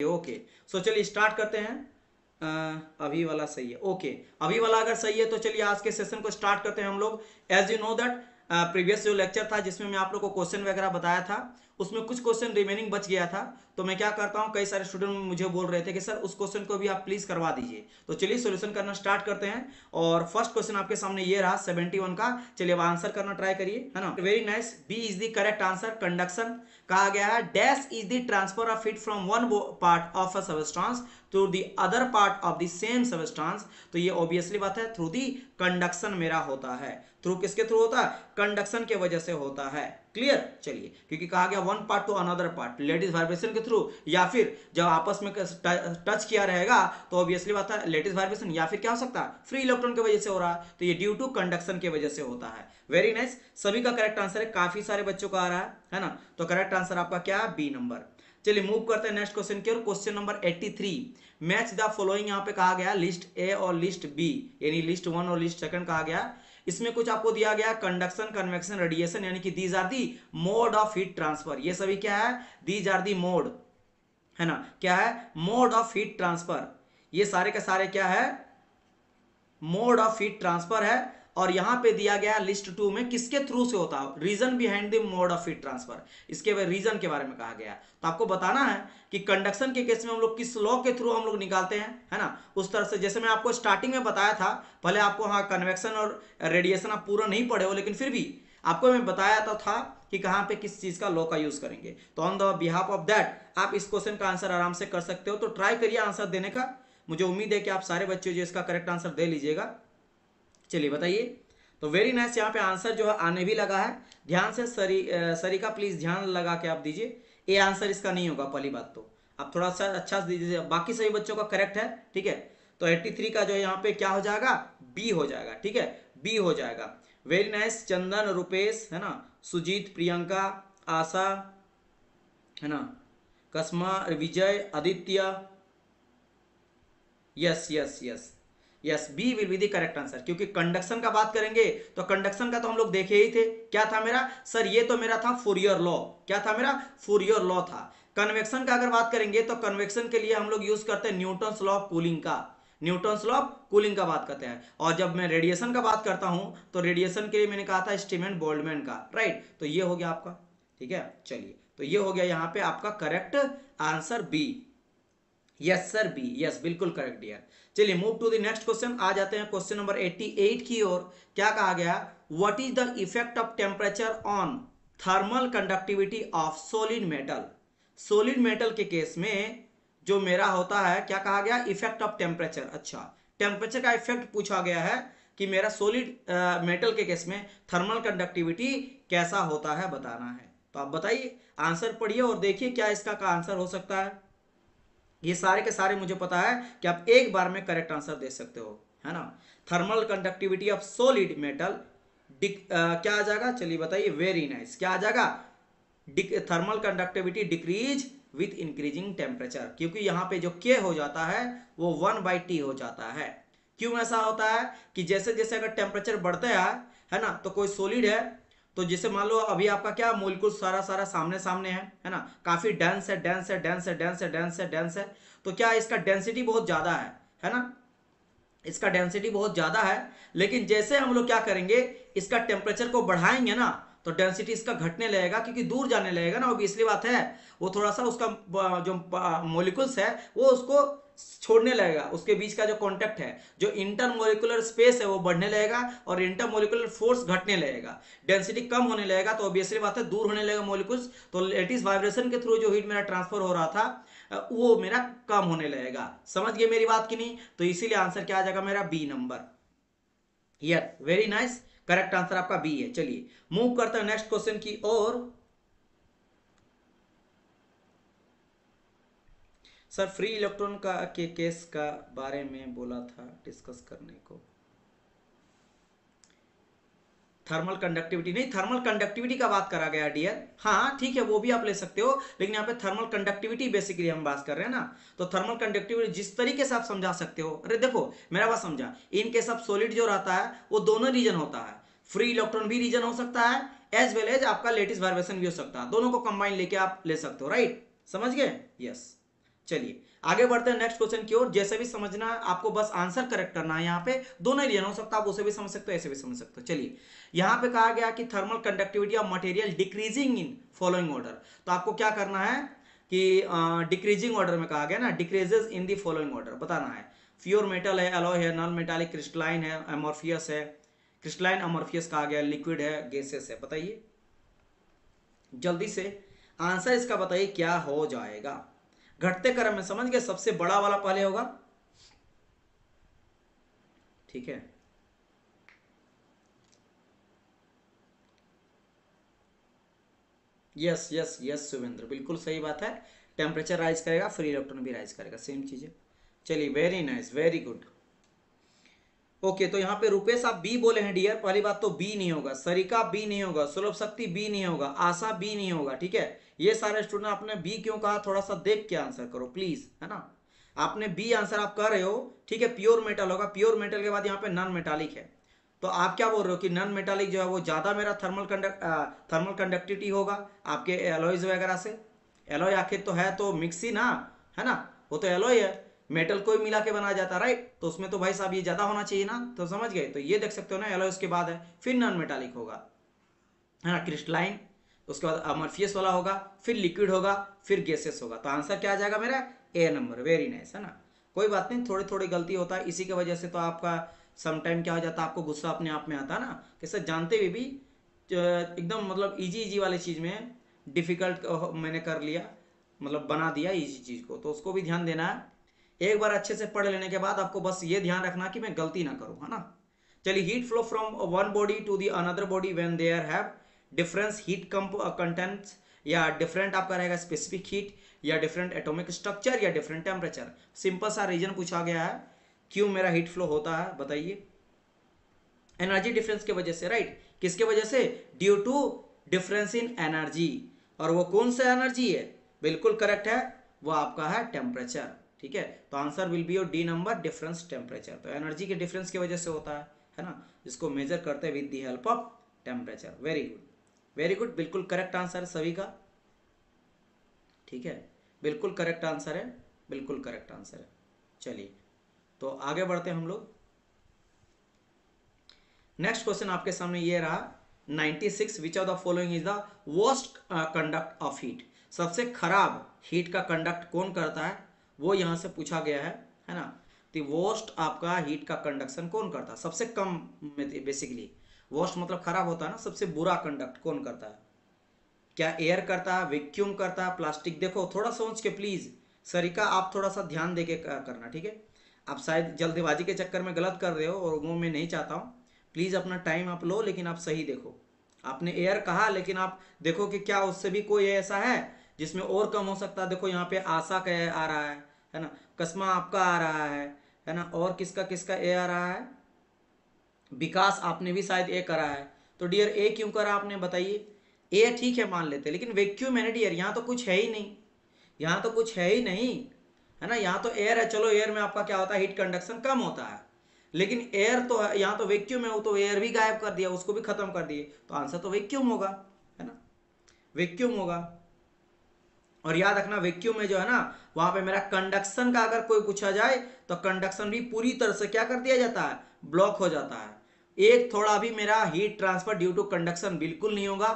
Okay, सो चलिए start करते हैं। अभी वाला सही है, ओके, अभी वाला अगर सही है तो चलिए आज के सेशन को स्टार्ट करते हैं हम लोग। As you know that previous जो लेक्चर था जिसमें मैं आप लोग को क्वेश्चन वगैरह बताया था, उसमें कुछ क्वेश्चन रिमेनिंग बच गया था। तो मैं क्या करता हूँ, कई सारे स्टूडेंट मुझे बोल रहे थे कि सर उस क्वेश्चन को भी आप प्लीज करवा दीजिए। तो चलिए सोल्यूशन करना स्टार्ट करते हैं। और फर्स्ट क्वेश्चन आपके सामने ये रहा 71 का। चलिए अब आंसर करना ट्राई करिए, है ना। Very nice, B is the correct answer. Conduction कहा गया है, dash is the transfer of heat from one part of a substance to the other part of the same substance. तो ये ऑब्वियसली बात है, थ्रू दी कंडक्शन मेरा होता है। थ्रू किसके थ्रू होता है? कंडक्शन के वजह से होता है। क्लियर? चलिए, क्योंकि कहा गया one part to another part, lattice vibration के थ्रू, या फिर जब आपस में टच किया रहेगा तो ऑब्वियसली बात है लेटिस वाइब्रेशन, या फिर क्या हो सकता है फ्री इलेक्ट्रॉन की वजह से हो रहा है, तो ये ड्यू टू कंडक्शन की वजह से होता है। वेरी नाइस, सभी का करेक्ट आंसर है, काफी सारे बच्चों का आ रहा है ना। तो करेक्ट आंसर आपका क्या है? B number. चलिए मूव करते हैं नेक्स्ट क्वेश्चन की ओर। Question number 83, match the following. यहाँ पे कहा गया लिस्ट ए और लिस्ट बी, यानी लिस्ट वन और लिस्ट सेकंड कहा गया। इसमें कुछ आपको दिया गया कंडक्शन, कन्वेक्शन, रेडिएशन, यानी कि these are the mode of heat transfer. ये सभी क्या है? दीज आर दी मोड, है ना। क्या है? Mode of heat transfer. ये सारे के सारे क्या है? मोड ऑफ हीट ट्रांसफर है। और यहां पे दिया गया लिस्ट टू में किसके थ्रू से होता है, reason behind the mode of heat transfer, इसके रीजन के बारे में कहा गया। तो आपको बताना है कि कंडक्शन के केस में हम लोग किस लॉ के थ्रू हम लोग निकालते हैं, है ना। उस तरह से जैसे मैं आपको स्टार्टिंग में बताया था, भले आपको हाँ कन्वेक्शन और रेडिएशन आप पूरा नहीं पढ़े हो, लेकिन फिर भी आपको मैं बताया तो था कि कहां पे किस चीज का लॉ का यूज करेंगे। तो on the behalf of that आप इस क्वेश्चन का आंसर आराम से कर सकते हो। तो ट्राई करिए आंसर देने का। मुझे उम्मीद है कि आप सारे बच्चे जो इसका करेक्ट आंसर दे लीजिएगा। चलिए बताइए। तो वेरी नाइस, यहाँ पे आंसर जो है आने भी लगा है। ध्यान से सरी का प्लीज ध्यान लगा के आप दीजिए। ए आंसर इसका नहीं होगा, पहली बात तो आप थोड़ा सा अच्छा से दीजिए। बाकी सभी बच्चों का करेक्ट है, ठीक है। तो 83 का जो यहाँ पे क्या हो जाएगा? बी हो जाएगा, ठीक है, बी हो जाएगा। वेरी नाइस, चंदन, रुपेश, है ना, सुजीत, प्रियंका, आशा, है ना, Kasma, Vijay, Aditya, yes yes yes yes, B will be the correct answer. क्योंकि कंडक्शन का बात करेंगे तो कंडक्शन का तो हम लोग देखे ही थे, क्या था मेरा सर? ये तो मेरा था फूरियर लॉ। क्या था मेरा? फूरियर लॉ था। कन्वेक्शन का अगर बात करेंगे तो कन्वेक्शन के लिए हम लोग यूज करते हैं न्यूटन्स लॉ ऑफ कूलिंग का, न्यूटन्स लॉ ऑफ कूलिंग का बात करते हैं। और जब मैं रेडिएशन का बात करता हूं तो रेडिएशन के लिए मैंने कहा था स्टीफन बोल्ट्जमैन का, राइट। तो ये हो गया आपका, ठीक है। चलिए, तो ये हो गया यहाँ पे आपका correct answer B. Yes sir, B, yes बिल्कुल करेक्ट डियर। चलिए move to the next question, आ जाते हैं क्वेश्चन नंबर 88 की ओर। क्या कहा गया? What is the effect of temperature on thermal conductivity of solid metal. Solid metal के केस में जो मेरा होता है, क्या कहा गया? Effect of temperature. अच्छा, टेम्परेचर का इफेक्ट पूछा गया है कि मेरा सॉलिड मेटल के केस में थर्मल कंडक्टिविटी कैसा होता है, बताना है। तो आप बताइए, आंसर पढ़िए और देखिए क्या इसका का आंसर हो सकता है। ये सारे के सारे मुझे पता है कि आप एक बार में करेक्ट आंसर दे सकते हो, है ना। Thermal conductivity of solid metal क्या आ जाएगा? चलिए बताइए। वेरी नाइस, क्या आ जाएगा? Thermal conductivity decrease with increasing temperature. क्योंकि यहाँ पे जो के हो जाता है वो 1/T हो जाता है। क्यों ऐसा होता है कि जैसे जैसे अगर टेम्परेचर बढ़ता है ना, तो कोई सॉलिड है, तो जैसे मान लो अभी आपका क्या मोलिक्यूल सारा सारा सामने सामने है ना, काफी डेंस है, डेंस है, डेंस है, डेंस है, डेंस है, डेंस है। तो क्या इसका डेंसिटी बहुत ज्यादा है ना, इसका डेंसिटी बहुत ज्यादा है। लेकिन जैसे हम लोग क्या करेंगे, इसका टेम्परेचर को बढ़ाएंगे ना, तो डेंसिटी इसका घटने लगेगा, क्योंकि दूर जाने लगेगा ना। ऑब्वियसली बात है, वो थोड़ा सा उसका जो मोलिकुल्स है वो उसको छोड़ने लगेगा, उसके बीच का जो कांटेक्ट है, जो इंटरमोलिकुलर स्पेस है वो बढ़ने लगेगा और इंटरमोलिकुलर फोर्स घटने लगेगा, डेंसिटी कम होने लगेगा। तो ऑब्वियसली बात है दूर होने लगेगा मोलिकुल्स, तो लेटिस वाइब्रेशन के थ्रू जो हीट मेरा ट्रांसफर हो रहा था वो मेरा कम होने लगेगा। समझ गए मेरी बात की नहीं? तो इसीलिए आंसर क्या आ जाएगा मेरा? B number. यार वेरी नाइस, करेक्ट आंसर आपका बी है। चलिए मूव करते हैं नेक्स्ट क्वेश्चन की ओर। सर फ्री इलेक्ट्रॉन का के केस का बारे में बोला था डिस्कस करने को। थर्मल कंडक्टिविटी नहीं, थर्मल कंडक्टिविटी का बात करा गया डियर। हाँ ठीक है, वो भी आप ले सकते हो, लेकिन यहाँ पे थर्मल कंडक्टिविटी बेसिकली हम बात कर रहे हैं ना। तो थर्मल कंडक्टिविटी जिस तरीके से आप समझा सकते हो, अरे देखो मेरा बात समझा, इन केस ऑफ सॉलिड जो रहता है वो दोनों रीजन होता है। फ्री इलेक्ट्रॉन भी रीजन हो सकता है, एज वेल एज आपका लेटिस वाइब्रेशन भी हो सकता है। दोनों को कंबाइन लेके आप ले सकते हो, राइट। समझ गए? यस। चलिए आगे बढ़ते हैं नेक्स्ट क्वेश्चन की ओर। जैसे भी समझना है आपको, बस आंसर करेक्ट करना है। यहाँ पे दोनों रीजन हो सकता है, आप उसे भी समझ सकते हो ऐसे भी समझ सकते हो। चलिए यहाँ पे कहा गया कि thermal conductivity of material decreasing in following order. तो आपको क्या करना है कि डिक्रीजिंग ऑर्डर में कहा गया ना, decreases in the following order बताना है। प्योर मेटल है, एलॉय है, नॉन मेटालिक, क्रिस्टलाइन है, अमॉर्फियस है। क्रिस्टलाइन अमॉर्फियस कहा गया, लिक्विड है, गैसेस है। बताइए जल्दी से आंसर इसका बताइए क्या हो जाएगा। घटते क्रम में समझ गए, सबसे बड़ा वाला पहले होगा, ठीक है। यस यस यस शुभेंद्र, बिल्कुल सही बात है। टेम्परेचर राइज करेगा, फ्री इलेक्ट्रॉन भी राइज करेगा, सेम चीज है। चलिए very nice, very good. Okay तो यहाँ पे रुपेश आप बी बोले हैं डियर। पहली बात तो बी नहीं होगा, सरिका बी नहीं होगा, सुलभ शक्ति बी नहीं होगा, आशा बी नहीं होगा, ठीक है। ये सारे स्टूडेंट आपने बी क्यों कहा, थोड़ा सा देख के आंसर करो प्लीज, है ना। आपने बी आंसर आप कर रहे हो, ठीक है। प्योर मेटल होगा, प्योर मेटल के बाद यहाँ पे नॉन मेटालिक है। तो आप क्या बोल रहे हो कि नॉन मेटालिक जो है वो ज्यादा मेरा थर्मल कंडक्टिविटी होगा आपके एलॉयज वगैरह से। एलॉय आखिर तो है तो मिक्स ही ना, है ना, वो तो एलॉय है, मेटल को ही मिला के बनाया जाता है, राइट। तो उसमें तो भाई साहब ये ज्यादा होना चाहिए ना, तो समझ गए। तो ये देख सकते हो ना, एलॉय उसके बाद है, फिर नॉन मेटालिक होगा, है ना, क्रिस्टलाइन, उसके बाद अमॉर्फियस वाला होगा, फिर लिक्विड होगा, फिर गैसेस होगा। तो आंसर क्या आ जाएगा मेरा, ए नंबर। वेरी नाइस, है ना। कोई बात नहीं, थोड़ी थोड़ी गलती होता है, इसी की वजह से तो आपका समटाइम क्या हो जाता है, आपको गुस्सा अपने आप में आता है ना, कैसे जानते हुए भी एकदम मतलब इजी इजी वाली चीज में डिफिकल्ट मैंने कर लिया, मतलब बना दिया इजी चीज को, तो उसको भी ध्यान देना है। एक बार अच्छे से पढ़ लेने के बाद आपको बस ये ध्यान रखना कि मैं गलती ना करूं, है ना। चलिए heat flow from one body to the another body when there have difference heat contents, या डिफरेंट आपका रहेगा स्पेसिफिक हीट, या डिफरेंट एटॉमिक स्ट्रक्चर, या डिफरेंट टेम्परेचर। सिंपल सा रीजन पूछा गया है क्यों मेरा हीट फ्लो होता है, बताइए। एनर्जी डिफरेंस की वजह से, राइट। किसके वजह से, due to difference in energy. और वो कौन सा एनर्जी है, बिल्कुल करेक्ट है, वो आपका है टेम्परेचर, ठीक है। तो answer will be your D number, difference temperature. तो एनर्जी के डिफरेंस की वजह से होता है ना, जिसको मेजर करते हैं with the help of temperature. Very good, very good, बिल्कुल करेक्ट आंसर सभी का, ठीक है। बिल्कुल करेक्ट आंसर है, बिल्कुल करेक्ट आंसर है। चलिए तो आगे बढ़ते हैं हम लोग। नेक्स्ट क्वेश्चन आपके सामने ये रहा 96, which of the following is the worst conduct of heat. सबसे खराब हीट का कंडक्ट कौन करता है, वो यहां से पूछा गया है ना। तो वर्स्ट आपका हीट का कंडक्शन कौन करता है, सबसे कम में, बेसिकली वर्स्ट मतलब खराब होता है ना, सबसे बुरा कंडक्ट कौन करता है। क्या एयर करता है, वैक्यूम करता है, प्लास्टिक। देखो थोड़ा सोच के प्लीज, सरिका आप थोड़ा सा ध्यान देके करना, ठीक है। आप शायद जल्दबाजी के चक्कर में गलत कर रहे हो, और वो मैं नहीं चाहता हूँ। प्लीज अपना टाइम आप लो, लेकिन आप सही देखो। आपने एयर कहा, लेकिन आप देखो कि क्या उससे भी कोई ऐसा है जिसमें और कम हो सकता है। देखो यहाँ पे आशा का ए आ रहा है ना, कस्मा आपका आ रहा है ना, और किसका किसका ए आ रहा है, विकास आपने भी शायद ए करा है। तो डियर ए क्यों करा आपने, बताइए। ए ठीक है मान लेते, लेकिन वैक्यूम है ना डियर, यहाँ तो कुछ है ही नहीं, यहाँ तो कुछ है ही नहीं, है ना। यहाँ तो एयर है, चलो एयर में आपका क्या होता है, हीट कंडक्शन कम होता है, लेकिन एयर तो है, यहाँ तो वैक्यूम है, वो तो एयर भी गायब कर दिया, उसको भी खत्म कर दिए। तो आंसर तो वैक्यूम होगा, है ना, वैक्यूम होगा। और याद रखना वैक्यूम में जो है ना, वहां पे मेरा कंडक्शन का अगर कोई पूछा जाए तो कंडक्शन भी पूरी तरह से क्या कर दिया जाता है, ब्लॉक हो जाता है। एक थोड़ा भी मेरा heat transfer due to conduction बिल्कुल नहीं होगा।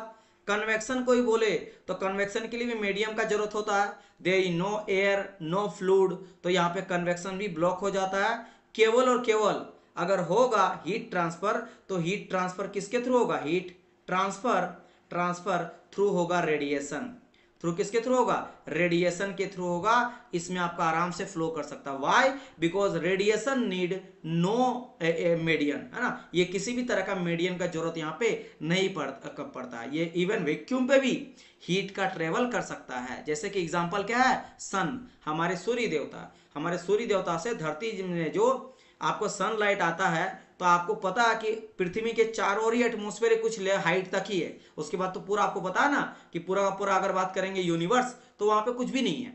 कन्वेक्शन कोई बोले तो कन्वेक्शन के लिए भी मीडियम का जरूरत होता है, there is no air no fluid, तो यहाँ पे कन्वेक्शन भी ब्लॉक हो जाता है। केवल और केवल अगर होगा हीट ट्रांसफर, तो हीट ट्रांसफर किसके थ्रू होगा, हीट ट्रांसफर थ्रू होगा रेडिएशन। थ्रू किसके थ्रू होगा, रेडिएशन के थ्रू होगा। इसमें आपका आराम से फ्लो कर सकता है। Why, because radiation need no median, है ना। ये किसी भी तरह का मीडियन का जरूरत यहाँ पे नहीं पड़ता है। ये इवन वैक्यूम पे भी हीट का ट्रेवल कर सकता है। जैसे कि एग्जांपल क्या है, सन, हमारे सूर्य देवता से धरती में जो आपको सनलाइट आता है, तो आपको पता है कि पृथ्वी के चारों ओर ही एटमॉस्फेयर कुछ हाइट तक ही है, उसके बाद तो पूरा आपको पता है ना कि पूरा का पूरा अगर बात करेंगे यूनिवर्स, तो वहां पे कुछ भी नहीं है,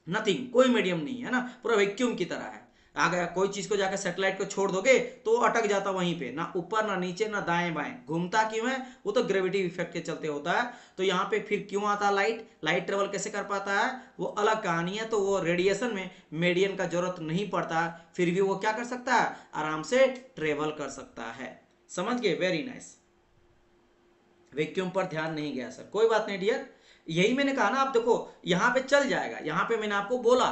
नथिंग, कोई मीडियम नहीं है ना, पूरा वैक्यूम की तरह है। अगर कोई चीज को जाकर सैटेलाइट को छोड़ दोगे तो अटक जाता वहीं पे, ना ऊपर ना नीचे ना दाएं बाएं, घूमता क्यों है? वो तो ग्रेविटी इफेक्ट के चलते होता है। तो यहाँ पे फिर क्यों आता लाइट? लाइट ट्रेवल कैसे कर पाता है वो अलग कहानी है। तो वो रेडिएशन में मीडियम का जरूरत नहीं पड़ता, फिर भी वो क्या कर सकता है? आराम से ट्रेवल कर सकता है। समझ गए? Very nice. वैक्यूम पर ध्यान नहीं गया सर, कोई बात नहीं डियर, यही मैंने कहा ना। आप देखो यहाँ पे चल जाएगा, यहाँ पे मैंने आपको बोला,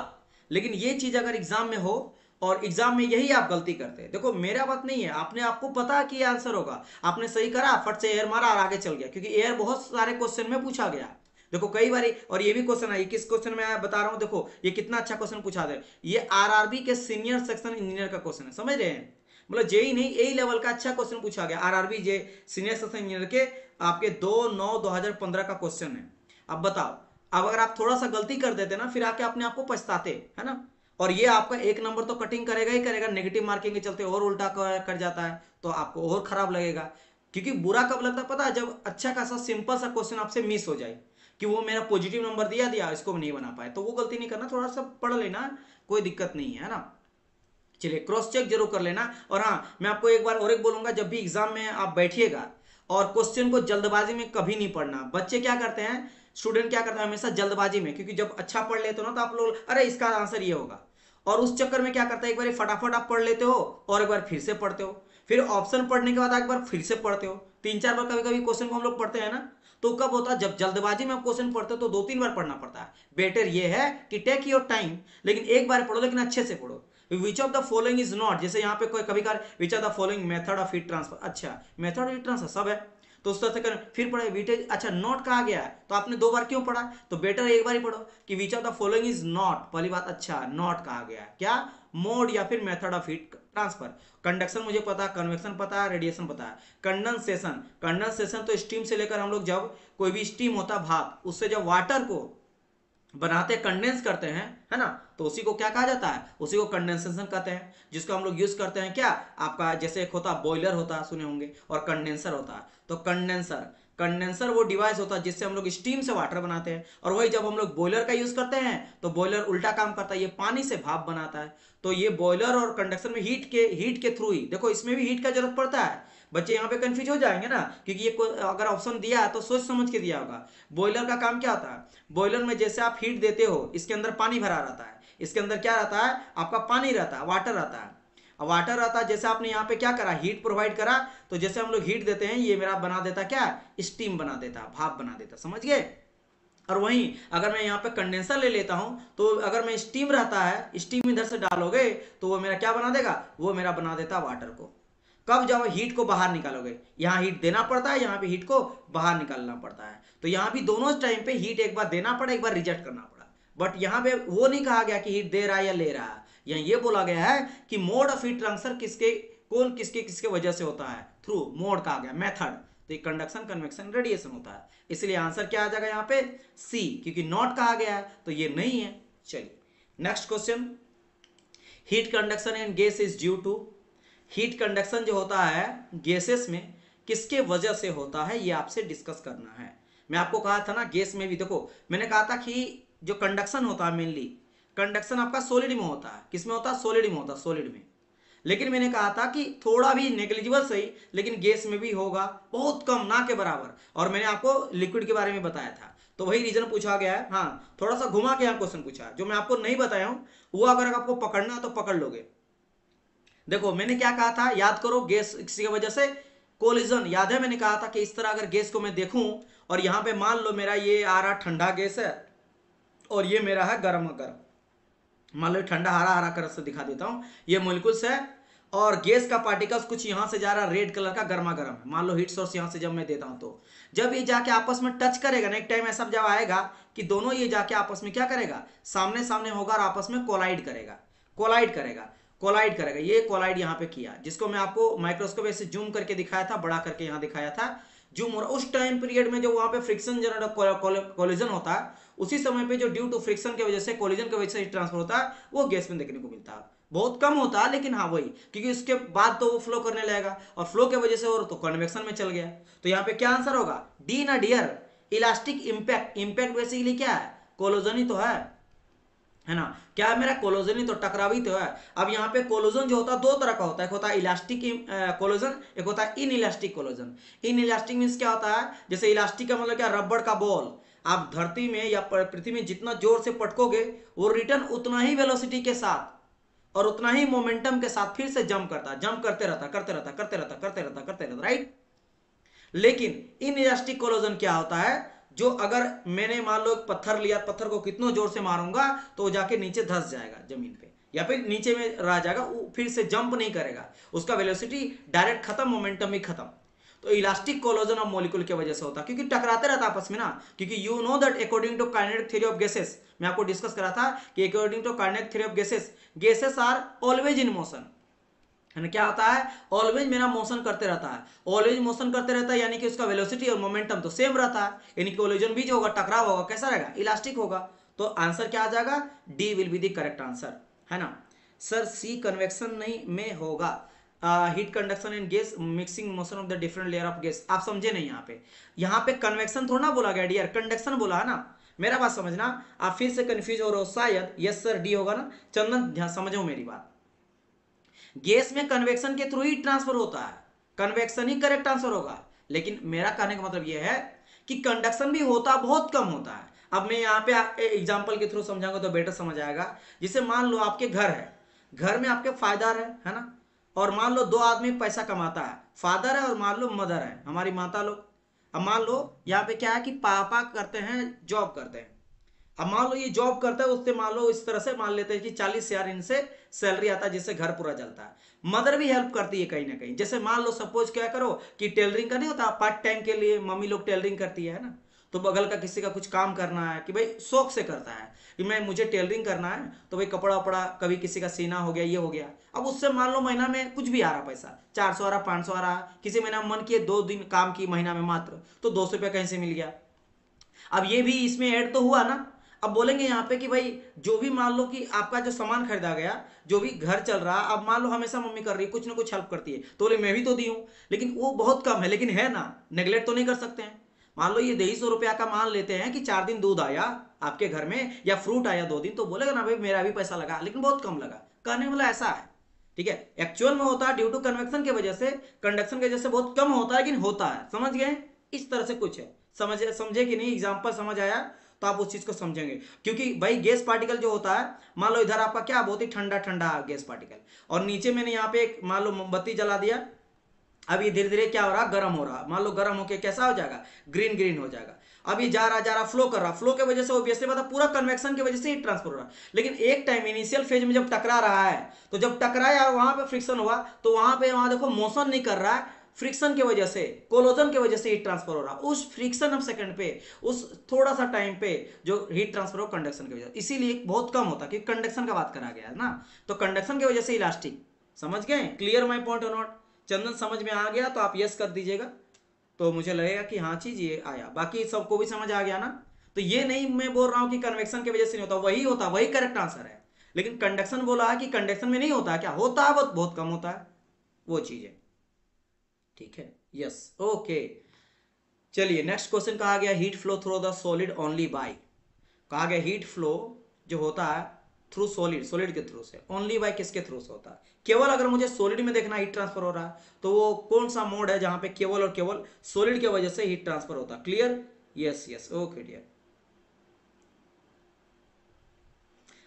लेकिन ये चीज अगर एग्जाम में हो और एग्जाम में यही आप गलती करते हैं, देखो मेरा बात नहीं है, आपने आपको पता कि ये आंसर होगा, आपने सही करा, फट से एयर मारा और आगे चल गया, क्योंकि एयर बहुत सारे क्वेश्चन में पूछा गया। देखो कई बार, और ये भी क्वेश्चन है, किस क्वेश्चन में मैं बता रहा हूँ, देखो ये कितना अच्छा क्वेश्चन पूछा दे, ये आरआरबी के सीनियर सेक्शन इंजीनियर का क्वेश्चन है, समझ रहे हैं? मतलब जेई नहीं, ए लेवल का अच्छा क्वेश्चन पूछा गया, आरआरबी जे सीनियर सेक्शन इंजीनियर के आपके 2/9/2015 का क्वेश्चन है। अब बताओ, अब अगर आप थोड़ा सा गलती कर देते ना, फिर आके अपने आप को पछताते, है ना? और ये आपका 1 नंबर तो कटिंग करेगा ही करेगा, नेगेटिव मार्किंग के चलते और उल्टा कर जाता है, तो आपको और खराब लगेगा। क्योंकि बुरा कब लगता है पता है? जब अच्छा खासा सिंपल सा क्वेश्चन आपसे मिस हो जाए, कि वो मेरा पॉजिटिव नंबर दिया इसको नहीं बना पाए, तो वो गलती नहीं करना, थोड़ा सा पढ़ लेना, कोई दिक्कत नहीं है ना। चलिए क्रॉस चेक जरूर कर लेना। और हाँ, मैं आपको एक बार और एक बोलूंगा, जब भी एग्जाम में आप बैठिएगा और क्वेश्चन को जल्दबाजी में कभी नहीं पढ़ना। बच्चे क्या करते हैं, स्टूडेंट क्या करता है हमेशा जल्दबाजी में, क्योंकि जब अच्छा पढ़ लेते हो ना तो आप लोग अरे इसका आंसर ये होगा, और उस चक्कर में क्या करता है, एक बार फटाफट आप पढ़ लेते हो और एक बार फिर से पढ़ते हो, फिर ऑप्शन पढ़ने के बाद एक बार फिर से पढ़ते हो, 3-4 बार कभी कभी क्वेश्चन को हम लोग पढ़ते हैं ना। तो कब होता है, जब जल्दबाजी में आप क्वेश्चन पढ़ते हो तो 2-3 बार पढ़ना पड़ता है। बेटर ये है कि टेक योर टाइम, लेकिन एक बार पढ़ो, लेकिन अच्छे से पढ़ो। Which of the following is not, जैसे यहाँ पे कोई कभी कभार which of the following method of heat transfer, अच्छा मेथड ऑफ हीट ट्रांसफर सब है, तो उस तरह से करें, फिर पढ़े वीटेज, अच्छा नॉट कहा गया है तो आपने 2 बार क्यों पढ़ा? तो बेटर एक बार ही पढ़ो कि which of the following is not, पहली बात, अच्छा नॉट कहा गया है, क्या? मोड या फिर method of heat transfer. Conduction मुझे पता है, कन्वेक्शन पता है, रेडिएशन पता है। कंडेंसेशन, कंडेंसेशन तो स्टीम से लेकर हम लोग जब कोई भी स्टीम होता भाप, उससे जब वाटर को बनाते कंडेंस करते हैं, है ना, तो उसी को क्या कहा जाता है? उसी को कंडेंसेशन कहते हैं, जिसको हम लोग यूज करते हैं क्या, आपका जैसे एक होता बॉयलर होता है, सुने होंगे, और कंडेंसर होता है। तो कंडेंसर वो डिवाइस होता है जिससे हम लोग स्टीम से वाटर बनाते हैं, और वही जब हम लोग बॉयलर का यूज करते हैं तो बॉयलर उल्टा काम करता है, ये पानी से भाप बनाता है। तो ये बॉयलर और कंडक्शन में हीट के थ्रू ही, देखो इसमें भी हीट का जरूरत पड़ता है। बच्चे यहाँ पे कंफ्यूज हो जाएंगे ना, क्योंकि ये अगर ऑप्शन दिया है तो सोच समझ के दिया होगा। बॉयलर का काम क्या होता है? बॉयलर में जैसे आप हीट देते हो, इसके अंदर पानी भरा रहता है, इसके अंदर क्या रहता है? आपका पानी रहता है, वाटर रहता है। वाटर रहता है, जैसे आपने यहाँ पे क्या करा, हीट प्रोवाइड करा, तो जैसे हम लोग हीट देते हैं, ये मेरा बना देता क्या, स्टीम बना देता, भाप बना देता, समझ गए? और वहीं अगर मैं यहाँ पे कंडेंसर ले लेता हूँ, तो अगर मैं स्टीम रहता है, स्टीम इधर से डालोगे तो वो मेरा क्या बना देगा, वो मेरा बना देता वाटर को। कब? जब हीट को बाहर निकालोगे, यहाँ हीट देना पड़ता है, यहाँ पे हीट को बाहर निकालना पड़ता है। तो यहाँ भी दोनों टाइम पे हीट एक बार देना पड़ा, एक बार रिजेक्ट करना पड़ा। बट यहाँ पे वो नहीं कहा गया कि हीट दे रहा है या ले रहा है, यहाँ ये बोला गया है कि मोड ऑफ हीट ट्रांसफर किसके वजह से होता है, थ्रू मोड कहा गया, मेथड। तो ये कंडक्शन, कन्वेक्शन, रेडिएशन होता है, इसलिए आंसर क्या आ जाएगा यहाँ पे? सी, क्योंकि नॉट कहा गया है तो ये नहीं है। चलिए next question, heat conduction in gas is due to, heat conduction जो होता है गैसेस में किसके वजह से होता है, ये आपसे डिस्कस करना है। मैं आपको कहा था ना गैस में भी, देखो मैंने कहा था कि जो कंडक्शन होता है, मेनली कंडक्शन आपका सॉलिड में होता है, किसमें होता है? सॉलिड में होता है, सॉलिड में। लेकिन मैंने कहा था कि थोड़ा भी नेग्लिजिबल सही, लेकिन गैस में भी होगा, बहुत कम, ना के बराबर। और मैंने आपको लिक्विड के बारे में बताया था, तो वही रीजन पूछा गया है। हाँ, थोड़ा सा घुमा के यहाँ क्वेश्चन पूछा, जो मैं आपको नहीं बताया हूँ वो अगर आपको पकड़ना तो पकड़ लोगे। देखो मैंने क्या कहा था, याद करो, गैस की वजह से कोलिजन, याद है मैंने कहा था कि इस तरह अगर गैस को मैं देखूं, और यहाँ पे मान लो मेरा ये आ रहा ठंडा गैस है और ये मेरा है गर्म गर्म, मान लो ठंडा हरा हरा कर से दिखा देता हूँ, ये मोलिकुल्स है, और गैस का पार्टिकल्स कुछ यहाँ से जा रहा है रेड कलर का, गर्मा गर्म है, मान लो हीट सोर्स यहाँ से जब मैं देता हूँ, तो जब ये जाके आपस में टच करेगा ना, एक टाइम ऐसा जब आएगा कि दोनों ये जाके आपस में क्या करेगा, सामने सामने होगा और आपस में कोलाइड करेगा, कोलाइड करेगा। ये कोलाइड यहाँ पे किया, जिसको मैं आपको माइक्रोस्कोप से जूम करके दिखाया था, बड़ा करके यहाँ दिखाया था, जूम हो रहा। उस टाइम पीरियड में जो वहाँ पे फ्रिक्शन जनरेट कोलिजन होता है, उसी समय पे जो ड्यू टू फ्रिक्शन की वजह से, कोलिजन की वजह से ट्रांसफर होता है, वो गैस में देखने को मिलता है। बहुत कम होता है, लेकिन हाँ वही, क्योंकि उसके बाद तो वो फ्लो करने लगेगा, और फ्लो की वजह से और तो कन्वेक्शन में चल गया। तो यहाँ पे क्या आंसर होगा? डी ना dear, elastic impact. Impact basically क्या है? कोलिजन ही तो है। है ना। क्या है मेरा कोलोजन ही तो टकराव ही तो है। अब यहाँ पे कोलोजन जो होता है दो तरह का होता है, एक होता है इलास्टिक कोलोजन, एक होता है in elastic कोलोजन। In elastic means क्या होता है, जैसे इलास्टिक का मतलब क्या, रबड़ का बॉल, आप धरती में या पृथ्वी में जितना जोर से पटकोगे वो रिटर्न उतना ही वेलोसिटी के साथ और उतना ही मोमेंटम के साथ फिर से जंप करता है, जंप करते रहता करते रहता करते रहता करते रहता करते रहता, राइट। लेकिन इन इलास्टिक कोलोजन क्या होता है, जो अगर मैंने मान लो एक पत्थर लिया, पत्थर को कितना जोर से मारूंगा तो वो जाके नीचे धंस जाएगा जमीन पे या फिर नीचे में रह जाएगा, वो फिर से जंप नहीं करेगा, उसका वेलोसिटी डायरेक्ट खत्म, मोमेंटम ही खत्म। तो इलास्टिक कोलोजन ऑफ मॉलिक्यूल की वजह से होता है, क्योंकि टकराते रहता आपस में ना, क्योंकि you know that according to kinetic theory of gases, मैं आपको डिस्कस करा था कि according to kinetic theory of gases, gases are always in motion, है ना। क्या होता है, ऑलवेज मेरा मोशन करते रहता है, ऑलवेज मोशन करते रहता है, यानी कि उसका वेलोसिटी और मोमेंटम तो सेम रहता है, यानी कि कोलिजन भी जो होगा, टकराव होगा, कैसा रहेगा, इलास्टिक होगा। तो आंसर क्या आ जाएगा, D will be the correct answer, है ना। सर सी कन्वेक्शन नहीं में होगा, heat conduction in gas mixing motion of the different layer of gas, आप समझे नहीं यहाँ पे कन्वेक्शन थोड़ा ना बोला गया डियर, कंडक्शन बोला है ना। मेरा बात समझना, आप फिर से कंफ्यूज हो रहे हो शायद, यस सर डी होगा ना। चंदन ध्यान समझो मेरी बात, गैस में कन्वेक्शन के थ्रू ही ट्रांसफर होता है, कन्वेक्शन ही करेक्ट आंसर होगा। लेकिन मेरा कहने का मतलब यह है कि कंडक्शन भी होता बहुत कम होता है। अब मैं यहाँ पे एग्जांपल के थ्रू समझाऊंगा तो बेटर समझ आएगा। जैसे मान लो आपके घर है, घर में आपके फादर है ना, और मान लो दो आदमी पैसा कमाता है, फादर है और मान लो मदर है, हमारी माता लोग। अब मान लो यहाँ पे क्या है कि पापा करते हैं, जॉब करते हैं। अब मान लो ये जॉब करता है, उससे मान लो इस तरह से मान लेते हैं कि 40,000 इनसे सैलरी आता है, जिससे घर पूरा चलता है। मदर भी हेल्प करती है कहीं ना कहीं, जैसे मान लो सपोज क्या करो कि टेलरिंग का नहीं होता, पार्ट टाइम के लिए मम्मी लोग टेलरिंग करती है ना, तो बगल का किसी का कुछ काम करना है कि भाई शौक से करता है कि मैं मुझे टेलरिंग करना है, तो भाई कपड़ा वपड़ा कभी किसी का सीना हो गया, ये हो गया। अब उससे मान लो महीना में कुछ भी आ रहा पैसा, 400 आ रहा, 500 आ रहा, किसी महीना में मन किए 2 दिन काम की महीना में मात्र, तो 200 रुपया कहीं से मिल गया। अब ये भी इसमें ऐड तो हुआ ना। अब बोलेंगे यहाँ पे कि भाई जो भी मान लो कि आपका जो सामान खरीदा गया, जो भी घर चल रहा, अब मान लो हमेशा मम्मी कर रही है, कुछ ना कुछ हेल्प करती है, तो बोले मैं भी तो दी हूँ, लेकिन वो बहुत कम है, लेकिन है ना, नेगलेक्ट तो नहीं कर सकते हैं। मान लो ये 250 रुपया का मान लेते हैं कि 4 दिन दूध आया आपके घर में या फ्रूट आया 2 दिन, तो बोलेगा ना भाई मेरा भी पैसा लगा, लेकिन बहुत कम लगा, कहने वाला ऐसा है। ठीक है, एक्चुअल में होता है ड्यू टू कन्वेक्शन की वजह से, कंडक्शन की वजह से बहुत कम होता है, लेकिन होता है, समझ गए। इस तरह से कुछ है, समझे कि नहीं, एग्जाम्पल समझ आया तो आप उस चीज को समझेंगे। क्योंकि भाई गैस पार्टिकल जो होता है, मान लो इधर आपका क्या बहुत ही ठंडा ठंडा गैस पार्टिकल, और नीचे मैंने यहाँ पे एक मान लो मोमबत्ती जला दिया, अब ये धीरे धीरे क्या हो रहा, गर्म हो रहा, मान लो गर्म होके कैसा हो जाएगा, ग्रीन ग्रीन हो जाएगा। अब ये जा रहा फ्लो कर रहा, फ्लो की वजह से ऑब्वियसली बात है पूरा कन्वेक्शन की वजह से ही ट्रांसफर हो रहा है। लेकिन एक टाइम इनिशियल फेज में जब टकरा रहा है, तो जब टकराया वहां पे फ्रिक्शन हुआ, तो वहां देखो मोशन नहीं कर रहा है, फ्रिक्शन की वजह से, कोलोजन की वजह से हीट ट्रांसफर हो रहा, उस फ्रिक्शन ऑफ सेकंड पे, उस थोड़ा सा टाइम पे जो हीट ट्रांसफर हो कंडक्शन की वजह से, इसीलिए बहुत कम होता है, क्योंकि कंडक्शन का बात करा गया है ना, तो कंडक्शन की वजह से इलास्टिक। समझ गए, क्लियर माई पॉइंट और नॉट। चंदन समझ में आ गया तो आप यस कर दीजिएगा, तो मुझे लगेगा कि हाँ चीज ये आया, बाकी सबको भी समझ आ गया ना। तो ये नहीं मैं बोल रहा हूं कि कन्वेक्शन की वजह से नहीं होता, वही होता, वही करेक्ट आंसर है। लेकिन कंडक्शन बोला है कि कंडक्शन में नहीं होता, क्या होता है, बहुत बहुत कम होता है, वो चीज है। ठीक है, यस, ओके। चलिए नेक्स्ट क्वेश्चन कहा गया, heat flow through the solid only by, कहा गया हीट फ्लो जो होता है थ्रू सॉलिड, सॉलिड के थ्रू से, ओनली बाय किसके थ्रू से होता है, केवल अगर मुझे सॉलिड में देखना हीट ट्रांसफर हो रहा है, तो वो कौन सा मोड है जहां पे केवल और केवल सॉलिड की वजह से हीट ट्रांसफर होता है। Clear, yes yes, okay dear.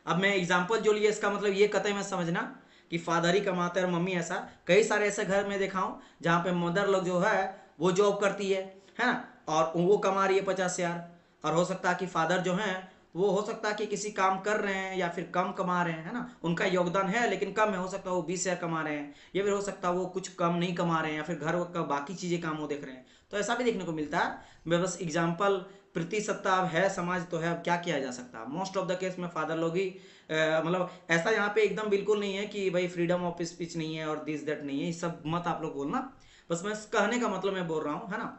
अब मैं एग्जांपल जो लिए इसका मतलब ये कतई में समझना कि फादर ही कमाते हैं और मम्मी ऐसा, कई सारे ऐसे घर में देखा हूं जहां पे मदर लोग जो है वो जॉब करती है ना, और वो कमा रही है 50,000, और हो सकता है कि फादर जो है वो हो सकता है कि किसी काम कर रहे हैं या फिर कम कमा रहे हैं, है ना, उनका योगदान है लेकिन कम है, हो सकता है वो 20,000 कमा रहे हैं, या फिर हो सकता है वो कुछ कम नहीं कमा रहे हैं, या फिर घर का बाकी चीजें काम वो देख रहे हैं, तो ऐसा भी देखने को मिलता है। मैं बस एग्जाम्पल, प्रतिशतता अब है, समाज तो है, अब क्या किया जा सकता है। मोस्ट ऑफ द केस में फादर लोग ही मतलब ऐसा यहाँ पे एकदम बिल्कुल नहीं है कि भाई फ्रीडम ऑफ स्पीच नहीं है और दिस दैट नहीं है, ये सब मत आप लोग बोलना, बस मैं कहने का मतलब मैं बोल रहा हूँ, है ना।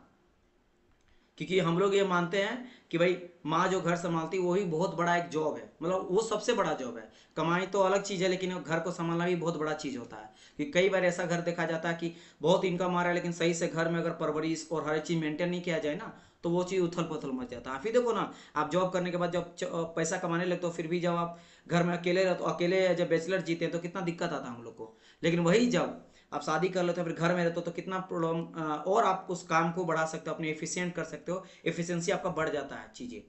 क्योंकि हम लोग ये मानते हैं कि भाई माँ जो घर संभालती है वही बहुत बड़ा एक जॉब है, मतलब वो सबसे बड़ा जॉब है। कमाई तो अलग चीज़ है, लेकिन घर को संभालना भी बहुत बड़ा चीज़ होता है। कि कई बार ऐसा घर देखा जाता है कि बहुत इनकम आ रहा है, लेकिन सही से घर में अगर परवरिश और हर चीज़ मेंटेन नहीं किया जाए ना, तो वो चीज़ उथल पुथल मच जाता है। फिर देखो ना, आप जॉब करने के बाद जब पैसा कमाने लगते हो, फिर भी जब आप घर में अकेले रहो तो अकेले जब बैचलर जीते हैं तो कितना दिक्कत आता है हम लोग को, लेकिन वही जब आप शादी कर लेते हो फिर घर में रहते हो तो कितना प्रॉब्लम, और आप उस काम को बढ़ा सकते हो, अपने एफिशिएंट कर सकते हो, एफिशिएंसी आपका बढ़ जाता है चीज़ें,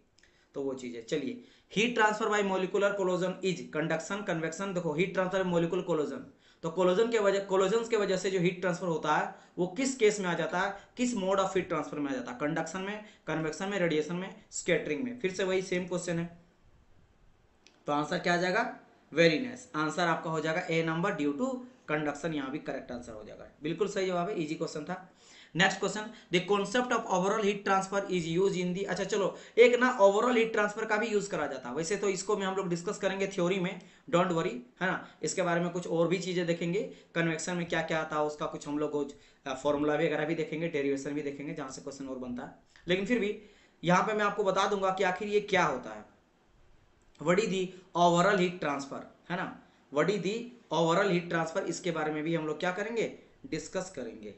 तो वो चीज़ है। चलिए, heat transfer by molecular कोलोजन is conduction convection. देखो हीट ट्रांसफर मोलिकुलर कोलोजन, तो कोलोजन के वजह से जो हीट ट्रांसफर होता है वो किस केस में आ जाता है, किस मोड ऑफ हीट ट्रांसफर में आ जाता है, कंडक्शन में, कन्वेक्शन में, रेडिएशन में, स्कैटरिंग में। फिर से वही सेम क्वेश्चन है, तो आंसर क्या आ जाएगा, वेरी नाइस, आंसर आपका हो जाएगा ए नंबर ड्यू टू कंडक्शन, यहाँ भी करेक्ट आंसर हो जाएगा, बिल्कुल सही जवाब है, इजी क्वेश्चन था। Next question, the concept of overall heat transfer is use in the, अच्छा चलो एक ना ओवरऑल हीट ट्रांसफर का भी यूज करा जाता है, वैसे तो इसको में हम लोग डिस्कस करेंगे थ्योरी में, डोंट वरी, है ना, इसके बारे में कुछ और भी चीजें देखेंगे, कन्वेक्शन में क्या क्या आता है उसका कुछ हम लोग फॉर्मूला वगैरह भी देखेंगे, डेरिवेशन भी देखेंगे, जहाँ से क्वेश्चन और बनता है, लेकिन फिर भी यहाँ पे मैं आपको बता दूंगा कि आखिर ये क्या होता है, what is the overall heat transfer, है ना, what is the overall heat transfer, इसके बारे में भी हम लोग क्या करेंगे, डिस्कस करेंगे।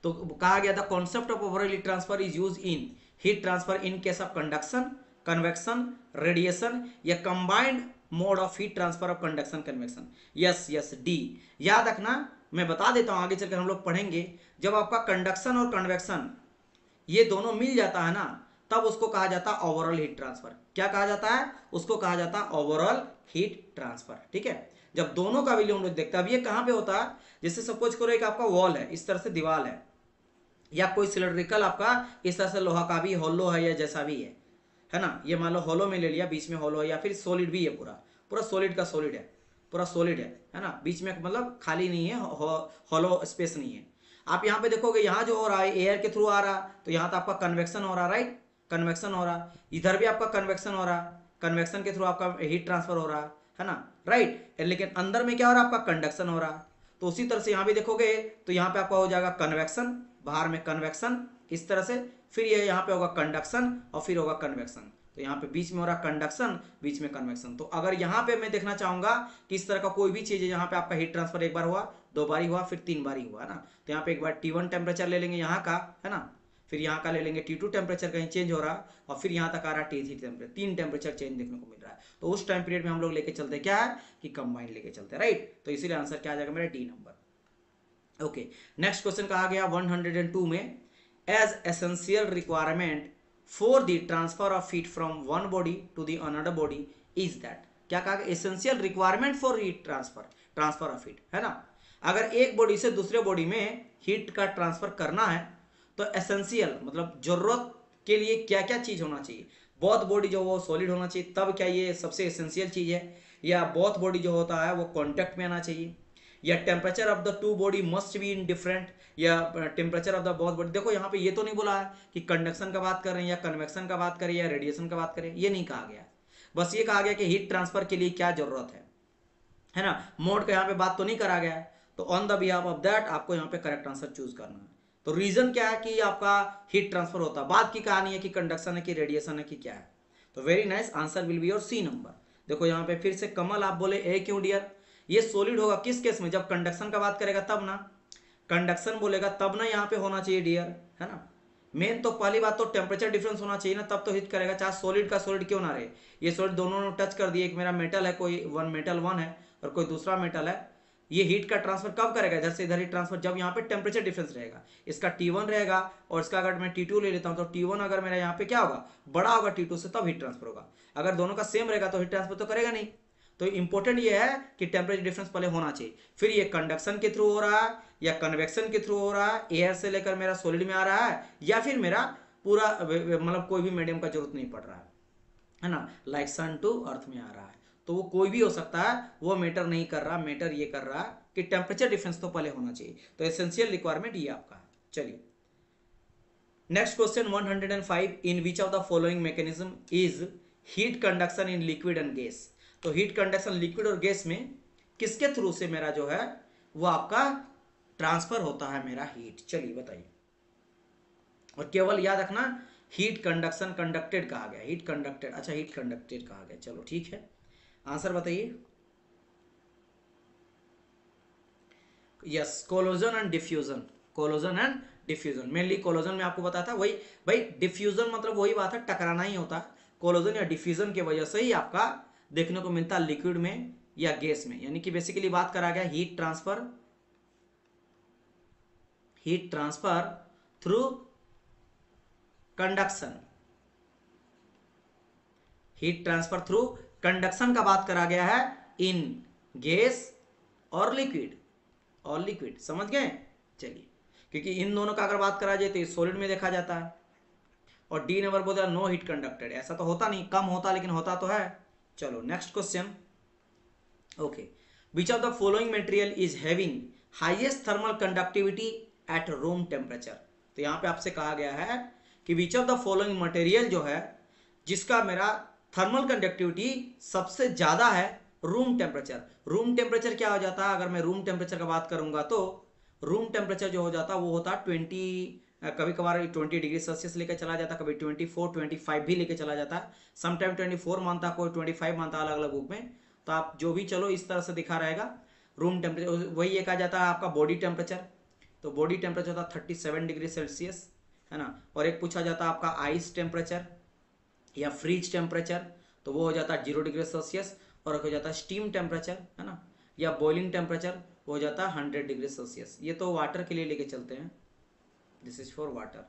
तो कहा गया था concept of overall heat transfer is use in heat transfer in case of conduction, convection, radiation या combined mode of heat transfer of conduction convection. Yes yes D, याद रखना, मैं बता देता हूं आगे चलकर हम लोग पढ़ेंगे, जब आपका कंडक्शन और कन्वेक्शन ये दोनों मिल जाता है ना, तब उसको कहा जाता है ओवरऑल हीट ट्रांसफर। क्या कहा जाता है, उसको कहा जाता है ओवरऑल हीट ट्रांसफर, ठीक है, जब दोनों का वैल्यू हम लोग देखते हैं। अब ये कहां पे होता है, जैसे सपोज करो एक आपका वॉल है, इस तरह से दीवार है, या कोई सिलेंड्रिकल आपका इस तरह से लोहा का भी हॉलो है या जैसा भी है ना, ये मान लो हॉलो में ले लिया, बीच में हॉलो है, या फिर सॉलिड भी है, पूरा पूरा सॉलिड का सॉलिड है, पूरा सॉलिड है ना, बीच में मतलब खाली नहीं है, हॉलो स्पेस नहीं है। आप यहाँ पे देखोगे, यहाँ जो हो रहा है एयर के थ्रू आ रहा, तो यहाँ तो आपका कन्वेक्शन हो रहा, राइट, कन्वेक्शन हो रहा, इधर भी आपका कन्वेक्शन हो रहा, कन्वेक्शन के थ्रू आपका हीट ट्रांसफर हो रहा है ना, राइट, लेकिन अंदर में क्या हो रहा है, आपका कंडक्शन हो रहा। तो उसी तरह से यहाँ भी देखोगे तो यहाँ पे आपका हो जाएगा कन्वेक्शन, बाहर में कन्वेक्शन इस तरह से, फिर ये यहाँ पे होगा कंडक्शन और फिर होगा कन्वेक्शन, तो यहाँ पे बीच में हो रहा कंडक्शन, बीच में कन्वेक्शन। तो अगर यहाँ पे मैं देखना चाहूंगा कि इस तरह का कोई भी चीज है, यहाँ पे आपका हीट ट्रांसफर एक बार हुआ, दो बारी हुआ, फिर तीन बारी हुआ, है ना, तो यहाँ पे एक बार T1 टेम्परेचर ले लेंगे यहाँ का, है ना, फिर यहाँ का ले लेंगे T2 टेम्परेचर कहीं चेंज हो रहा, और फिर यहाँ तक आ रहा T3 टेम्परेचर, तीन टेम्परेचर चेंज देखने को मिल रहा है। तो उस टाइम पीरियड में हम लोग लेके चलते हैं क्या है कि कंबाइंड लेके चलते हैं, राइट, तो इसीलिए आंसर क्या आ जाएगा मेरा D number. Okay, next question कहा गया 102 में, as essential requirement for the transfer of heat from one body to the another body is that, क्या कहा, essential requirement for heat transfer of heat, है ना, अगर एक बॉडी से दूसरे बॉडी में हीट का ट्रांसफर करना है तो एसेंशियल मतलब जरूरत के लिए क्या क्या चीज होना चाहिए, बोथ बॉडी जो वो सॉलिड होना चाहिए, तब क्या ये सबसे एसेंशियल चीज है, या बोथ बॉडी जो होता है वो कॉन्टेक्ट में आना चाहिए, या temperature of the two body must be in different, या temperature of the both body. देखो यहाँ पे ये तो नहीं बोला है कि कंडक्शन का बात कर रहे हैं या कन्वेक्शन का बात करें या रेडिएशन का बात करें, ये नहीं कहा गया, बस ये कहा गया कि हीट ट्रांसफर के लिए क्या जरूरत है ना, मोड का यहाँ पे बात तो नहीं करा गया है, तो on the behalf of that आपको यहाँ पे करेक्ट आंसर चूज करना है। तो रीजन क्या है कि आपका हीट ट्रांसफर होता है, बात की कहानी है कि कंडक्शन है कि रेडिएशन है कि क्या है, तो very nice, answer will be your C number. देखो यहाँ पे फिर से कमल आप बोले ए क्यों डियर, ये सॉलिड होगा किस केस में, जब कंडक्शन का बात करेगा तब ना, कंडक्शन बोलेगा तब ना यहाँ पे होना चाहिए डियर, है ना, मेन तो पहली बात तो टेम्परेचर डिफरेंस होना चाहिए ना, तब तो हीट करेगा, चाहे सॉलिड का सॉलिड क्यों ना रहे, ये सॉलिड दोनों ने टच कर दिए, एक मेरा मेटल है, कोई मेटल वन है और कोई दूसरा मेटल है, ये हीट का ट्रांसफर कब करेगा, इधर से इधर ही ट्रांसफर, जब यहाँ पे टेम्परेचर डिफरेंस रहेगा, इसका T1 रहेगा और इसका अगर मैं T2 ले लेता हूँ तो T1 अगर मेरा यहाँ पे क्या होगा, बड़ा होगा T2 से, तब हीट ट्रांसफर होगा, अगर दोनों का सेम रहेगा तो हीट ट्रांसफर तो करेगा नहीं। तो इंपॉर्टेंट ये है कि टेम्परेचर डिफरेंस पहले होना चाहिए, फिर ये कंडक्शन के थ्रू हो रहा है या कन्वेक्शन के थ्रू हो रहा है, एयर से लेकर मेरा सॉलिड में आ रहा है, या फिर मेरा पूरा मतलब कोई भी मीडियम का जरूरत नहीं पड़ रहा है ना, लाइक सन टू अर्थ में आ रहा है, तो वो कोई भी हो सकता है, वो मैटर नहीं कर रहा, मैटर ये कर रहा कि टेम्परेचर डिफरेंस तो पहले होना चाहिए, तो एसेंशियल रिक्वायरमेंट ये आपका है। चलिए next question 105, in which of the following mechanism is heat conduction in liquid and gas, तो हीट कंडक्शन लिक्विड और गैस में किसके थ्रू से मेरा जो है वो आपका ट्रांसफर होता है मेरा हीट, चलिए बताइए, और केवल याद रखना हीट कंडक्शन कंडक्टेड कहा गया, हीट कंडक्टेड, अच्छा हीट कंडक्टेड कहा गया, चलो ठीक है, आंसर बताइए। Yes, कोलोजन and diffusion, कोलोजन and diffusion, mainly कोलोजन में आपको बताया था, वही भाई डिफ्यूजन मतलब वही बात है, टकराना ही होता है, कोलोजन या डिफ्यूजन की वजह से ही आपका देखने को मिलता है लिक्विड में या गैस में। यानी कि बेसिकली बात करा गया heat transfer through conduction, heat transfer through conduction का बात करा गया है इन गैस और लिक्विड, समझ गए। चलिए, क्योंकि इन दोनों का अगर बात करा जाए तो सॉलिड में देखा जाता है, और डी नंबर बोल नो हीट कंडक्टेड, ऐसा तो होता नहीं, कम होता लेकिन होता तो है। चलो next question. Okay, which of the following material is having highest thermal conductivity at room temperature. तो यहाँ पे आपसे कहा गया है कि which of the following material जो है जिसका मेरा थर्मल कंडक्टिविटी सबसे ज्यादा है रूम टेम्परेचर। रूम टेम्परेचर क्या हो जाता है, अगर मैं रूम टेम्परेचर का बात करूंगा तो रूम टेम्परेचर जो हो जाता है वो होता है 20, कभी कभार 20 डिग्री सेल्सियस लेकर चला जाता है, कभी 24 25 भी लेकर चला जाता है, समटाइम 24 मानता, कोई 25 मानता, अलग अलग बुक में। तो आप जो भी चलो इस तरह से दिखा रहेगा रूम टेम्परेचर। वही एक आ जाता है आपका बॉडी टेम्परेचर, तो बॉडी टेम्परेचर होता है 37 डिग्री सेल्सियस, है ना। और एक पूछा जाता है आपका आइस टेम्परेचर या फ्रीज टेम्परेचर, तो वो हो जाता है 0 डिग्री सेल्सियस। और एक हो जाता है स्टीम टेम्परेचर, है ना, या बॉइलिंग टेम्परेचर, वो हो जाता है 100 डिग्री सेल्सियस। ये तो वाटर के लिए लेके चलते हैं, दिस इज फॉर वाटर।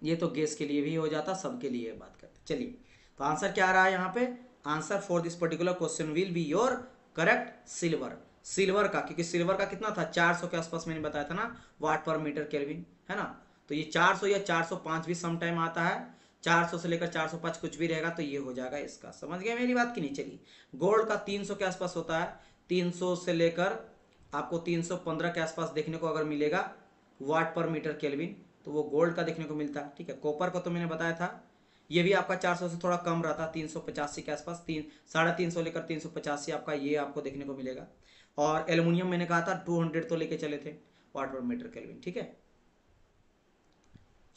ये तो गैस के लिए भी हो जाता, सबके लिए बात करते। चलिए, तो आंसर क्या आ रहा है यहाँ पे, answer for this particular question will be your correct silver का, क्योंकि सिल्वर का कितना था 400 के आसपास मैंने बताया था ना, वाट पर मीटर केल्विन, है ना। तो ये 400 या 405 भी सम टाइम आता है, 400 से लेकर 405 कुछ भी रहेगा, तो ये हो जाएगा इसका। समझ गए मेरी बात की नहीं। चलिए, गोल्ड का 300 के आसपास होता है, 300 से लेकर आपको 315 के आसपास देखने को अगर मिलेगा वाट पर मीटर केल्विन, तो वो गोल्ड का देखने को मिलता है। ठीक है, कॉपर को तो मैंने बताया था, ये भी आपका 400 से थोड़ा कम रहता, 385 के आसपास, 350 लेकर 385 आपका ये आपको देखने को मिलेगा। और एल्युमिनियम मैंने कहा था 200 तो लेके चले थे वाट पर मीटर केल्विन। ठीक है,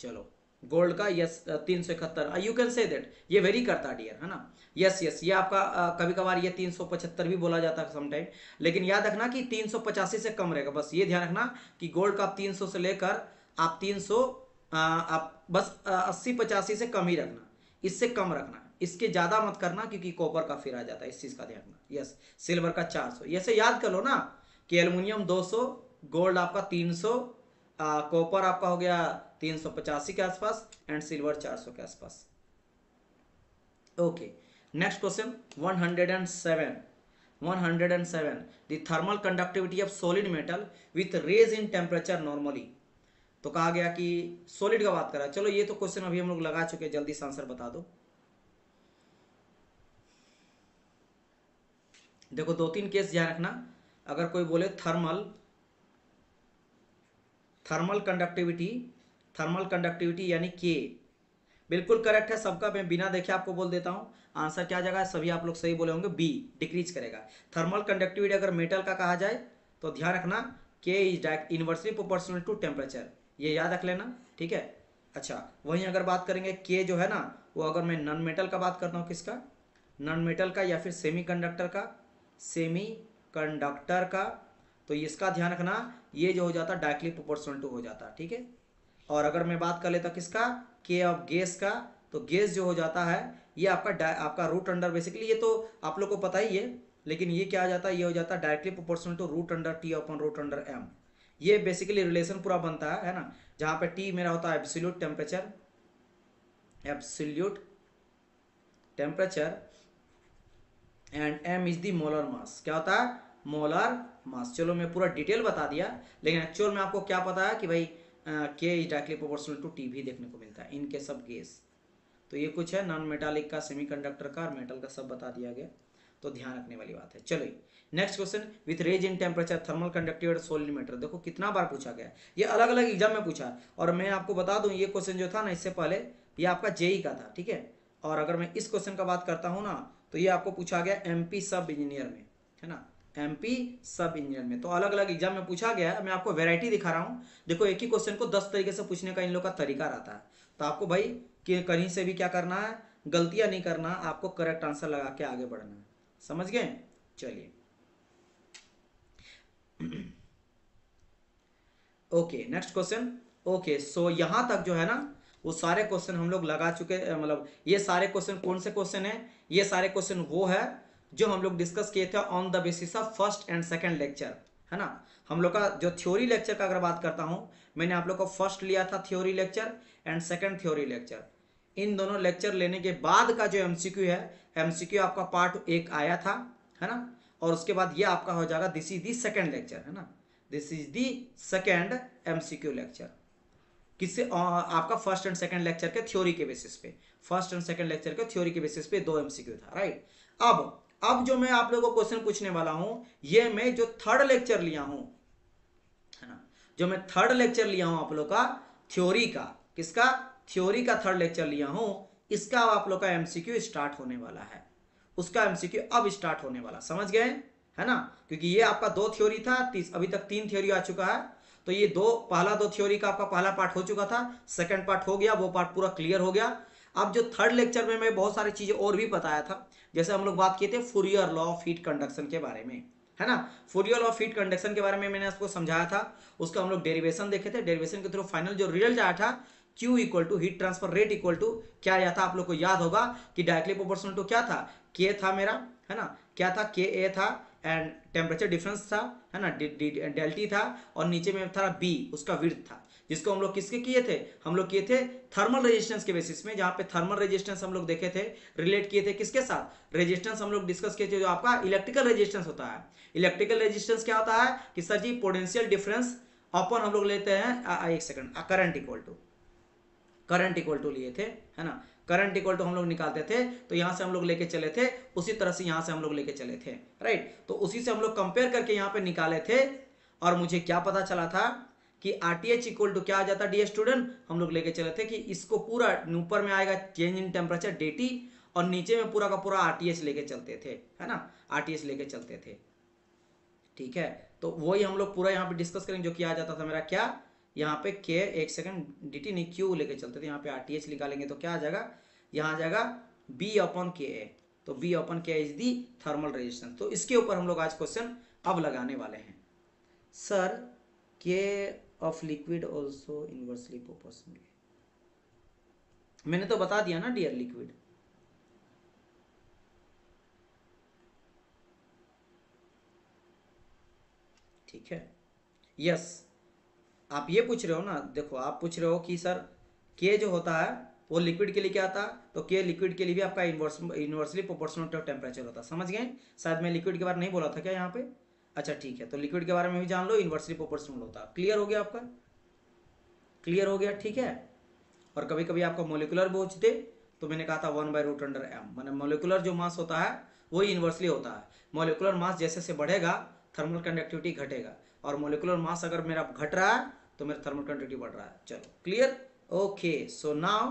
चलो गोल्ड का yes 371, you can say that, ये वेरी करता डियर, है ना। यस ये आपका कभी कभार ये 375 भी बोला जाता है समटाइम, लेकिन याद रखना कि 385 से कम रहेगा। बस ये ध्यान रखना कि गोल्ड का आप 300 से लेकर आप 300 आप बस 80-85 से कम ही रखना, इससे कम रखना, इसके ज्यादा मत करना, क्योंकि कॉपर का फिर आ जाता है, इस चीज का ध्यान रखना। यस, सिल्वर का 400, ऐसे याद कर लो ना कि एल्युमिनियम 200, गोल्ड आपका 300, कॉपर आपका हो गया 385 के आसपास, एंड सिल्वर 400 के आसपास। Okay, next question 107 the thermal conductivity of solid metal with raise in temperature normally. तो कहा गया कि सॉलिड का बात करा। चलो ये तो क्वेश्चन अभी हम लोग लगा चुके हैं, जल्दी से आंसर बता दो। देखो 2-3 केस ध्यान रखना, अगर कोई बोले थर्मल कंडक्टिविटी यानी के, बिल्कुल करेक्ट है सबका, मैं बिना देखे आपको बोल देता हूं आंसर क्या जगह है, सभी आप लोग सही बोले होंगे, बी डिक्रीज करेगा। थर्मल कंडक्टिविटी अगर मेटल का कहा जाए तो ध्यान रखना K is inversely proportional to temperature, ये याद रख लेना। ठीक है, अच्छा वहीं अगर बात करेंगे के जो है ना, वो अगर मैं नॉन मेटल का बात करता हूँ, किसका, नॉन मेटल का या फिर सेमी कंडक्टर का, तो इसका ध्यान रखना ये जो हो जाता है डायरेक्टली प्रोपोर्शनल टू हो जाता है। ठीक है, और अगर मैं बात कर लेता किसका, के ऑफ गैस का, तो गैस जो हो जाता है ये आपका रूट अंडर, बेसिकली ये तो आप लोग को पता ही है, लेकिन ये क्या आ जाता है, ये हो जाता है directly proportional to root under T upon root under M. ये बेसिकली रिलेशन पूरा बनता है ना, जहां पे टी मेरा होता है absolute temperature and M is the molar mass. क्या होता है, मोलर मास। चलो मैं पूरा डिटेल बता दिया, लेकिन एक्चुअल में आपको क्या पता है कि भाई K is directly proportional to T भी देखने को मिलता है इन केस ऑफ गैस। तो ये कुछ है नॉन मेटालिक का, सेमीकंडक्टर का और मेटल का, सब बता दिया गया, तो ध्यान रखने वाली बात है। चलो next question, with range in temperature thermal conductivity solid matter. देखो कितना बार पूछा गया, ये अलग अलग एग्जाम में पूछा, और मैं आपको बता दूं ये क्वेश्चन जो था ना इससे पहले ये आपका जेई का था। ठीक है, और अगर मैं इस क्वेश्चन का बात करता हूँ ना, तो ये आपको पूछा गया एमपी सब इंजीनियर में, है ना, एमपी सब इंजीनियर में। तो अलग अलग एग्जाम में पूछा गया, मैं आपको वैरायटी दिखा रहा हूँ। देखो एक ही क्वेश्चन को 10 तरीके से पूछने का इन लोग का तरीका रहता है, तो आपको भाई कि कहीं से भी क्या करना है, गलतियां नहीं करना, आपको करेक्ट आंसर लगा के आगे बढ़ना है। समझ गए। चलिए okay next question. Okay so यहां तक जो है ना वो सारे क्वेश्चन हम लोग लगा चुके, मतलब ये सारे क्वेश्चन कौन से क्वेश्चन है, ये सारे क्वेश्चन वो है जो हम लोग डिस्कस किए थे on the basis of first and second lecture, है ना। हम लोग का जो थ्योरी लेक्चर का अगर बात करता हूं, मैंने आप लोग को फर्स्ट लिया था theory lecture and second theory lecture. इन दोनों लेक्चर लेने के बाद का जो एमसीक्यू है, एमसीक्यू आपका पार्ट 1 आया था, है ना। और उसके बाद ये आपका हो जाएगा this is the second lecture, है ना, this is the second MCQ lecture. किससे? आपका फर्स्ट एंड सेकंड लेक्चर के थ्योरी के बेसिस पे, फर्स्ट एंड सेकंड लेक्चर के थ्योरी के बेसिस पे 2 एमसीक्यू था, राइट। अब जो मैं आप लोगों को क्वेश्चन पूछने वाला हूं, ये मैं जो थर्ड लेक्चर लिया हूं, है ना, जो मैं थर्ड लेक्चर लिया हूं आप लोग का थ्योरी का, किसका? थ्योरी का थर्ड लेक्चर लिया हूं, इसका आप लोग का एमसीक्यू स्टार्ट होने वाला है, उसका एमसीक्यू अब स्टार्ट होने वाला, समझ गए, है ना। क्योंकि ये आपका 2 थ्योरी था, अभी तक 3 थ्योरी आ चुका है, तो ये पहला 2 थ्योरी का आपका पहला पार्ट हो चुका था, सेकंड पार्ट हो गया, वो पार्ट पूरा क्लियर हो गया। अब जो थर्ड लेक्चर में मैं बहुत सारी चीजें और भी बताया था, जैसे हम लोग बात किए थे Fourier law of heat conduction के बारे में, है ना। Fourier law of heat conduction के बारे में मैंने आपको समझाया था, उसका हम लोग डेरिवेशन देखे थे, डेरिवेशन के थ्रू फाइनल जो रिजल्ट आया था Q equal to heat transfer rate equal to क्या आया था, आप लोग को याद होगा कि डायरेक्टली प्रोपोर्शनल टू क्या था, K था मेरा, है ना, क्या था, KA था, एंड टेम्परेचर डिफरेंस था, है ना, डेल टी था, और नीचे में था B, उसका विड्थ था, जिसको हम लोग किसके किए थे, हम लोग किए थे थर्मल रेजिस्टेंस के बेसिस में, जहां पे थर्मल रेजिस्टेंस हम लोग देखे थे, रिलेट किए थे किसके साथ, रेजिस्टेंस हम लोग डिस्कस किए थे जो आपका इलेक्ट्रिकल रेजिस्टेंस होता है। इलेक्ट्रिकल रेजिस्टेंस क्या होता है कि सर जी पोटेंशियल डिफरेंस अपन हम लोग लेते हैं, एक सेकंड, करंट इक्वल टू लिए थे, है ना, करंट इक्वल टू हम लोग निकालते थे, तो यहां से हम लोग लेके चले थे, उसी तरह से यहां से हम लोग लेके चले थे, राइट। तो उसी से हम लोग कंपेयर करके यहां पे निकाले थे, और मुझे क्या पता चला था कि RTH इक्वल टू क्या आ जाता डियर स्टूडेंट, हम लोग लेके चले थे कि इसको पूरा ऊपर में आएगा चेंज इन टेम्परेचर DT, और नीचे में पूरा का पूरा RTH लेके चलते थे, है ना, RTH लेके चलते थे, ठीक है। तो वही हम लोग पूरा यहाँ पे डिस्कस करेंगे, जो किया जाता था मेरा क्या, यहाँ पे K, एक सेकंड, DT नहीं Q लेके चलते थे, यहाँ पे RTH निकालेंगे तो क्या आ जाएगा, यहाँ आ जाएगा B अपॉन KA, तो B upon KA is the thermal resistance. तो इसके ऊपर हम लोग आज क्वेश्चन अब लगाने वाले हैं। Sir K of liquid also inversely proportional, मैंने तो बता दिया ना डियर लिक्विड, ठीक है, यस। आप ये पूछ रहे हो ना, देखो आप पूछ रहे हो कि सर के जो होता है वो लिक्विड के लिए क्या आता है, तो के लिक्विड के लिए भी आपका इनवर्सली प्रोपोर्शनल टू टेम्परेचर होता है, समझ गए। शायद मैं लिक्विड के बारे में नहीं बोला था क्या यहाँ पे, अच्छा ठीक है, तो लिक्विड के बारे में भी जान लो, इनवर्सली प्रोपोर्शनल होता है, क्लियर हो गया आपका, क्लियर हो गया, ठीक है। और कभी कभी आपको मोलिकुलर पूछते, तो मैंने कहा था 1/√m, मैंने मोलिकुलर जो मास होता है वही इनवर्सली होता है, मोलिकुलर मास जैसे से बढ़ेगा थर्मल कंडक्टिविटी घटेगा, और मोलिकुलर मास अगर मेरा घट रहा है तो मेरा थर्मल कंडक्टिविटी बढ़ रहा है, चलो क्लियर, ओके। सो नाउ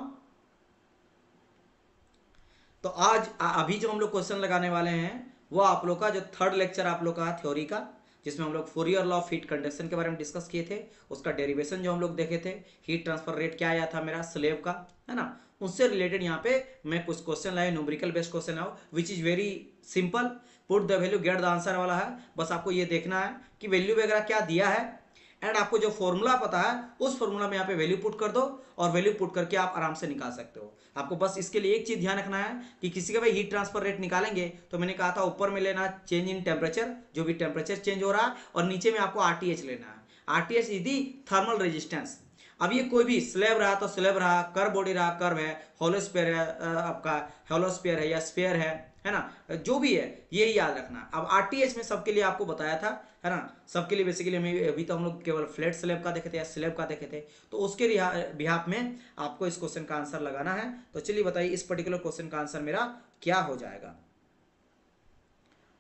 तो आज अभी जो हम लोग क्वेश्चन लगाने वाले हैं वो आप लोग का जो थर्ड लेक्चर आप लोग का थ्योरी का, जिसमें हम लोग Fourier law of heat conduction के बारे में डिस्कस किए थे, उसका डेरिवेशन जो हम लोग देखे थे, हीट ट्रांसफर रेट क्या आया था मेरा स्लेब का, है ना, उससे रिलेटेड यहाँ पे मैं कुछ क्वेश्चन लाया, न्यूमेरिकल बेस्ड क्वेश्चन आओ, which is very simple, put the value get the answer वाला है। बस आपको ये देखना है कि वैल्यू वगैरह क्या दिया है, एंड आपको जो फॉर्मूला पता है उस फॉर्मूला में यहाँ पे वैल्यू पुट कर दो, और वैल्यू पुट करके आप आराम से निकाल सकते हो। आपको बस इसके लिए एक चीज ध्यान रखना है कि किसी का भाई हीट ट्रांसफर रेट निकालेंगे तो मैंने कहा था ऊपर में लेना चेंज इन टेम्परेचर, जो भी टेम्परेचर चेंज हो रहा है, और नीचे में आपको RTH लेना है, RTH is the thermal resistance. अब ये कोई भी स्लेब रहा तो स्लेब रहा, कर्व बॉडी रहा कर्व है, होलोस्फीयर है आपका होलोस्फीयर है या स्फीयर है ना, जो भी है यही याद रखना। अब RTH में सबके लिए आपको बताया था, है ना, सबके लिए बेसिकली अभी तो हम लोग केवल फ्लैट स्लेब का देखे थे या स्लेब का देखे थे, तो उसके बिहाफ में आपको इस क्वेश्चन का आंसर लगाना है। तो चलिए बताइए इस पर्टिकुलर क्वेश्चन का आंसर मेरा क्या हो जाएगा,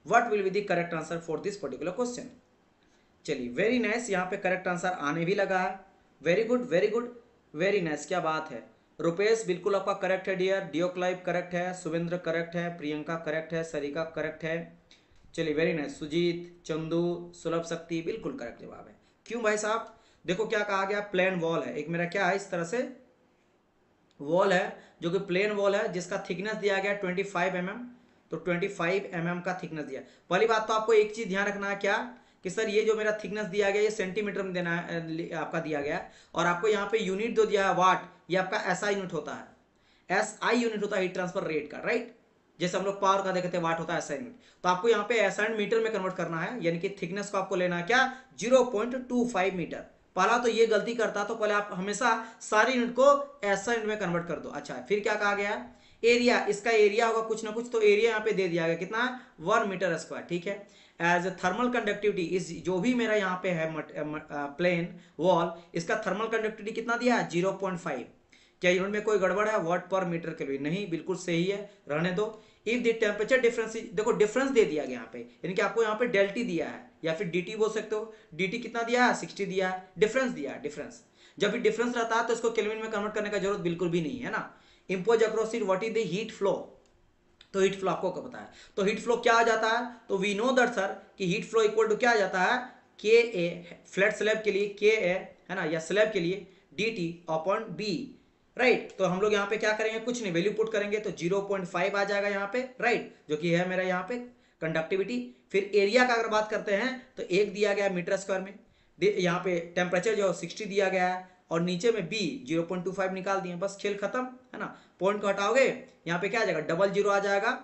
what will be the correct answer for this particular question. चलिए वेरी नाइस, यहाँ पे करेक्ट आंसर आने भी लगा है, very good very good very nice, क्या बात है। रुपेश बिल्कुल आपका करेक्ट है डियर, डियोक्लाइव करेक्ट है, शुभेंद्र करेक्ट है, प्रियंका करेक्ट है, सरिका करेक्ट है, चलिए वेरी नाइस, सुजीत, चंदू, सुलभ शक्ति बिल्कुल करेक्ट जवाब है। क्यों भाई साहब, देखो क्या कहा गया, प्लेन वॉल है, एक मेरा क्या है इस तरह से वॉल है, जो कि प्लेन वॉल है, जिसका थिकनेस दिया गया 25 mm, तो 25 mm का थिकनेस दिया। पहली बात तो आपको एक चीज ध्यान रखना है क्या, कि सर ये जो मेरा थिकनेस दिया गया ये सेंटीमीटर में देना है, आपका दिया गया है, और आपको यहाँ पे यूनिट जो दिया है वाट, ये आपका एसआई यूनिट होता है, एसआई यूनिट होता है हीट ट्रांसफर रेट का, राइट। जैसे हम लोग पावर का देखते हैं वाट होता है एसआई यूनिट, तो आपको यहाँ पे एसआई मीटर में कन्वर्ट करना है, यानी कि थिकनेस को आपको लेना है क्या 0.25 मीटर। पहला तो ये गलती करता, तो पहले आप हमेशा सारी यूनिट को एसआई यूनिट में कन्वर्ट कर दो। अच्छा, फिर क्या कहा गया, एरिया, इसका एरिया होगा कुछ ना कुछ, तो एरिया यहाँ पे दे दिया गया कितना 1 मीटर स्क्वायर, ठीक है। एज थर्मल कंडक्टिविटी इस जो भी मेरा यहाँ पे है प्लेन वॉल, इसका थर्मल कंडक्टिविटी कितना दिया है 0.5। क्या यूनिट में कोई गड़बड़ है, वाट पर मीटर केल्विन, नहीं, बिल्कुल सही है, रहने दो। इफ द टेम्परेचर डिफरेंस, देखो डिफरेंस दे दिया गया यहाँ पे, यानी कि आपको यहाँ पे डेल्टी दिया है या फिर dt बोल सकते हो। dt कितना दिया है 60 दिया है, डिफरेंस दिया है। डिफरेंस जब भी डिफरेंस रहता है तो इसको केल्विन में कन्वर्ट करने का जरूरत बिल्कुल भी नहीं है ना। Impose across it what is the heat flow, तो हीट फ्लो आपको क्या पता है, तो हीट फ्लो क्या आ जाता है, तो वी नो दैट सर कि हीट फ्लो इक्वल टू क्या आ जाता है के ए, फ्लैट स्लैब के लिए के ए है ना, या स्लैब के लिए dt अपॉन बी, राइट। तो हम लोग यहाँ पे क्या करेंगे, कुछ नहीं, वैल्यू पुट करेंगे तो 0.5 आ जाएगा यहाँ पे, राइट, जो कि है मेरा यहाँ पे कंडक्टिविटी। फिर एरिया का अगर बात करते हैं तो 1 दिया गया मीटर स्क्वायर में, यहाँ पे टेम्परेचर जो 60 दिया गया है, और नीचे में बी 0.25 निकाल दिए, बस खेल खत्म है ना। पॉइंट को हटाओगे यहाँ पे क्या आ जाएगा, डबल जीरो आ जाएगा,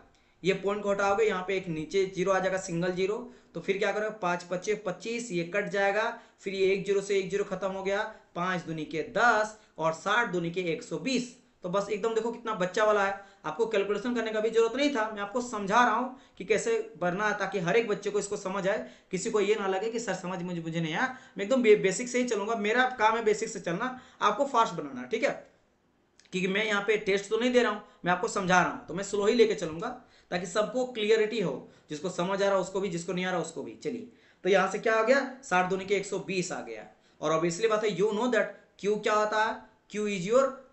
ये पॉइंट को हटाओगे यहाँ पे एक नीचे जीरो आ जाएगा, सिंगल जीरो, तो फिर क्या करोगे 5 5 25, ये कट जाएगा, फिर ये 1 जीरो से 1 जीरो खत्म हो गया, 5 दूनी के 10 और 60 दूनी के 120। तो बस एकदम देखो कितना बच्चा वाला है, आपको कैलकुलेशन करने का भी जरूरत नहीं था, मैं आपको समझा रहा हूँ कि कैसे बनना है, ताकि हर एक बच्चे को इसको समझ आए, किसी को ये ना लगे कि सर समझ मुझे नहीं आया। मैं एकदम बेसिक से ही चलूंगा, मेरा काम है बेसिक से चलना, आपको फास्ट बनाना, ठीक है, क्योंकि मैं यहाँ पे टेस्ट तो नहीं दे रहा हूँ, मैं आपको समझा रहा हूँ, तो मैं स्लो ही लेके चलूंगा ताकि सबको क्लियरिटी हो, जिसको समझ आ रहा है उसको भी, जिसको नहीं आ रहा उसको भी। चलिए, तो यहाँ से क्या आ गया 60 दूनी के 120 आ गया, और ऑब्वियसली बात है यू नो दैट क्यू क्या होता है, Q is your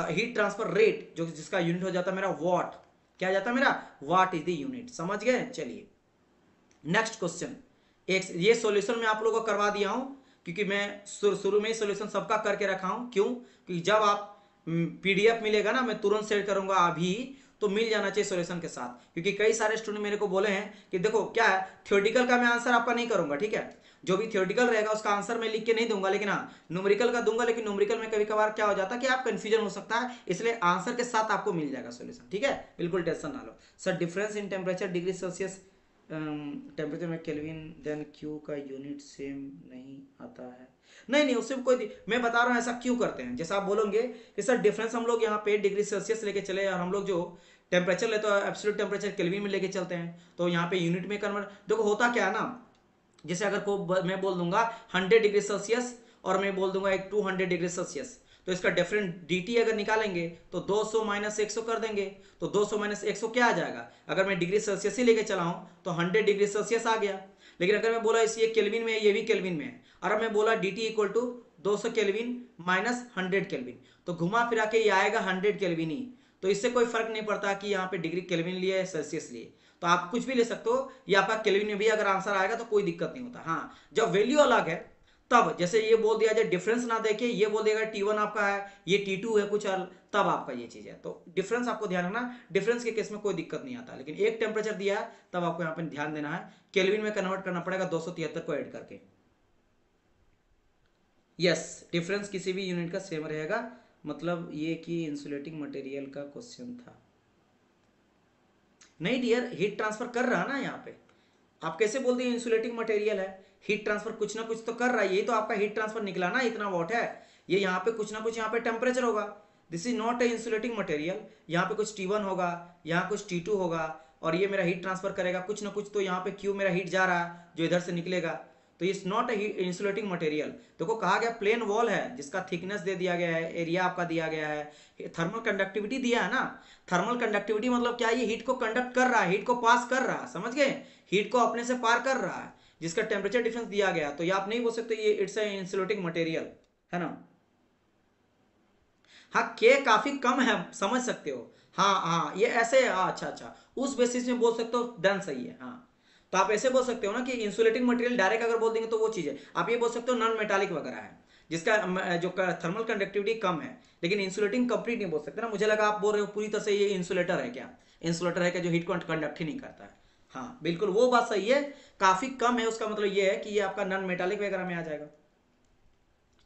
heat transfer rate, जो जिसका यूनिट हो जाता है मेरा वाट, क्या जाता है मेरा वाट इज द यूनिट, समझ गए। चलिए नेक्स्ट क्वेश्चन, एक ये सॉल्यूशन मैं आप लोगों को करवा दिया हूं, क्योंकि मैं शुरू में ही सॉल्यूशन सबका करके रखा हूं, क्यों, क्योंकि जब आप पीडीएफ मिलेगा ना, मैं तुरंत शेयर करूंगा अभी, तो मिल जाना चाहिए सॉल्यूशन के साथ, क्योंकि कई सारे स्टूडेंट मेरे को बोले हैं कि देखो क्या है, थ्योरेटिकल का मैं आंसर आपका नहीं करूंगा, ठीक है, जो भी थ्योरेटिकल रहेगा उसका आंसर मैं लिख के नहीं दूंगा, लेकिन हाँ न्यूमेरिकल का दूंगा, लेकिन न्यूमेरिकल में कभी कभार क्या हो जाता है कि आप कंफ्यूजन हो सकता है, इसलिए आंसर के साथ आपको मिल जाएगा सॉल्यूशन, ठीक है, बिल्कुल टेंशन ना लो। Sir difference in temperature degree Celsius temperature में केल्विन देन क्यू का यूनिट सेम नहीं आता है, नहीं उससे कोई, मैं बता रहा हूँ ऐसा क्यों करते हैं। जैसा आप बोलोगे कि सर डिफरेंस हम लोग यहाँ पे डिग्री सेल्सियस लेके चले, और हम लोग जो टेम्परेचर लेते हैं एब्सोल्यूट टेम्परेचर केल्विन में लेके चलते हैं, तो यहाँ पे यूनिट में कन्वर्ट, देखो होता क्या है ना, जैसे अगर को मैं बोल दूंगा 100 डिग्री सेल्सियस और मैं बोल दूंगा एक 200 डिग्री सेल्सियस, तो इसका डिफरेंट dt अगर निकालेंगे तो 200 माइनस 100 कर देंगे, तो 200 माइनस 100 क्या आ जाएगा, अगर मैं डिग्री सेल्सियस ही लेके चला हूं तो 100 डिग्री सेल्सियस आ गया। लेकिन अगर मैं बोला ये केल्विन में है, ये भी केल्विन में है, और मैं बोला dt equal to 200 kelvin minus 100 kelvin, तो घुमा फिरा के ये आएगा 100 केल्विन ही, तो इससे कोई फर्क नहीं पड़ता कि यहाँ पे डिग्री केल्विन लिए सेल्सियस लिए, तो आप कुछ भी ले सकते हो, या आपका केल्विन में भी अगर आंसर आएगा तो कोई दिक्कत नहीं होता। हाँ जब वैल्यू अलग है तब, जैसे ये बोल दिया जाए डिफरेंस ना देखे, ये बोल देगा T1 आपका है, ये T2 है कुछ अलग, तब आपका ये चीज है, तो डिफरेंस आपको ध्यान रखना, डिफरेंस के केस में कोई दिक्कत नहीं आता, लेकिन एक टेम्परेचर दिया है तब आपको यहाँ पे ध्यान देना है, केल्विन में कन्वर्ट करना पड़ेगा 273 को ऐड करके। यस डिफरेंस किसी भी यूनिट का सेम रहेगा, मतलब ये कि इंसुलेटिंग मटेरियल का क्वेश्चन था, नहीं डियर हीट ट्रांसफर कर रहा ना यहाँ पे, आप कैसे बोल दिए इंसुलेटिंग मटेरियल है, हीट ट्रांसफर कुछ ना कुछ तो कर रहा है, यही तो आपका हीट ट्रांसफर निकला ना, इतना वॉट है, ये यहाँ पे कुछ ना कुछ यहाँ पे टेम्परेचर होगा, this is not a insulating material, यहाँ पे कुछ T1 होगा, यहाँ कुछ T2 होगा, और ये मेरा हीट ट्रांसफर करेगा कुछ ना कुछ, तो यहाँ पे क्यू मेरा हीट जा रहा है जो इधर से निकलेगा, तो it's not a insulating material. देखो कहा गया प्लेन वॉल है जिसका थिकनेस दे दिया गया है, एरिया आपका दिया गया है, थर्मल कंडक्टिविटी दिया है ना, थर्मल कंडक्टिविटी मतलब क्या, ये हीट को कंडक्ट कर रहा है, हीट को पास कर रहा है, समझ गए, हीट को अपने से पार कर रहा है, जिसका टेम्परेचर डिफरेंस दिया गया, तो ये आप नहीं बोल सकते ये इट्स ए इंसुलेटिंग मटेरियल, है ना। हाँ के काफी कम है, समझ सकते हो, हाँ ये ऐसे, अच्छा उस बेसिस में बोल सकते हो, डन सही है। हाँ तो आप ऐसे बोल सकते हो ना कि इंसुलेटिंग मटेरियल डायरेक्ट अगर बोल देंगे तो वो चीज है, आप ये बोल सकते हो नॉन मेटालिक वगैरह है जिसका जो थर्मल कंडक्टिविटी कम है, लेकिन इंसुलेटिंग कंप्लीट नहीं बोल सकते ना, मुझे लगा आप बोल रहे हो पूरी तरह से ये इंसुलेटर है क्या, इंसुलेटर है क्या जो हीट को कंडक्ट ही नहीं करता है। हाँ बिल्कुल वो बात सही है, काफी कम है उसका मतलब ये है कि ये आपका नॉन मेटालिक वगैरह में आ जाएगा।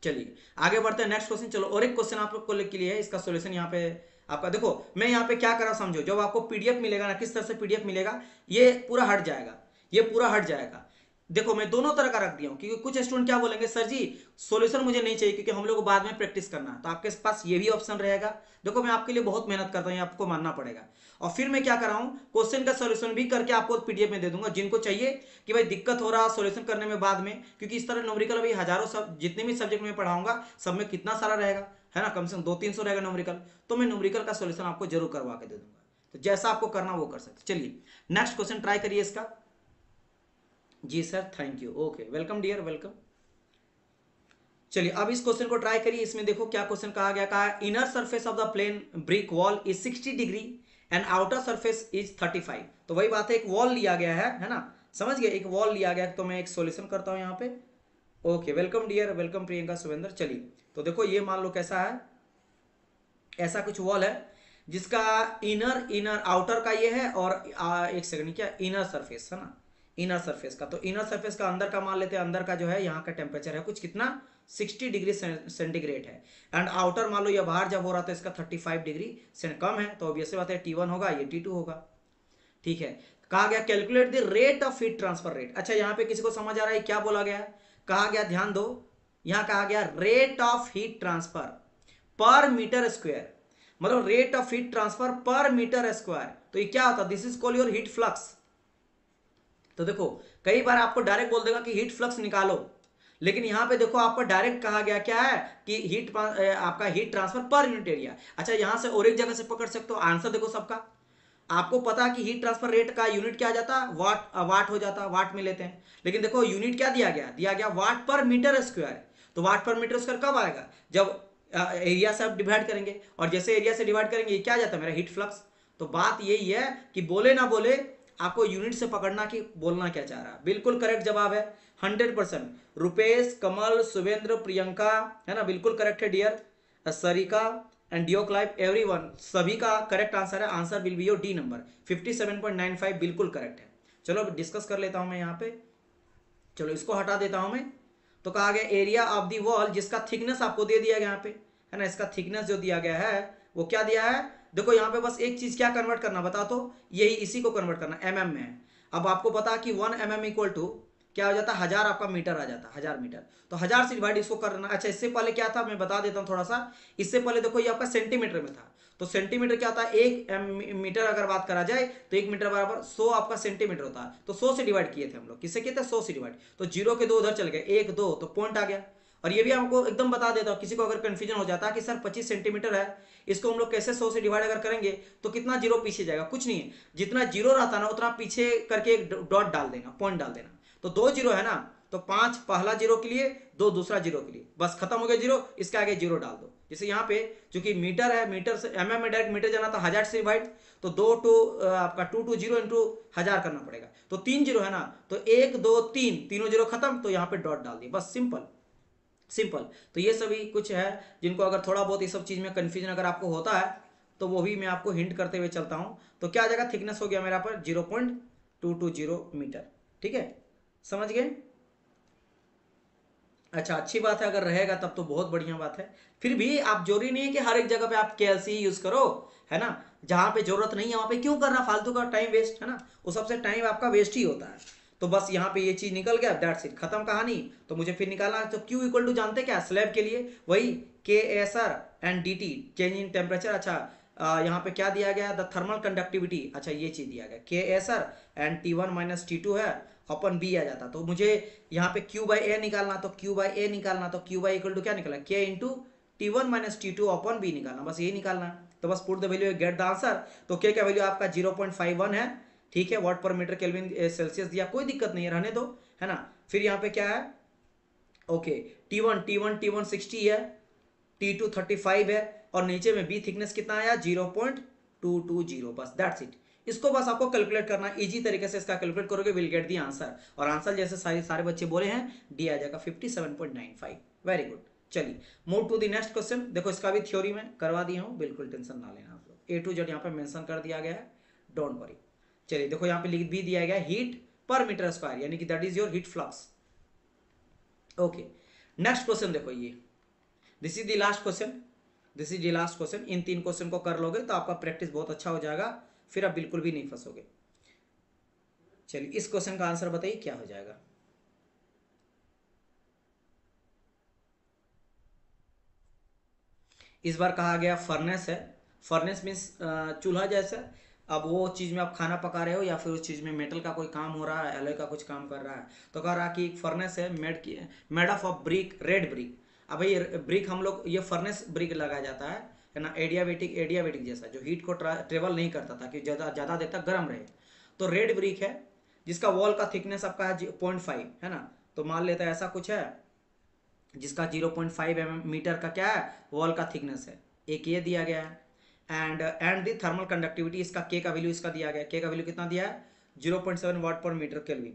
चलिए आगे बढ़ते हैं नेक्स्ट क्वेश्चन। चलो और एक क्वेश्चन आप लोग को के लिए है, इसका सॉल्यूशन यहाँ पे आपका देखो, मैं यहाँ पे क्या कर रहा समझो, जब आपको पीडीएफ मिलेगा ना, किस तरह से पीडीएफ मिलेगा, ये पूरा हट जाएगा, ये पूरा हट जाएगा। देखो मैं दोनों तरह का रख दिया हूँ, क्योंकि कुछ स्टूडेंट क्या बोलेंगे, सर जी सॉल्यूशन मुझे नहीं चाहिए क्योंकि हम लोग को बाद में प्रैक्टिस करना है, तो आपके पास ये भी ऑप्शन रहेगा। देखो मैं आपके लिए बहुत मेहनत करता हूँ, ये आपको मानना पड़ेगा। और फिर मैं क्या कर रहा हूँ, क्वेश्चन का सॉल्यूशन भी करके आपको पीडीएफ में दे दूंगा, जिनको चाहिए कि भाई दिक्कत हो रहा सॉल्यूशन करने में बाद में, क्योंकि इस तरह न्यूमेरिकल अभी हजारों सब जितने भी सब्जेक्ट में पढ़ाऊंगा सब में कितना सारा रहेगा, है ना, कम से कम 200-300 रहेगा न्यूमेरिकल, तो मैं न्यूमेरिकल का सॉल्यूशन आपको जरूर करवा के दे दूंगा। तो जैसा आपको करना वो कर सकते। चलिए नेक्स्ट क्वेश्चन ट्राई करिए इसका। जी sir thank you, okay welcome dear welcome. चलिए अब इस क्वेश्चन को ट्राई करिए। इसमें देखो क्या क्वेश्चन कहा गया, कहा inner surface of the plane brick wall is 60 degree and outer surface is 35। तो वही बात है, एक वॉल लिया गया है ना, समझ गए, एक वॉल लिया गया। तो मैं एक सॉल्यूशन करता हूं यहाँ पे। Okay welcome dear welcome Priyanka Surendra. चलिए तो देखो ये मान लो कैसा है, ऐसा कुछ वॉल है जिसका इनर आउटर का ये है, और एक सेकंड क्या इनर सरफेस है ना, इनर सरफेस का, तो इनर सरफेस का अंदर का मान लेते हैं, अंदर का जो है यहाँ का टेम्परेचर है कुछ कितना 60 डिग्री सेंटीग्रेड है, एंड आउटर मान लो ये बाहर जब हो रहा था इसका 35 डिग्री से कम है, तो ऑब्वियसली बात है T1 होगा, ये T2 होगा। ठीक है, कहा गया calculate the rate of heat transfer rate. अच्छा यहाँ पे किसी को समझ आ रहा है क्या बोला गया, कहा गया ध्यान दो, यहाँ कहा गया रेट ऑफ हीट ट्रांसफर पर मीटर स्क्वायर, मतलब रेट ऑफ हीट ट्रांसफर पर मीटर स्क्वायर। तो ये क्या होता है, this is called your heat flux. तो देखो कई बार आपको डायरेक्ट बोल देगा कि हीट फ्लक्स निकालो, लेकिन यहां पे देखो आपको डायरेक्ट कहा गया क्या है कि आपका heat transfer per unit area. अच्छा यहां से और एक जगह से पकड़ सकते हो, आंसर देखो सबका आपको पता है कि हीट ट्रांसफर रेट का यूनिट क्या आ जाता है, वाट हो जाता है, वाट में लेते हैं, लेकिन देखो यूनिट क्या दिया गया वाट पर मीटर स्क्वायर। तो वाट पर मीटर स्क्वायर कब आएगा, जब एरिया से आप डिवाइड करेंगे, और जैसे एरिया से डिवाइड करेंगे ये क्या आ जाता है मेरा हीट फ्लक्स। तो बात यही है कि बोले ना बोले आपको यूनिट से पकड़ना कि बोलना क्या चाह रहा है। बिल्कुल करेक्ट जवाब है 100%। रुपेश, कमल, शुभेंद्र, प्रियंका, है ना, बिल्कुल करेक्ट है डियर, सरिका एंड डियोक लाइफ एवरीवन, सभी का करेक्ट आंसर है। Answer will be your D number 57.95, बिल्कुल करेक्ट है। चलो डिस्कस कर लेता हूं मैं यहाँ पे, चलो इसको हटा देता हूं मैं। तो कहा गया एरिया ऑफ दी वॉल, जिसका थिकनेस आपको दे दिया गया यहाँ पे, है ना, इसका थिकनेस जो दिया गया है वो क्या दिया है, देखो यहाँ पे बस एक चीज क्या कन्वर्ट करना बता, तो यही इसी को कन्वर्ट करना mm में है। अब आपको पता कि 1 mm इक्वल टू क्या हो जाता है, 1000 आपका मीटर आ जाता है, 1000 मीटर। तो 1000 से डिवाइड इसको करना। अच्छा इससे पहले क्या था मैं बता देता हूँ थोड़ा सा, इससे पहले देखो ये आपका सेंटीमीटर में था, तो सेंटीमीटर क्या होता है, एक मीटर अगर बात करा जाए तो 1 मीटर बराबर 100 आपका सेंटीमीटर होता है। तो 100 से डिवाइड किए थे हम लोग, किससे किए थे, 100 से डिवाइड, तो जीरो के दो उधर चल गए, 1 2 तो पॉइंट आ गया। और ये भी आपको एकदम बता देता हूँ, किसी को अगर कंफ्यूजन हो जाता है कि सर 25 सेंटीमीटर है, इसको हम लोग कैसे 100 से डिवाइड अगर करेंगे तो कितना जीरो पीछे जाएगा, कुछ नहीं है, जितना जीरो रहता ना उतना पीछे करके एक डॉट डाल देना, पॉइंट डाल देना। तो 2 जीरो है ना, तो 5 पहला जीरो के लिए, 2 दूसरा जीरो के लिए, बस खत्म हो गया जीरो, इसके आगे जीरो डाल दो। जैसे यहाँ पे चूंकि मीटर है, मीटर से mm में डायरेक्ट मीटर जाना था, 1000 से डिवाइड, तो 2 टू आपका 2 2 जीरो इंटू 1000 करना पड़ेगा, तो 3 जीरो है ना, तो 1 2 3 तीनों जीरो खत्म, तो यहाँ पे डॉट डाल दिए, बस सिंपल सिंपल। तो ये सभी कुछ है जिनको अगर थोड़ा बहुत ये सब चीज में कंफ्यूजन अगर आपको होता है तो वो भी मैं आपको हिंट करते हुए चलता हूं। तो क्या आ जाएगा, थिकनेस हो गया मेरा पर 0.220 मीटर, ठीक है, समझ गए। अच्छा अच्छी बात है, अगर रहेगा तब तो बहुत बढ़िया बात है। फिर भी आप जरूरी नहीं है कि हर एक जगह पे आप KLC यूज करो, है ना, जहां पे जरूरत नहीं है वहां पे क्यों करना फालतू का टाइम वेस्ट, है ना, वो सबसे टाइम आपका वेस्ट ही होता है। तो बस यहाँ पे ये चीज निकल गया, दैट्स इट, खत्म कहानी। तो मुझे फिर निकालना है, तो Q इक्वल टू जानते क्या, स्लैब के लिए वही KSR and DT, change in temperature. अच्छा यहाँ पे क्या दिया गया, द थर्मल कंडक्टिविटी, अच्छा ये चीज दिया गया KSR and T1 minus T2 है, अपन B आ जाता। तो मुझे यहाँ पे Q बाई A निकालना, तो Q बाई A निकालना, तो Q बाई इक्वल टू क्या निकला, K into T1 minus T2 अपन B निकालना, बस ये निकालना। तो बस put the value get the answer. तो K का वैल्यू आपका 0.51 है, ठीक है, वाट पर मीटर केल्विन सेल्सियस दिया, कोई दिक्कत नहीं है, रहने दो, है ना। फिर यहाँ पे क्या है, ओके T1 60 है, T2 35 है, और नीचे में B थिकनेस कितना आया 0.220, बस दैट्स इट। इसको बस आपको कैलकुलेट करना, इजी तरीके से इसका कैलकुलेट करोगे, विल गेट दी आंसर। और आंसर जैसे सारे बच्चे बोले हैं डी आ जाएगा 57.95, वेरी गुड। चलिए move to the next question. देखो इसका भी थ्योरी में करवा दिया हूँ, बिल्कुल टेंशन ना लेना आप लोग, A to Z यहाँ पे मेंशन कर दिया गया है, डोंट वरी। चलिए देखो यहाँ पे लिख भी दिया गया हीट पर मीटर स्क्वायर, यानी कि that is your heat flux. Okay next question देखो, ये this is the last question, this is the last question. In 3 question को कर लोगे तो आपका प्रैक्टिस बहुत अच्छा हो जाएगा, फिर आप बिल्कुल भी नहीं फंसोगे। चलिए इस क्वेश्चन का आंसर बताइए क्या हो जाएगा। इस बार कहा गया फर्नेस है। फर्नेस मीन्स चूल्हा जैसा। अब वो चीज़ में आप खाना पका रहे हो या फिर उस चीज़ में मेटल का कोई काम हो रहा है, एलॉय का कुछ काम कर रहा है, तो कह रहा कि फर्नेस है made of brick, red brick. अब भाई ब्रिक हम लोग ये फर्नेस ब्रिक लगाया जाता है ना, एडियाबेटिक जैसा, जो हीट को ट्रेवल नहीं करता था कि ज़्यादा देर तक गर्म रहे। तो रेड ब्रिक है जिसका वॉल का थिकनेस आपका है 0.5 है ना। तो मान लेते हैं ऐसा कुछ है जिसका 0.5 मीटर का क्या है वॉल का थिकनेस है, एक ये दिया गया है। एंड दी थर्मल कंडक्टिविटी, इसका के का वैल्यू इसका दिया गया, के का वैल्यू कितना दिया है 0.7 वाट पर metre kelvin.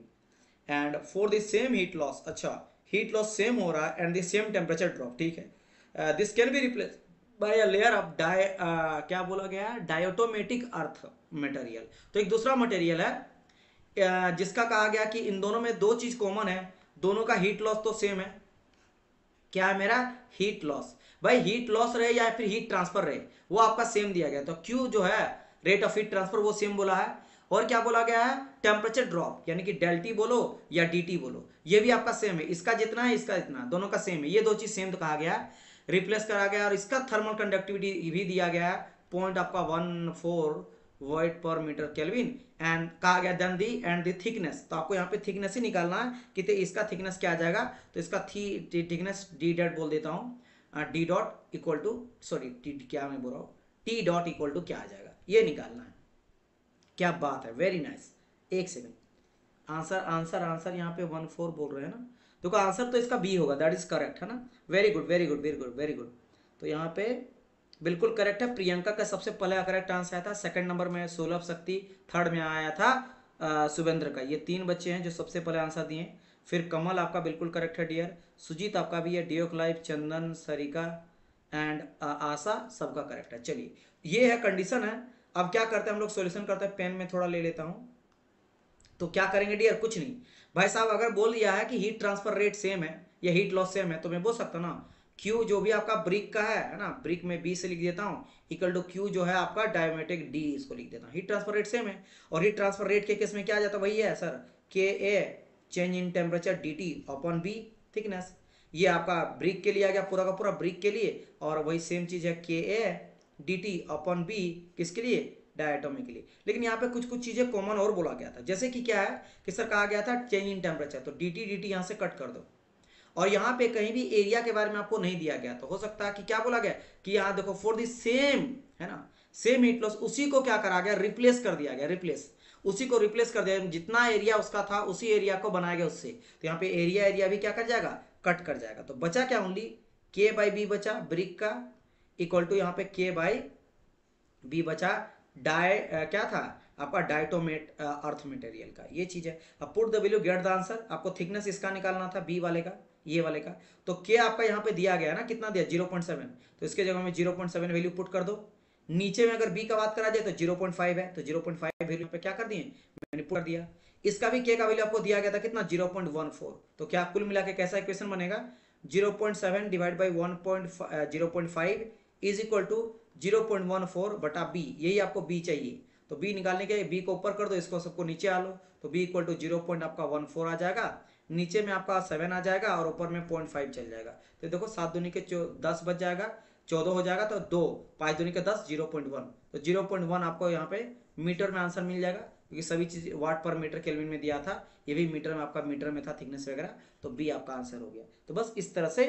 And for the same heat loss, अच्छा हीट लॉस सेम हो रहा है and the same temperature drop, ठीक है। This can be replace by a layer of क्या बोला गया है, डायोटोमेटिक अर्थ मटेरियल। तो एक दूसरा मटेरियल है जिसका कहा गया कि इन दोनों में दो चीज कॉमन है, दोनों का हीट लॉस तो सेम है। क्या है मेरा हीट लॉस, भाई हीट लॉस रहे या फिर हीट ट्रांसफर रहे वो आपका सेम दिया गया। तो क्यू जो है रेट ऑफ हीट ट्रांसफर वो सेम बोला है। और क्या बोला गया है टेम्परेचर ड्रॉप, यानी कि डेल्टी बोलो या डीटी बोलो, ये भी आपका सेम है, इसका जितना है इसका इतना, दोनों का सेम है, ये दो चीज सेम तो कहा गया, रिप्लेस करा गया। और इसका थर्मल कंडक्टिविटी भी दिया गया है, पॉइंट आपका 14 वॉट पर मीटर केल्विन। एंड कहा गया then the and the thickness, तो आपको यहाँ पे थिकनेस ही निकालना है कि इसका थिकनेस क्या आ जाएगा। तो इसका थिकनेस डी डॉट बोल देता हूँ, D dot equal to, sorry क्या मैं बोल रहा हूँ, टी डॉट इक्वल टू क्या आ जाएगा ये निकालना है। क्या बात है, वेरी नाइस। एक सेकेंड, आंसर आंसर आंसर यहाँ पे 14 बोल रहे हैं ना, देखो आंसर तो इसका बी होगा, दैट इज करेक्ट है ना। Very good very good very good very good. तो यहाँ पे बिल्कुल करेक्ट है। प्रियंका का सबसे पहले करेक्ट आंसर आया था, सेकंड नंबर में सोलभ शक्ति, थर्ड में आया था शुभेंद्र का। ये 3 बच्चे हैं जो सबसे पहले आंसर दिए। फिर कमल आपका बिल्कुल करेक्ट है डियर, सुजीत आपका भी है, डियोक लाइफ, चंदन, सरिका एंड आशा सबका करेक्ट है। चलिए ये है कंडीशन है। अब क्या करते हैं हम लोग सॉल्यूशन करते हैं, पेन में थोड़ा ले लेता हूँ। तो क्या करेंगे डियर, कुछ नहीं भाई साहब, अगर बोल दिया है कि हीट ट्रांसफर रेट सेम है या हीट लॉस सेम है तो मैं बोल सकता हूँ ना क्यू जो भी आपका ब्रिक का है ना, ब्रिक में बी से लिख देता हूँ इक्वल टू क्यू जो है आपका डायमेट्रिक डी, इसको लिख देता हूँ। हीट ट्रांसफर रेट सेम है और हीट ट्रांसफर रेट के केस में क्या आ जाता है वही है sir, K A change in temperature D T upon B thickness. ये आपका ब्रिक के लिए आ गया, पूरा का पूरा ब्रिक के लिए। और वही सेम चीज है K A D T upon B किसके लिए, डायटोमिक के लिए। लेकिन यहाँ पे कुछ कुछ चीजें कॉमन और बोला गया था, जैसे कि क्या है कि सर कहा गया था चेंज इन टेम्परेचर, तो डी टी यहाँ से कट कर दो। और यहाँ पे कहीं भी एरिया के बारे में आपको नहीं दिया गया, तो हो सकता है कि क्या बोला गया कि यहाँ देखो फॉर द सेम है ना, सेम हीट लॉस, उसी को क्या करा गया रिप्लेस कर दिया गया, रिप्लेस उसी को रिप्लेस कर दिया, जितना एरिया उसका था उसी एरिया को बनाया गया उससे। तो यहाँ पे एरिया भी क्या कर जाएगा, कट कर जाएगा। तो बचा क्या ओनली के बाई बी बचा ब्रिक का, इक्वल टू यहाँ पे के बाई बी बचा क्या था आपका डायटोमेट अर्थ मटेरियल का, ये चीज है। अब put the value get the answer, आपको थिकनेस इसका निकालना था बी वाले का, ये वाले का। तो के आपका यहाँ पे दिया गया ना, कितना दिया 0.7, तो इसके जगह में 0.7 वैल्यू पुट कर दो। नीचे में अगर बी का बात करा जाए तो 0.5 है, तो 0.5 वैल्यू पे क्या कर दिए मैंने पुट कर दिया। इसका भी के का वैल्यू आपको दिया गया था कितना 0.14, तो क्या कुल मिला के कैसा इक्वेशन बनेगा 0.7 divide by 0.5 is equal to 0.14 बटा बी, यही आपको बी चाहिए। तो बी निकालने के बी को ऊपर कर दो, इसको सबको नीचे आ लो, तो बी इक्वल टू 0.14 आ जाएगा, नीचे में आपका 7 आ जाएगा और ऊपर में 0.5 चल जाएगा। तो देखो 7 दूनी के 10 बच जाएगा, 14 हो जाएगा, तो 2 5 दूनी के 10 0.1, तो 0.1 आपको यहाँ पे मीटर में आंसर मिल जाएगा, क्योंकि सभी चीज वाट पर मीटर केल्विन में दिया था, ये भी मीटर में आपका मीटर में था थिकनेस वगैरह, तो बी आपका आंसर हो गया। तो बस इस तरह से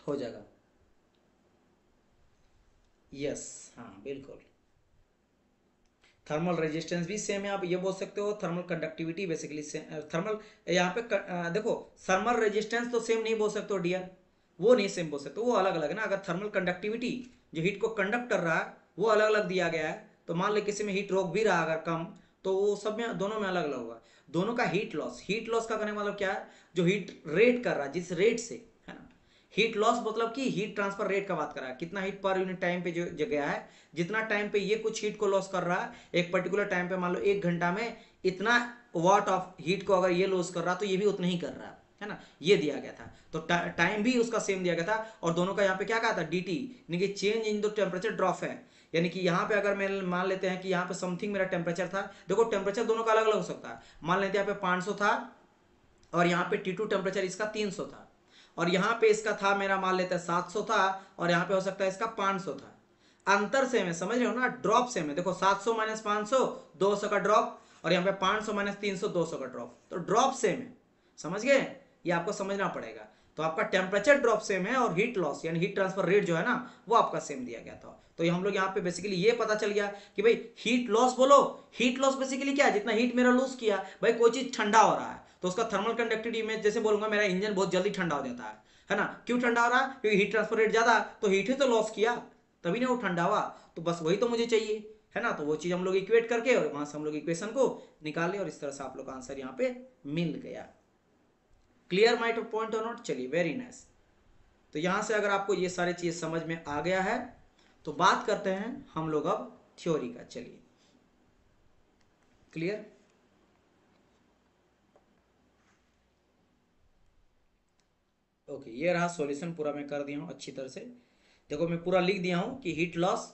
हो जाएगा। यस हाँ बिल्कुल, थर्मल रेजिस्टेंस भी सेम है, आप ये बोल सकते हो। थर्मल कंडक्टिविटी बेसिकली थर्मल यहाँ पे देखो थर्मल रेजिस्टेंस तो सेम नहीं बोल सकते हो डियर, वो नहीं सेम बोल सकते, वो अलग अलग है ना। अगर थर्मल कंडक्टिविटी जो हीट को कंडक्ट कर रहा है वो अलग अलग दिया गया है, तो मान लो किसी में हीट रोक भी रहा अगर कम, तो वो सब में दोनों में अलग अलग होगा। दोनों का हीट लॉस का करने मतलब क्या है, जो हीट रेट कर रहा है जिस रेट से है ना, हीट लॉस मतलब कि हीट ट्रांसफर रेट का बात कर रहा है, कितना हीट पर यूनिट टाइम पे जो जगह है, जितना टाइम पे ये कुछ हीट को लॉस कर रहा है एक पर्टिकुलर टाइम पे, मान लो 1 घंटा में इतना वाट ऑफ हीट को अगर ये लॉस कर रहा है तो ये भी उतना ही कर रहा है। है ना, ये दिया गया था। तो टाइम भी उसका सेम दिया गया था, और दोनों का यहाँ पे क्या कहा था, dt, यानी कि change in the temperature drop है। यानी कि यहाँ पे अगर मैं मान लेते हैं कि यहाँ पे समथिंग मेरा टेम्परेचर था, देखो टेम्परेचर दोनों का अलग अलग हो सकता है। मान लेते हैं यहाँ पे 500 था, और यहाँ पे T2 टेम्परेचर इसका 300 था, और यहाँ पे इसका था मेरा मान लेते हैं 700 था, और यहाँ पे हो सकता है इसका 500 था। अंतर सेम है, समझ रहे हो ना, ड्रॉप सेम है। देखो 700 माइनस 500 200 का ड्रॉप, और यहाँ पे 500 माइनस 300 200 का ड्रॉप, तो ड्रॉप सेम है, समझ गए, ये आपको समझना पड़ेगा। तो आपका टेम्परेचर ड्रॉप सेम है, और हीट लॉस यानी हीट ट्रांसफर रेट जो है ना वो आपका सेम दिया गया था। तो ये हम लोग यहाँ पे बेसिकली ये पता चल गया कि भाई हीट लॉस बोलो, हीट लॉस बेसिकली क्या है, जितना हीट मेरा लूज किया, भाई कोई चीज ठंडा हो रहा है तो उसका थर्मल कंडक्टिविटी में जैसे बोलूंगा मेरा इंजन बहुत जल्दी ठंडा हो जाता है ना। क्यों ठंडा हो रहा है, क्योंकि हीट ट्रांसफर रेट ज्यादा, तो हीट ही तो लॉस किया, तभी ना वो ठंडा हुआ। तो बस वही तो मुझे चाहिए, है ना। तो वो चीज हम लोग इक्वेट करके और वहां से हम लोग इक्वेशन को निकाले, और इस तरह से आप लोग का आंसर यहाँ पे मिल गया। क्लियर माई पॉइंट और नॉट, चलिए वेरी नाइस। तो यहां से अगर आपको ये सारी चीज समझ में आ गया है तो बात करते हैं हम लोग अब थ्योरी का। चलिए क्लियर, ओके, ये रहा सॉल्यूशन, पूरा मैं कर दिया हूं अच्छी तरह से। देखो मैं पूरा लिख दिया हूं कि हीट लॉस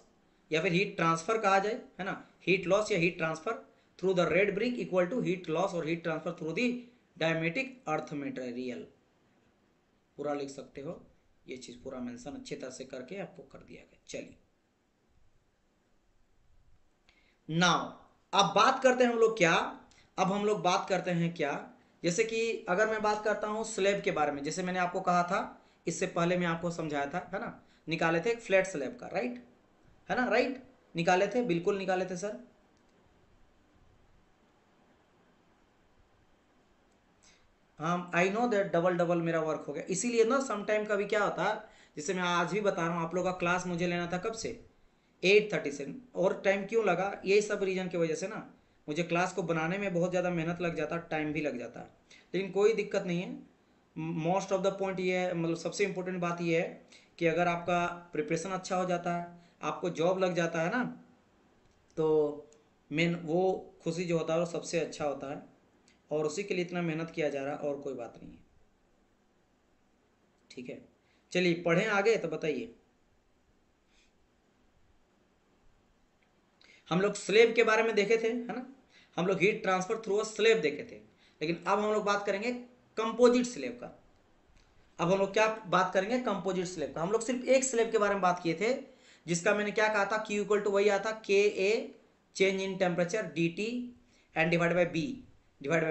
या फिर हीट ट्रांसफर कहा जाए, है ना, हीट लॉस या heat transfer through the red brick equal to heat loss और heat transfer through the diatomic earth material, पूरा लिख सकते हो। ये चीज पूरा मेंशन अच्छी तरह से करके आपको कर दिया गया। चलिए नाउ अब बात करते हैं हम लोग क्या, अब हम लोग बात करते हैं क्या, जैसे कि अगर मैं बात करता हूं स्लैब के बारे में, जैसे मैंने आपको कहा था इससे पहले मैं आपको समझाया था, है ना, निकाले थे एक फ्लैट स्लैब का, राइट, है ना, राइट, निकाले थे, बिल्कुल निकाले थे सर। हाँ I know that, double double मेरा वर्क हो गया, इसीलिए ना समटाइम कभी क्या होता है, जैसे मैं आज भी बता रहा हूँ, आप लोग का क्लास मुझे लेना था कब से, 8:30 से, और टाइम क्यों लगा, यही सब रीजन की वजह से ना, मुझे क्लास को बनाने में बहुत ज़्यादा मेहनत लग जाता, टाइम भी लग जाता, लेकिन कोई दिक्कत नहीं है। मोस्ट ऑफ द पॉइंट ये है, मतलब सबसे इम्पोर्टेंट बात ये है कि अगर आपका प्रिपरेशन अच्छा हो जाता है, आपको जॉब लग जाता है ना, तो मेन वो खुशी जो होता है वो सबसे अच्छा होता है, और उसी के लिए इतना मेहनत किया जा रहा है, और कोई बात नहीं है, ठीक है। चलिए पढ़ें आगे, तो बताइए। हम लोग स्लेब के बारे में देखे थे, है ना, हम लोग heat transfer through a slab देखे थे, लेकिन अब हम लोग बात करेंगे कंपोजिट स्लेब का। अब हम लोग क्या बात करेंगे, कंपोजिट स्लेब का। हम लोग सिर्फ एक स्लेब के बारे में बात किए थे, जिसका मैंने क्या कहा था, Q इक्वल टू वही आता K A change in temperature dt and divide by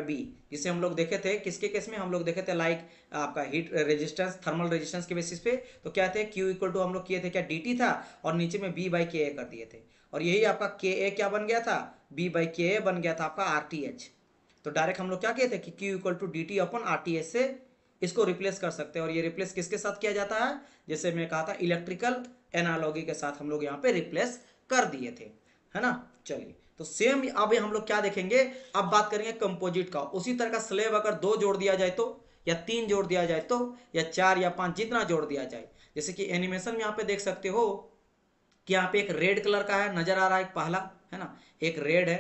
B, जिसे हम लोग देखे थे किसके केस में, हम लोग देखे थे लाइक आपका हीट रेजिस्टेंस, थर्मल रेजिस्टेंस के बेसिस पे। तो क्या थे, Q इक्वल टू हम लोग किए थे क्या, dt था, और नीचे में b बाई के ए कर दिए थे, और यही आपका के ए क्या बन गया था, b बाई के ए बन गया था आपका RTH। तो डायरेक्ट हम लोग क्या किए थे कि Q equal to dt upon RTH से इसको रिप्लेस कर सकते हैं, और ये रिप्लेस किसके साथ किया जाता है, जैसे मैं कहा था इलेक्ट्रिकल एनालॉगी के साथ हम लोग यहाँ पे रिप्लेस कर दिए थे, है ना। चलिए तो सेम अब हम लोग क्या देखेंगे, अब बात करेंगे कंपोजिट का। उसी तरह का स्लेब अगर 2 जोड़ दिया जाए तो, या 3 जोड़ दिया जाए तो, या 4 या 5, जितना जोड़ दिया जाए, जैसे कि एनिमेशन में यहाँ पे देख सकते हो कि यहाँ पे एक रेड कलर का है नजर आ रहा है, एक पहला, है ना, एक रेड है,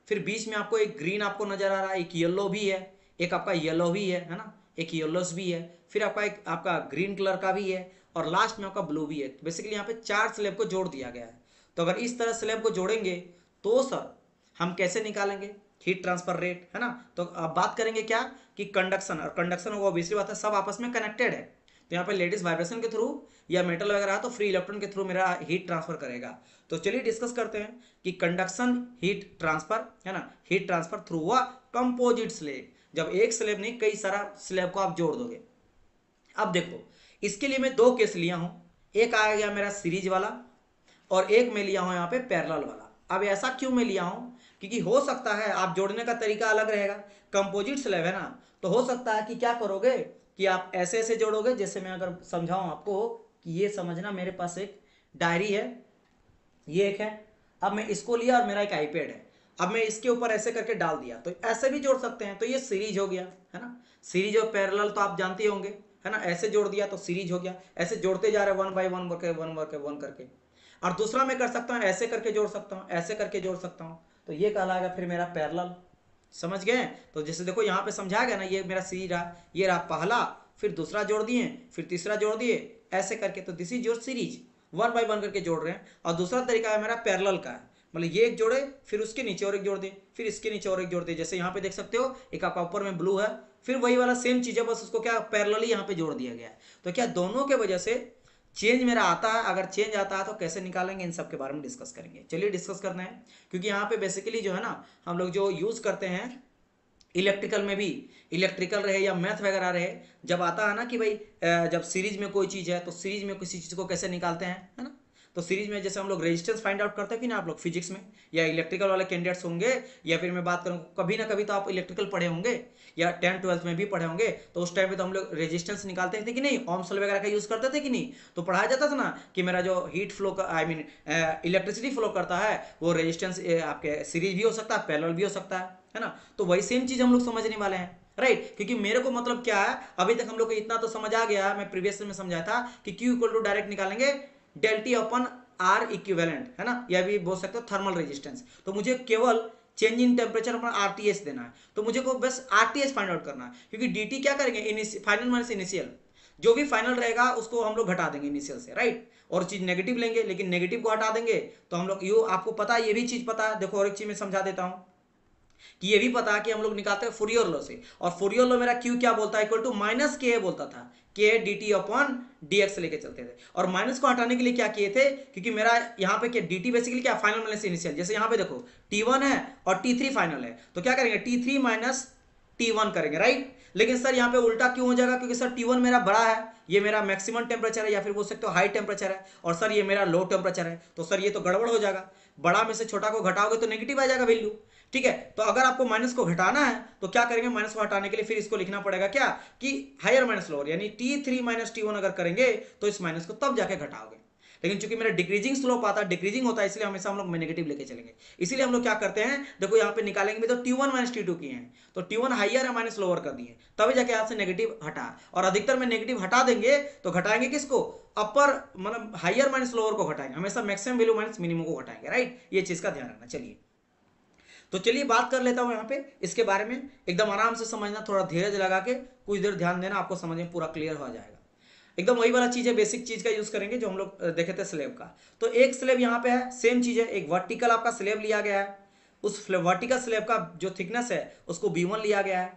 फिर बीच में आपको एक ग्रीन आपको नजर आ रहा है, एक येलो भी है, एक आपका येलो भी है ना, एक येलोस भी है, फिर आपका एक आपका ग्रीन कलर का भी है, और लास्ट में आपका ब्लू भी है। तो बेसिकली यहाँ पे 4 स्लैब को जोड़ दिया गया है। तो अगर इस तरह स्लैब को जोड़ेंगे तो सर हम कैसे निकालेंगे हीट ट्रांसफर रेट, है ना। तो अब बात करेंगे क्या कि कंडक्शन, और कंडक्शन होगा ऑब्वियसली बात है, सब आपस में कनेक्टेड है। तो यहाँ पे लेडीज वाइब्रेशन के थ्रू या मेटल वगैरह तो फ्री इलेक्ट्रॉन के थ्रू मेरा हीट ट्रांसफर करेगा। तो चलिए डिस्कस करते हैं कि कंडक्शन हीट ट्रांसफर, है ना, heat transfer through a composite slab, जब एक स्लेब नहीं कई सारा स्लेब को आप जोड़ दोगे। अब देखो इसके लिए मैं 2 केस लिया हूं, एक आ गया मेरा सीरीज वाला, और एक मैं लिया हूं यहाँ पे पैरेलल वाला। अब ऐसा क्यों मैं लिया हूं, क्योंकि हो सकता है आप जोड़ने का तरीका अलग रहेगा, कंपोजिट स्लेब है ना, तो हो सकता है कि क्या करोगे कि आप ऐसे ऐसे जोड़ोगे, जैसे मैं अगर समझाऊं आपको कि ये समझना, मेरे पास एक डायरी है, ये एक है, अब मैं इसको लिया और मेरा एक आईपैड है, अब मैं इसके ऊपर ऐसे करके डाल दिया, तो ऐसे भी जोड़ सकते हैं, तो ये सीरीज हो गया, है ना। सीरीज और पैरेलल तो आप जानते होंगे, है ना, ऐसे जोड़ दिया तो सीरीज हो गया, ऐसे जोड़ते जा रहे हैं 1 बाई 1 करके 1 करके। और दूसरा मैं कर सकता हूँ ऐसे करके जोड़ सकता हूँ, ऐसे करके जोड़ सकता हूँ, तो ये कहलाएगा फिर मेरा पैरेलल। समझ गए? तो जैसे देखो यहाँ पे समझा गया ना, ये मेरा सीरीज रहा, ये रहा पहला, फिर दूसरा जोड़ दिए, फिर तीसरा जोड़ दिए, ऐसे करके। तो this is your series, 1 by 1 करके जोड़ रहे हैं। और दूसरा तरीका है मेरा पैरेलल का है, मतलब ये एक जोड़े, फिर उसके नीचे और एक जोड़ दे, फिर इसके नीचे और एक जोड़ दे। जैसे यहाँ पे देख सकते हो, एक आपका ऊपर में ब्लू है, फिर वही वाला सेम चीज है, बस उसको क्या पैरेलली यहाँ पे जोड़ दिया गया है। तो क्या दोनों के वजह से चेंज मेरा आता है। अगर चेंज आता है तो कैसे निकालेंगे, इन सब के बारे में डिस्कस करेंगे। चलिए डिस्कस करना है, क्योंकि यहाँ पे बेसिकली जो है ना, हम लोग जो यूज करते हैं इलेक्ट्रिकल में भी, इलेक्ट्रिकल रहे या मैथ वगैरह रहे, जब आता है ना कि भाई जब सीरीज में कोई चीज़ है तो सीरीज में किसी चीज़ को कैसे निकालते हैं, है ना। तो सीरीज में जैसे हम लोग रेजिस्टेंस फाइंड आउट करते हैं कि ना, आप लोग फिजिक्स में या इलेक्ट्रिकल वाले कैंडिडेट्स होंगे, या फिर मैं बात करूँ कभी ना कभी तो आप इलेक्ट्रिकल पढ़े होंगे या 10th 12th में भी पढ़े होंगे। तो उस टाइम पे तो हम लोग रेजिस्टेंस निकालते थे कि नहीं, ओम्स लॉ वगैरह का यूज करते थे कि नहीं। तो पढ़ाया जाता था ना कि मेरा जो हीट फ्लो का, आई मीन इलेक्ट्रिसिटी फ्लो करता है, वो रेजिस्टेंस आपके सीरीज भी हो सकता है, पैरेलल भी हो सकता है ना। तो वही सेम चीज हम लोग समझने वाले हैं, राइट। क्योंकि मेरे को मतलब क्या है, अभी तक हम लोग को इतना तो समझ आ गया है, मैं प्रीवियस में समझाया था कि Q इक्वल टू डायरेक्ट निकालेंगे डेल T अपन R इक्विवेलेंट, है ना, या भी बोल सकते हो थर्मल रेजिस्टेंस। तो मुझे केवल change in temperature upon RTH देना है, तो मुझे को बस RTH फाइंड आउट करना है। क्योंकि DT क्या करेंगे, फाइनल माइनस इनिशियल, जो भी फाइनल रहेगा उसको हम लोग घटा देंगे इनिशियल से, राइट। और चीज नेगेटिव लेंगे, लेकिन नेगेटिव को हटा देंगे तो हम लोग, यू आपको पता है, ये भी चीज पता है। देखो और एक चीज मैं समझा देता हूँ कि ये भी पता है कि हम लोग निकालते हैं फूरियर लॉ से, और फूरियर लॉ मेरा क्यू क्या बोलता है, इक्वल टू माइनस के बोलता था, के D T upon D x लेके चलते थे। और माइनस को हटाने के लिए क्या किए थे, क्योंकि मेरा यहाँ पे क्या डी टी बेसिकली क्या, फाइनल माइनस इनिशियल। जैसे यहाँ पे देखो T1 है और T3 फाइनल है, तो क्या करेंगे, T3 माइनस T1 करेंगे, राइट। लेकिन सर यहाँ पे उल्टा क्यों हो जाएगा, क्योंकि सर T1 मेरा बड़ा है, ये मेरा मैक्सिमम टेम्परेचर है, या फिर बोल सकते हो हाई टेम्परेचर है, और सर ये मेरा लो टेम्परेचर है। तो सर ये तो गड़बड़ हो जाएगा, बड़ा में से छोटा को घटाओगे तो नेगेटिव आ जाएगा वैल्यू, ठीक है। तो अगर आपको माइनस को घटाना है तो क्या करेंगे, माइनस को हटाने के लिए फिर इसको लिखना पड़ेगा क्या, कि हायर माइनस लोअर, यानी T3 माइनस T1 अगर करेंगे तो इस माइनस को तब जाके घटाओगे। लेकिन चूंकि मेरा डिक्रीजिंग स्लोप आता है, डिक्रीजिंग होता है, इसलिए हमेशा हम लोग नेगेटिव लेके चलेंगे। इसीलिए हम लोग क्या करते हैं, देखो यहाँ पे निकालेंगे भी तो T1 माइनस T2 किए हैं, तो T1 हाइयर है माइनस लोअर कर दिए, तभी जाके यहाँ से नेगेटिव हटा। और अधिकतर में नेगेटिव हटा देंगे तो घटाएंगे किसको, अपर मतलब हाइयर माइनस लोअर को घटाएंगे, हमेशा मैक्सिमम वैल्यू माइनस मिनिमम को घटाएंगे, राइट। ये चीज का ध्यान रखना। चलिए तो चलिए बात कर लेता हूं यहाँ पे इसके बारे में, एकदम आराम से समझना, थोड़ा धीरज लगा के कुछ देर ध्यान देना, आपको समझ में पूरा क्लियर हो जाएगा। एकदम वही वाला चीज है, बेसिक चीज का यूज करेंगे जो हम लोग देखे थे स्लेब का। तो एक स्लेब यहाँ पे है, सेम चीज है, एक वर्टिकल आपका स्लेब लिया गया है, उस वर्टिकल स्लेब का जो थिकनेस है उसको B1 लिया गया है,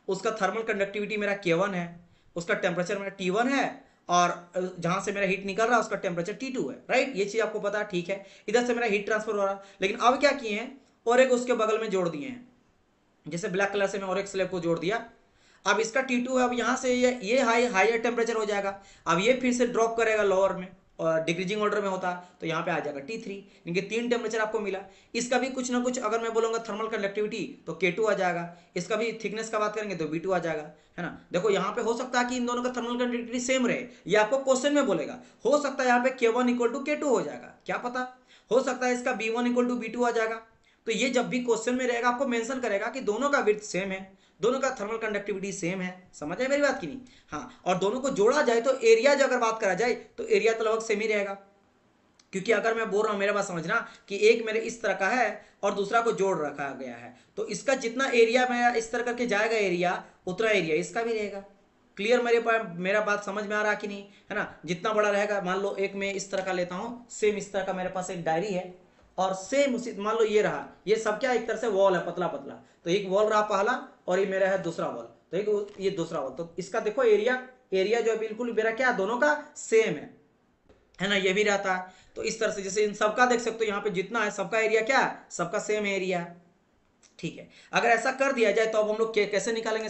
उसका थर्मल कंडक्टिविटी मेरा K1 है, उसका टेम्परेचर मेरा T1 है, और जहां से मेरा हीट निकल रहा है उसका टेम्परेचर T2 है, राइट। ये चीज आपको पता है, ठीक है। इधर से मेरा हीट ट्रांसफर हो रहा है, लेकिन अब क्या किए हैं, और एक उसके बगल में जोड़ दिए हैं, जैसे ब्लैक कलर से मैं और एक स्लेब को जोड़ दिया। अब इसका T2 है, अब यहाँ से ये हायर टेम्परेचर हो जाएगा, अब ये फिर से ड्रॉप करेगा लोअर में, और डिक्रीजिंग ऑर्डर में होता है, तो यहाँ पे आ जाएगा T3, क्योंकि 3 टेम्परेचर आपको मिला। इसका भी कुछ ना कुछ अगर मैं बोलूँगा थर्मल कंडक्टिविटी तो K2 आ जाएगा, इसका भी थिकनेस का बात करेंगे तो B2 आ जाएगा, है ना। देखो यहाँ पे हो सकता है कि इन दोनों का थर्मल कंडक्टिविटी सेम रहे, ये आपको क्वेश्चन में बोलेगा। हो सकता है यहाँ पे K1 इक्वल टू K2 हो जाएगा, क्या पता, हो सकता है इसका B1 इक्वल टू B2 आ जाएगा। तो ये जब भी क्वेश्चन में रहेगा आपको मेंशन करेगा कि दोनों का विड्थ सेम है, दोनों का थर्मल कंडक्टिविटी सेम है, समझ आए मेरी बात की नहीं। हाँ, और दोनों को जोड़ा जाए तो एरिया जो अगर बात करा जाए तो एरिया तो लगभग सेम ही रहेगा, क्योंकि अगर मैं बोल रहा हूँ, मेरे बात समझना, कि एक मेरे इस तरह का है और दूसरा को जोड़ रखा गया है, तो इसका जितना एरिया मेरा इस तरह करके जाएगा एरिया, उतना एरिया इसका भी रहेगा। क्लियर मेरा बात समझ में आ रहा कि नहीं, है ना। जितना बड़ा रहेगा, मान लो एक मैं इस तरह का लेता हूँ, सेम इस तरह का मेरे पास एक डायरी है, और सेम उसी, मान लो ये रहा, ये सब क्या एक तरह से वॉल है, पतला पतला, तो एक वॉल रहा पहला, और ये मेरा है दूसरा वॉल, तो एक ये दूसरा वॉल, तो इसका देखो एरिया जो है बिल्कुल मेरा क्या, दोनों का सेम है ना, ये भी रहता है। तो इस तरह से जैसे इन सबका देख सकते हो, यहाँ पे जितना है सबका एरिया क्या है, सबका सेम एरिया, ठीक है। अगर ऐसा कर दिया जाए तो अब हम लोग कैसे निकालेंगे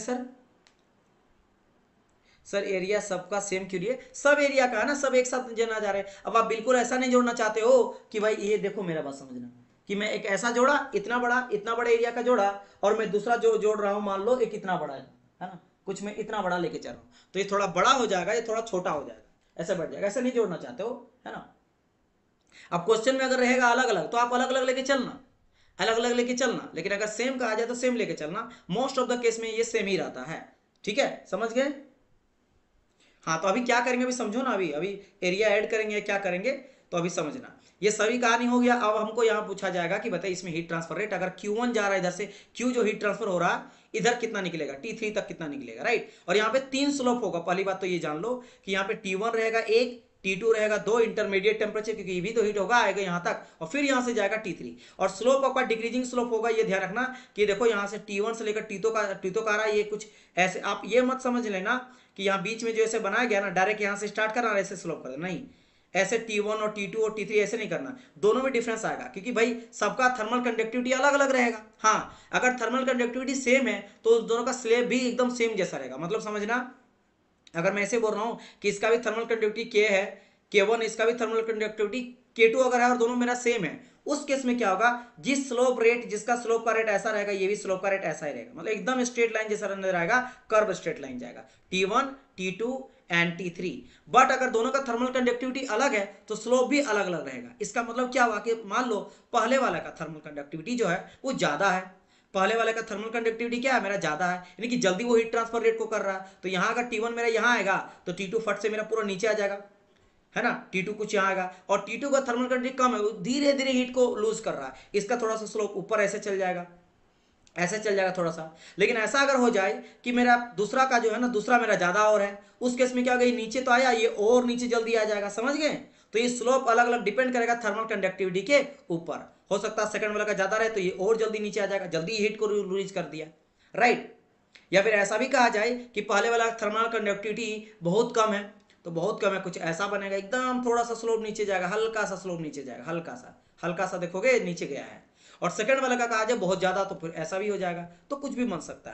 सर एरिया सबका सेम क्यों लिए, सब एरिया का है ना, सब एक साथ जोड़ना जा रहे हैं। अब आप बिल्कुल ऐसा नहीं जोड़ना चाहते हो कि भाई ये देखो, मेरा बात समझना, कि मैं एक ऐसा जोड़ा, इतना बड़ा एरिया का जोड़ा, और मैं दूसरा जो जोड़ रहा हूं, मान लो एक इतना बड़ा है ना, कुछ मैं इतना बड़ा लेके चल रहा हूं, तो ये थोड़ा बड़ा हो जाएगा, ये थोड़ा छोटा हो जाएगा, ऐसा बढ़ जाएगा, ऐसा नहीं जोड़ना चाहते हो, है ना। अब क्वेश्चन में अगर रहेगा अलग अलग तो आप अलग अलग लेके चलना, लेकिन अगर सेम का आ जाए तो सेम लेके चलना। मोस्ट ऑफ द केस में ये सेम ही रहता है, ठीक है, समझ गए। हाँ, तो अभी क्या करेंगे, अभी समझो ना, अभी एरिया ऐड करेंगे, क्या करेंगे, तो अभी समझना। ये सभी कहानी हो गया। अब हमको यहाँ पूछा जाएगा कि बताइए इसमें हीट ट्रांसफर रेट, अगर Q1 जा रहा है इधर से, Q जो हीट ट्रांसफर हो रहा है इधर कितना निकलेगा, T3 तक कितना निकलेगा, राइट। और यहाँ पे 3 स्लोप होगा। पहली बात तो ये जान लो कि यहाँ पे T1 रहेगा 1, T2 रहेगा 2 इंटरमीडिएट टेम्परेचर, क्योंकि ये भी तो हीट होगा, आएगा यहाँ तक, और फिर यहाँ से जाएगा T3। और स्लोप आपका डिक्रीजिंग स्लोप होगा। ये ध्यान रखना कि देखो यहाँ से T1 से लेकर T2 का आ रहा है, ये कुछ ऐसे आप ये मत समझ लेना कि यहाँ बीच में जो ऐसे बनाया गया ना, डायरेक्ट यहाँ से स्टार्ट करना ऐसे स्लोप कर, नहीं, ऐसे T1 और T2 और T3 ऐसे नहीं करना, दोनों में डिफरेंस आएगा, क्योंकि भाई सबका थर्मल कंडक्टिविटी अलग अलग रहेगा। हाँ, अगर थर्मल कंडक्टिविटी सेम है तो दोनों का स्लेब भी एकदम सेम जैसा रहेगा। मतलब समझना, अगर मैं ऐसे बोल रहा हूँ कि इसका भी थर्मल कंडक्टिविटी K है, K1, इसका भी थर्मल कंडक्टिविटी K2 अगर है और दोनों मेरा सेम है, उस केस में क्या होगा, जिस स्लोप रेट, जिसका स्लोप का रेट ऐसा रहेगा, ये भी स्लोप का रेट ऐसा ही रहेगा। मतलब एकदम स्ट्रेट लाइन जैसा नजर आएगा, कर्व स्ट्रेट लाइन जाएगा, T1, T2 and T3। But अगर दोनों का थर्मल कंडक्टिविटी अलग है तो स्लोप भी अलग अलग रहेगा। इसका मतलब क्या हुआ कि मान लो पहले वाले का थर्मल कंडक्टिविटी जो है वो ज्यादा है, पहले वाले का थर्मल कंडक्टिविटी क्या है, मेरा ज्यादा है, यानी कि जल्दी वो हीट ट्रांसफर रेट को कर रहा है। तो यहाँ अगर T1 मेरा यहाँ आएगा तो T2 फट से मेरा पूरा नीचे आ जाएगा, है ना, T2 कुछ यहाँ आएगा, और T2 का थर्मल कंडक्टिविटी कम है, वो धीरे धीरे हीट को लूज कर रहा है, इसका थोड़ा सा स्लोप ऊपर ऐसे चल जाएगा, ऐसे चल जाएगा थोड़ा सा। लेकिन ऐसा अगर हो जाए कि मेरा दूसरा का जो है ना, दूसरा मेरा ज्यादा और है, उस केस में क्या होगा, ये नीचे तो आया, ये और नीचे जल्दी आ जाएगा, समझ गए। तो ये स्लोप अलग अलग डिपेंड करेगा थर्मल कंडक्टिविटी के ऊपर। हो सकता है सेकंड वाला का ज्यादा रहे तो ये और जल्दी नीचे आ जाएगा, जल्दी हीट को रिलीज कर दिया, राइट। या फिर ऐसा भी कहा जाए कि पहले वाला थर्मल कंडक्टिविटी बहुत कम है, तो बहुत कम है, कुछ ऐसा बनेगा, एकदम थोड़ा सा स्लोप नीचे जाएगा, हल्का सा स्लोप नीचे जाएगा, हल्का सा देखोगे नीचे गया है। और सेकंड वाला का कहा जाए बहुत ज्यादा, तो फिर ऐसा भी हो जाएगा। तो कुछ भी बन सकता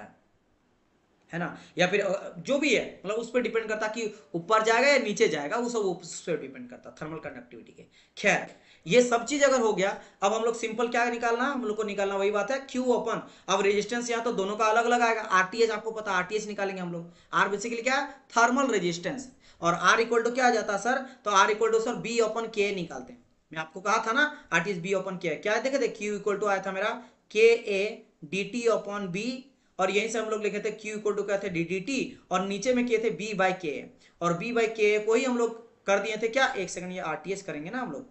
है ना। या फिर जो भी है, मतलब उस पर डिपेंड करता कि ऊपर जाएगा या नीचे जाएगा, वो सब उस पर डिपेंड करता थर्मल कंडक्टिविटी के। खैर, ये सब चीज अगर हो गया, अब हम लोग सिंपल क्या निकालना, हम लोग को निकालना वही बात है Q ओपन। अब रेजिस्टेंस यहाँ तो दोनों का अलग अलग आएगा। RTH आपको पता, RTH निकालेंगे हम लोग। R बेसिकली क्या है, थर्मल रेजिस्टेंस, और R इक्वल टू क्या आ जाता है सर, तो R equal to sir B upon K निकालते हैं। मैं आपको कहा था ना RTH B ओपन K क्या है, देखे थे, Q इक्वल टू आया था मेरा KA dt ओपन B, और यहीं से हम लोग लिखे थे Q इक्वल टू क्या थे DDT, और नीचे में किए थे B बाई K, और B बाई K को ही हम लोग कर दिए थे क्या, एक सेकंड, ये RTH करेंगे ना हम लोग,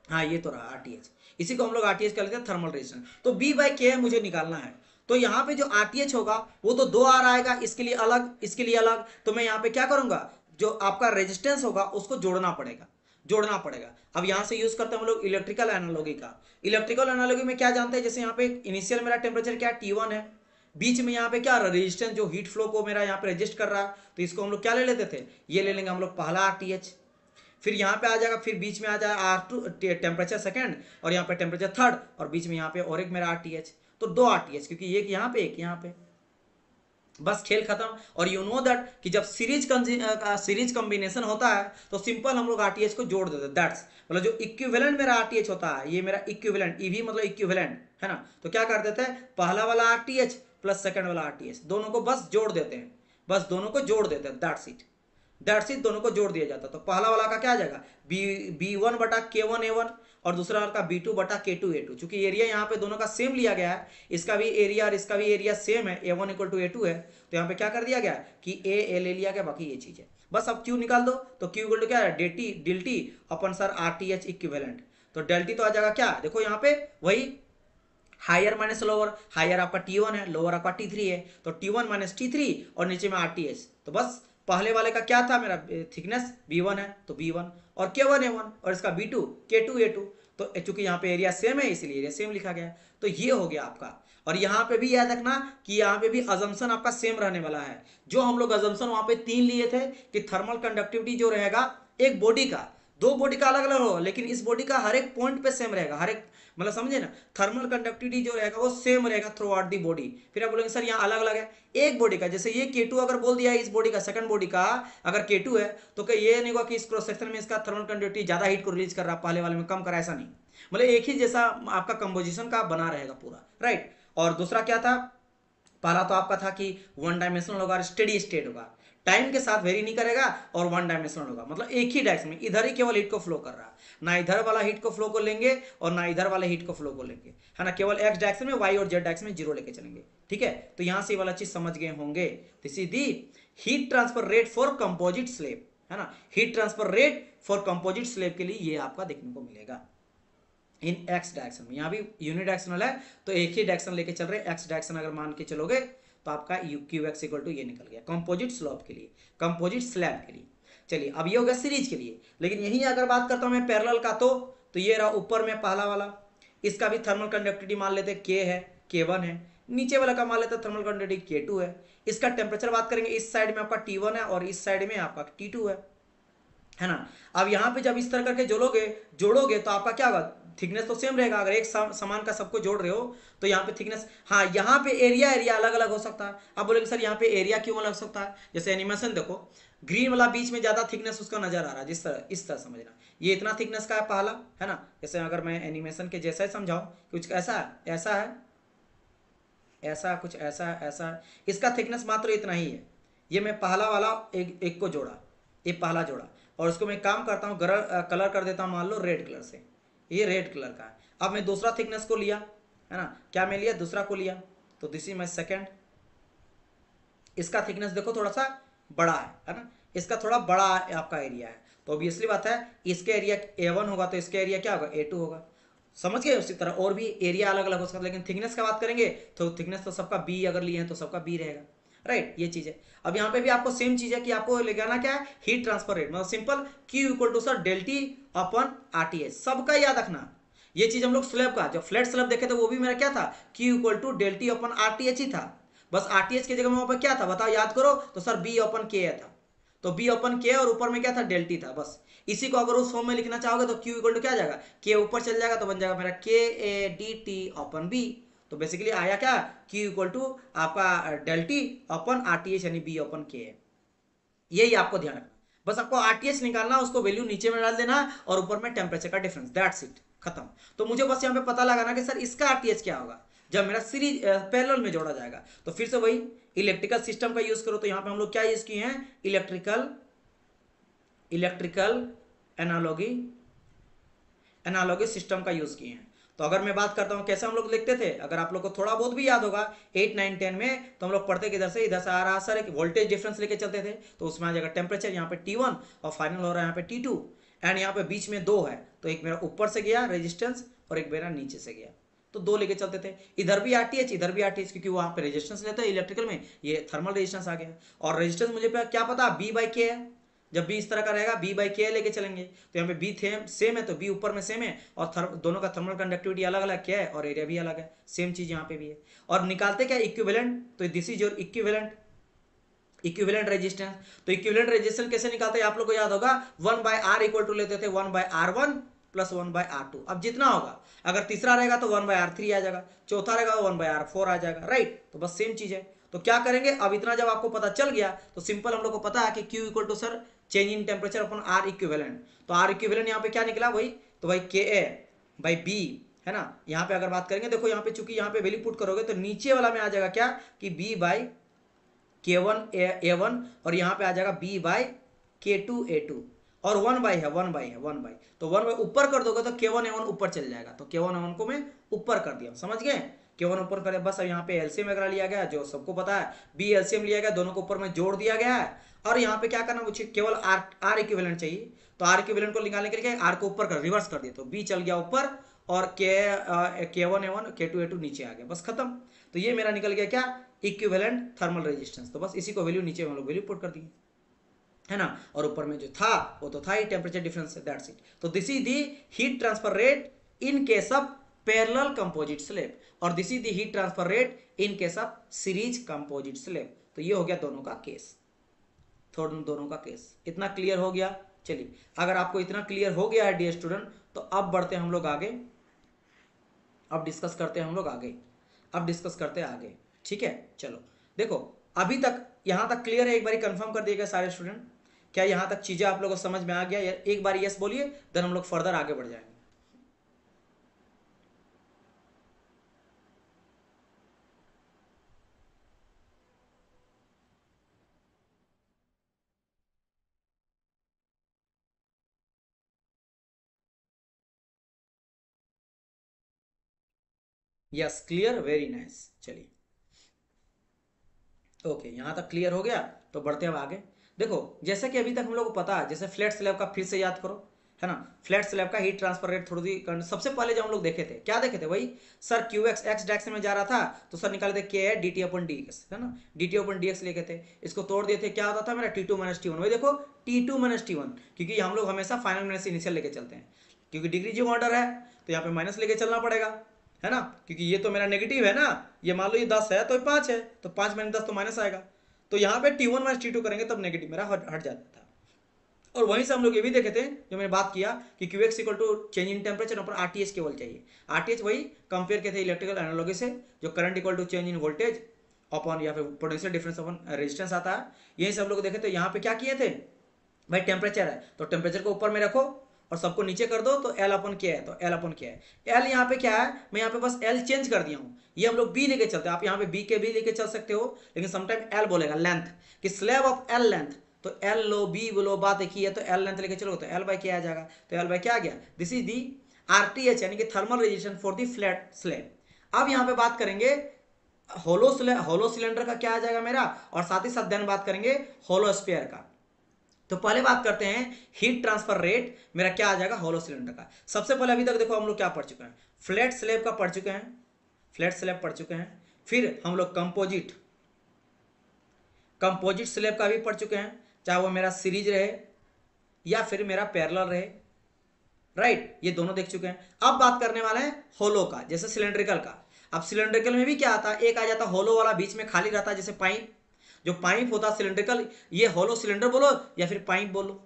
हाँ ये तो रहा RTH, इसी को हम लोग RTH कर लेते हैं, थर्मल रेजिस्टेंस। तो B बाई K मुझे निकालना है, तो यहाँ पे जो RTH होगा वो तो 2R आएगा, इसके लिए अलग, इसके लिए अलग। तो मैं यहाँ पे क्या करूंगा, जो आपका रेजिस्टेंस होगा उसको जोड़ना पड़ेगा। अब यहाँ से यूज करते हैं हम लोग इलेक्ट्रिकल एनालॉगी का। इलेक्ट्रिकल एनालॉगी में क्या जानते हैं, जैसे यहाँ पे इनिशियल मेरा टेम्परेचर क्या T1 है, बीच में यहाँ पे क्या रेजिस्टेंस जो हीट फ्लो को मेरा यहाँ पे रजिस्ट कर रहा है, तो इसको हम लोग क्या ले लेते थे, ये ले लेंगे हम लोग पहला RTH। फिर यहाँ पे आ जाएगा, फिर बीच में आ जाएगा R2 टेम्परेचर सेकंड, और यहाँ पे टेम्परेचर थर्ड, और बीच में यहाँ पे और एक मेरा RTH, तो 2 RTH, क्योंकि एक यहाँ पे एक यहाँ पे, बस खेल खत्म। और यू नो दैट कि जब सीरीज कॉम्बिनेशन होता है तो सिंपल हम लोग RTH को जोड़ देते हैं, दैट्स मतलब जो इक्विवेलेंट मेरा RTH होता है, ये मेरा इक्विवेलेंट, EV मतलब इक्विवेलेंट है ना, तो क्या कर देते हैं, पहला वाला RTH प्लस सेकंड वाला RTH, दोनों को बस जोड़ देते हैं, दैट्स इट, दोनों को जोड़ दिया जाता है। तो पहला वाला का क्या आ जाएगा, B1 बटा K1A1, और दूसरा वाला का B2 बटा K2A2। चूंकि एरिया यहाँ पे दोनों का सेम लिया गया है, इसका भी एरिया और इसका भी एरिया सेम है, A1 इक्वल टू A2 है, तो यहाँ पे क्या कर दिया गया कि A ले लिया गया, बाकी ये चीज है। बस अब Q निकाल दो, तो Q इक्वल टू क्या है, डेल्टी अपन सर RTH इक्विवेलेंट, तो डेल्टी तो आ जाएगा क्या, देखो यहाँ पे वही हायर माइनस लोअर, हायर आपका T1 है, लोअर आपका T3 है, तो T1 माइनस T3 और नीचे में RTH। तो बस पहले वाले का क्या था, मेरा थिकनेस B1 है तो B1, और K1A1, और इसका B2 K2A2। तो चूंकि यहाँ पे एरिया सेम है इसलिए एरिया सेम लिखा गया। तो ये हो गया आपका। और यहाँ पे भी याद रखना कि यहाँ पे भी अजम्पशन आपका सेम रहने वाला है। जो हम लोग अजम्पशन वहां पे 3 लिए थे कि थर्मल कंडक्टिविटी जो रहेगा एक बॉडी का, 2 बॉडी का अलग अलग होगा, लेकिन इस बॉडी का हर एक पॉइंट पे सेम रहेगा, हर एक मतलब समझे ना, थर्मल कंडक्टिविटी जो रहेगा वो सेम रहेगा थ्रू आउट दी बॉडी। फिर आप बोलेंगे सर यहाँ अलग अलग है, एक बॉडी का, जैसे ये K2 अगर बोल दिया है इस बॉडी का, सेकंड बॉडी का अगर K2 है, तो क्या ये नहीं होगा कि इस क्रॉस सेक्शन में इसका थर्मल कंडक्टिविटी ज्यादा हीट को रिलीज कर रहा है, पहले वाले में कम करा, ऐसा नहीं। मतलब एक ही जैसा आपका कंपोजिशन का बना रहेगा पूरा, राइट। और दूसरा क्या था, पहला तो आपका था कि 1 डायमेंशनल होगा, स्टेडी स्टेट होगा, टाइम के साथ वेरी नहीं करेगा, और 1 डायमेंशनल होगा, मतलब एक ही डायरेक्शन में, इधर ही केवल हीट को फ्लो कर रहा है, ना इधर वाला हीट को फ्लो को लेंगे और ना इधर वाले हीट को फ्लो को लेंगे, है ना, केवल एक्स डायरेक्शन में, वाई और जेड डायरेक्शन में 0 लेके चलेंगे, ठीक है। तो यहां से वाला चीज समझ गए होंगे। This is the heat transfer rate for composite slab, है ना, heat transfer rate for composite slab के लिए ये आपका देखने को मिलेगा इन एक्स डायरेक्शन में। यहाँ भी यूनिडायरेक्शनल है तो एक ही डायरेक्शन लेके चल रहे हैं, एक्स डायरेक्शन अगर मान के चलोगे तो आपका क्यू एक्स इक्वल टू ये निकल गया कंपोजिट स्लैब के लिए, कंपोजिट स्लैब के लिए। चलिए अब ये हो गया सीरीज के लिए, लेकिन यहीं अगर बात करता हूं मैं पैरेलल का तो ये रहा ऊपर में पहला वाला, इसका भी थर्मल कंडक्टिविटी मान लेते के है, K1 है, नीचे वाला का मान लेते थर्मल कंडक्टिविटी K2 है। इसका टेम्परेचर बात करेंगे, इस साइड में आपका T1 है और इस साइड में आपका T2 है ना। अब यहाँ पे जब इस तरह करके जोड़ोगे तो आपका क्या होगा, थिकनेस तो सेम रहेगा। अगर एक समान का सबको जोड़ रहे हो तो यहाँ पे थिकनेस, हाँ यहाँ पे एरिया अलग अलग हो सकता है। अब बोलेंगे सर यहाँ पे एरिया क्यों अलग सकता है, जैसे एनिमेशन देखो ग्रीन वाला बीच में ज्यादा थिकनेस उसका नजर आ रहा है, जिस तरह इस तरह समझना, ये इतना थिकनेस का है पहला, है ना। जैसे अगर मैं एनिमेशन के जैसा ही समझाऊं, कुछ ऐसा है, ऐसा है, ऐसा कुछ ऐसा है, ऐसा है, इसका थिकनेस मात्र इतना ही है। ये मैं पहला वाला एक को जोड़ा, ये पहला जोड़ा, और उसको मैं काम करता हूँ कलर कर देता हूँ मान लो रेड कलर से, ये रेड कलर का है। अब मैं दूसरा थिकनेस को लिया, है ना, क्या मैं लिया, दूसरा को लिया, तो दिस इज माई सेकेंड। इसका थिकनेस देखो थोड़ा सा बड़ा है ना, इसका थोड़ा बड़ा आपका एरिया है, तो ऑब्वियसली बात है इसके एरिया A1 होगा तो इसका एरिया क्या होगा, A2 होगा। समझ गए। उसी तरह और भी एरिया अलग अलग हो सकता है, लेकिन थिकनेस का बात करेंगे तो थिकनेस तो सबका B अगर लिए हैं तो सबका B रहेगा, राइट। ये चीज है। अब यहाँ पे भी आपको सेम चीज है कि आपको लगाना क्या है, हीट ट्रांसफर रेट, मतलब simple Q equal to sir del T upon RTH, सबका याद रखना। ये चीज हम लोग स्लैब का, जब फ्लैट स्लैब देखे थे वो भी मेरा क्या था, Q equal to del T upon RTH ही था, बस RTH की जगह में वहां पर क्या था बताओ, याद करो, तो सर B अपन K था, तो B अपन K और ऊपर में क्या था, डेल टी था, बस। इसी को अगर उस फॉर्म में लिखना चाहोगे तो Q इक्वल टू क्या आ जाएगा, K ऊपर चल जाएगा तो बन जाएगा मेरा KADT अपन B। तो बेसिकली आया क्या, Q इक्वल टू आपका डेल टी अपन RTH यानी B अपन K है। यही आपको ध्यान रखना, बस आपको RTH निकालना, उसको वैल्यू नीचे में डाल देना और ऊपर में टेम्परेचर का डिफरेंस, दैट्स इट, खत्म। तो मुझे बस यहाँ पे पता लगाना कि सर इसका RTH क्या होगा जब मेरा सीरीज पैरेलल में जोड़ा जाएगा। तो फिर से वही इलेक्ट्रिकल सिस्टम का यूज करो, तो यहाँ पे हम लोग क्या यूज किए हैं, इलेक्ट्रिकल एनालॉगी सिस्टम का यूज किए हैं। तो अगर मैं बात करता हूं कैसे हम लोग लिखते थे, अगर आप लोग को थोड़ा बहुत भी याद होगा 8, 9, 10 में, तो हम लोग पढ़ते कि इधर से आ रहा सर एक वोल्टेज डिफरेंस लेके चलते थे, तो उसमें आ जाएगा टेम्परेचर यहाँ पे T1 और फाइनल हो रहा है यहाँ पे T2, एंड यहाँ पे बीच में 2 है, तो एक मेरा ऊपर से गया रेजिस्टेंस और एक मेरा नीचे से गया, तो 2 लेके चलते थे। इधर भी RTH इधर भी RTH, क्योंकि वहां पे रेजिस्टेंस लेते हैं इलेक्ट्रिकल में, ये थर्मल रेजिस्टेंस आ गया। और रेजिस्टेंस मुझे क्या पता, B/K है, जब B इस तरह का रहेगा B/K लेके चलेंगे, तो यहाँ पे B सेम है तो B ऊपर में सेम है, और दोनों का थर्मल कंडक्टिविटी अलग अलग क्या है और एरिया भी अलग है, सेम चीज यहाँ पे भी है। और निकालते क्या, इक्विवेलेंट, तो this is your equivalent resistance. तो इक्विवेलेंट रेजिस्टेंस कैसे निकालते हैं आप लोग को याद होगा, 1/R इक्वल टू लेते थे 1/R1 प्लस 1/R2। अब जितना होगा, अगर तीसरा रहेगा तो 1/R3 आ जाएगा, चौथा रहेगा तो 1/R4 आ जाएगा, राइट। तो बस सेम चीज है। तो क्या करेंगे, अब इतना जब आपको पता चल गया तो सिंपल हम लोग को पता है कि Q equal to sir change in temperature upon R equivalent, तो R इक्विवेलेंट यहाँ पे क्या निकला वही, तो भाई KA/B है ना। यहाँ पे अगर बात करेंगे, देखो यहाँ पे चूंकि यहाँ पे वैल्यू पुट करोगे तो नीचे वाला में आ जाएगा क्या कि B/K1 A1, और यहाँ पे आ जाएगा B/K2 A2, और 1/, तो 1/, ऊपर कर दोगे तो K1 A1 ऊपर चल जाएगा, तो K1 A1 को मैं ऊपर कर दिया, समझ गए, K1 ऊपर कर दिया। बस अब यहाँ पे एलसीएम वगैरह लिया गया जो सबको पता है, B एलसीएम लिया गया, दोनों को ऊपर में जोड़ दिया गया है, और यहाँ पे क्या करना, मुझे केवल R इक्विवेलेंट चाहिए, तो R इक्विवेलेंट को निकालने के लिए R को ऊपर कर रिवर्स कर दिया, तो B चल गया ऊपर और K1 A1 K2 A2 नीचे आ गया, बस खत्म। तो ये मेरा निकल गया क्या, इक्विवेलेंट थर्मल रेजिस्टेंस। तो बस इसी को वैल्यू नीचे हम लोग वैल्यू पुट कर दिए, है ना, और ऊपर में जो था वो तो था ही टेम्परेचर डिफरेंस, दैट्स इट। तो this is the heat transfer rate in case of parallel composite slab, और this is the heat transfer rate in case of series composite slab. तो ये हो गया दोनों का केस, दोनों का केस। इतना क्लियर हो गया। चलिए, अगर आपको इतना क्लियर हो गया है डियर स्टूडेंट, तो अब बढ़ते हैं हम लोग आगे, अब डिस्कस करते हैं हम लोग आगे, अब डिस्कस करते हैं आगे, ठीक है। चलो देखो, अभी तक यहां तक क्लियर है, एक बार कंफर्म कर दिएगा सारे स्टूडेंट, क्या यहां तक चीजें आप लोगों को समझ में आ गया, एक बार यस बोलिए, देन हम लोग फर्दर आगे बढ़ जाएंगे। Yes clear, very nice. चलिए ओके, यहां तक क्लियर हो गया, तो बढ़ते हैं अब आगे। देखो जैसे कि अभी तक हम लोग को पता है, जैसे फ्लैट स्लैब का फिर से याद करो, है ना, फ्लैट स्लैब का हीट ट्रांसफर रेट थोड़ी सबसे पहले जब हम लोग देखे थे क्या देखे थे वही, sir Q x x direction में जा रहा था तो सर निकाले थे के है डी टी अपन डी एक्स, है ना, डी टी अपन डी एक्स लिखे थे, इसको तोड़ दिए थे, क्या होता था मेरा T two minus T one, वही देखो T two minus T one, क्योंकि हम लोग हमेशा फाइनल माइनस इनिशियल लेके चलते हैं, क्योंकि डिग्री जो ऑर्डर है तो यहाँ पे माइनस लेके चलना पड़ेगा, है ना, क्योंकि ये तो मेरा नेगेटिव है ना, ये मान लो ये 10 है तो 5 है, तो 5 माइनस 10 तो माइनस आएगा, तो यहाँ पे T one minus T two करेंगे तब नेगेटिव मेरा हट जाता था। और वहीं से हम लोग ये भी देखे थे जो मैंने बात किया कि Q X equal to change in temperature पर आर टी एच केवल चाहिए, आर टी एच वही कंपेयर किए थे इलेक्ट्रिकल एनालॉजी से, जो current equal to change in voltage upon या फिर पोटेंशियल डिफरेंस अपॉन रेजिस्टेंस आता है, यही सब लोग देखे थे। यहाँ पे क्या किए थे भाई, टेम्परेचर है तो टेम्परेचर को ऊपर में रखो और सबको नीचे कर दो, तो एल अपन क्या है, तो एल अपन क्या है, एल यहाँ पे क्या है, मैं यहाँ पे बस एल चेंज कर दिया हूँ, ये हम लोग बी लेके चलते हैं, आप यहाँ पे बी के भी लेके चल सकते हो, लेकिन समटाइम एल बोलेगा लेंथ कि स्लैब ऑफ एल लेंथ, तो एल लो बी बोलो बात एक ही है, तो एल लेंथ लेके चलो तो एल बाई क्या आ जाएगा, तो एल बाई क्या आ गया, दिस इज दी आरटीएच यानी कि thermal resistance for the flat slab. अब यहाँ पे बात करेंगे होलो सिलेंडर का क्या आ जाएगा मेरा, और साथ ही साथ देन बात करेंगे होलो स्फीयर का। तो पहले बात करते हैं हीट ट्रांसफर रेट मेरा क्या आ जाएगा होलो सिलेंडर का। सबसे पहले अभी तक देखो हम लोग क्या पढ़ चुके हैं, फ्लैट स्लैब का पढ़ चुके हैं, फ्लैट स्लैब पढ़ चुके हैं, फिर हम लोग कंपोजिट स्लैब का भी पढ़ चुके हैं, चाहे वो मेरा सीरीज रहे या फिर मेरा पैरेलल रहे, राइट, ये दोनों देख चुके हैं। अब बात करने वाले हैं होलो का, जैसे सिलेंड्रिकल का। अब सिलेंड्रिकल में भी क्या आता है, एक आ जाता होलो वाला, बीच में खाली रहता है जैसे पाइप, जो पाइप होता है सिलेंड्रिकल, ये होलो सिलेंडर बोलो या फिर पाइप बोलो,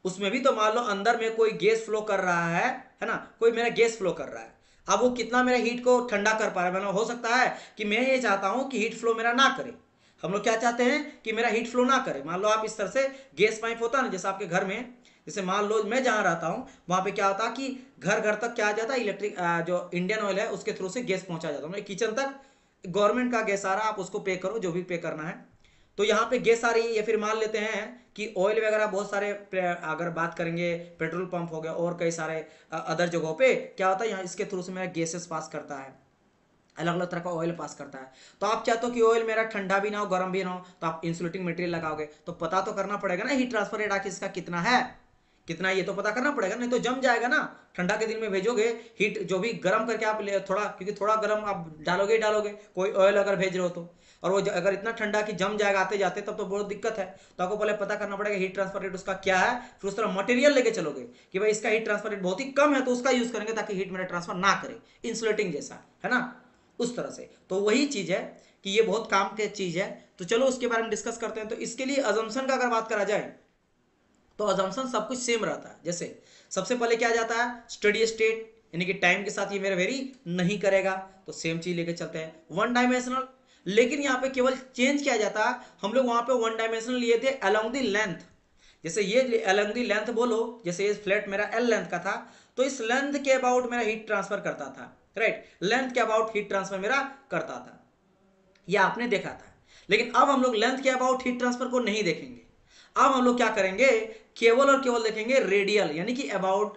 उसमें भी तो मान लो अंदर में कोई गैस फ्लो कर रहा है ना, कोई मेरा गैस फ्लो कर रहा है, अब वो कितना मेरा हीट को ठंडा कर पा रहा है, मतलब हो सकता है कि मैं ये चाहता हूं कि हीट फ्लो मेरा ना करे, हम लोग क्या चाहते हैं कि मेरा हीट फ्लो ना करे। मान लो आप इस तरह से गैस पाइप होता है ना, जैसे आपके घर में, जैसे मान लो मैं जहां रहता हूं वहां पे क्या होता है कि घर घर तक क्या आ जाता है, इलेक्ट्रिक जो इंडियन ऑयल है उसके थ्रू से गैस पहुंचा जाता है, किचन तक गवर्नमेंट का गैस आ रहा है, आप उसको पे करो जो भी पे करना है, तो यहाँ पे गैस आ रही है, या फिर मान लेते हैं कि ऑयल वगैरह बहुत सारे, अगर बात करेंगे पेट्रोल पंप हो गया और कई सारे अदर जगहों पे क्या होता है, यहाँ इसके थ्रू से मेरा गैसेस पास करता है, अलग अलग तरह का ऑयल पास करता है। तो आप चाहते हो कि ऑयल मेरा ठंडा भी ना हो गर्म भी ना हो, तो आप इंसुलेटिंग मटेरियल लगाओगे, तो पता तो करना पड़ेगा ना हीट ट्रांसफर रेट आखिर इसका कितना है, कितना, ये तो पता करना पड़ेगा, नहीं तो जम जाएगा ना। ठंडा के दिन में भेजोगे हीट जो भी गर्म करके आप थोड़ा, क्योंकि थोड़ा गर्म आप डालोगे ही डालोगे, कोई ऑयल अगर भेज रहे हो तो, और वो अगर इतना ठंडा कि जम जाएगा आते जाते, तब तो बहुत दिक्कत है। तो आपको पहले पता करना पड़ेगा हीट ट्रांसफर रेट उसका क्या है, फिर उस तरह मटेरियल लेके चलोगे कि भाई इसका हीट ट्रांसफर रेट बहुत ही कम है तो उसका यूज करेंगे ताकि हीट मेरा ट्रांसफर ना करे, इंसुलेटिंग जैसा, है ना, उस तरह से। तो वही चीज है कि ये बहुत काम की चीज है। तो चलो उसके बारे में डिस्कस करते हैं। तो इसके लिए अजम्पशन का अगर बात करा जाए तो अजम्पशन सब कुछ सेम रहता है। जैसे सबसे पहले क्या जाता है, स्टडी स्टेट, यानी कि टाइम के साथ ये मेरा वेरी नहीं करेगा, तो सेम चीज लेके चलते हैं। वन डायमेंशनल, लेकिन यहाँ पे केवल चेंज किया जाता है, हम लोग वहां पे वन डायमेंशनल लिए थे अलोंग द लेंथ, जैसे ये अलोंग द लेंथ बोलो, जैसे ये फ्लैट मेरा एल लेंथ का था, तो इस लेंथ के अबाउट मेरा हीट ट्रांसफर करता था, राइट, लेंथ के अबाउट हीट ट्रांसफर मेरा करता था, यह आपने देखा था। लेकिन अब हम लोग लेंथ के अबाउट हीट ट्रांसफर को नहीं देखेंगे, अब हम लोग क्या करेंगे, केवल और केवल देखेंगे रेडियल, यानी कि अबाउट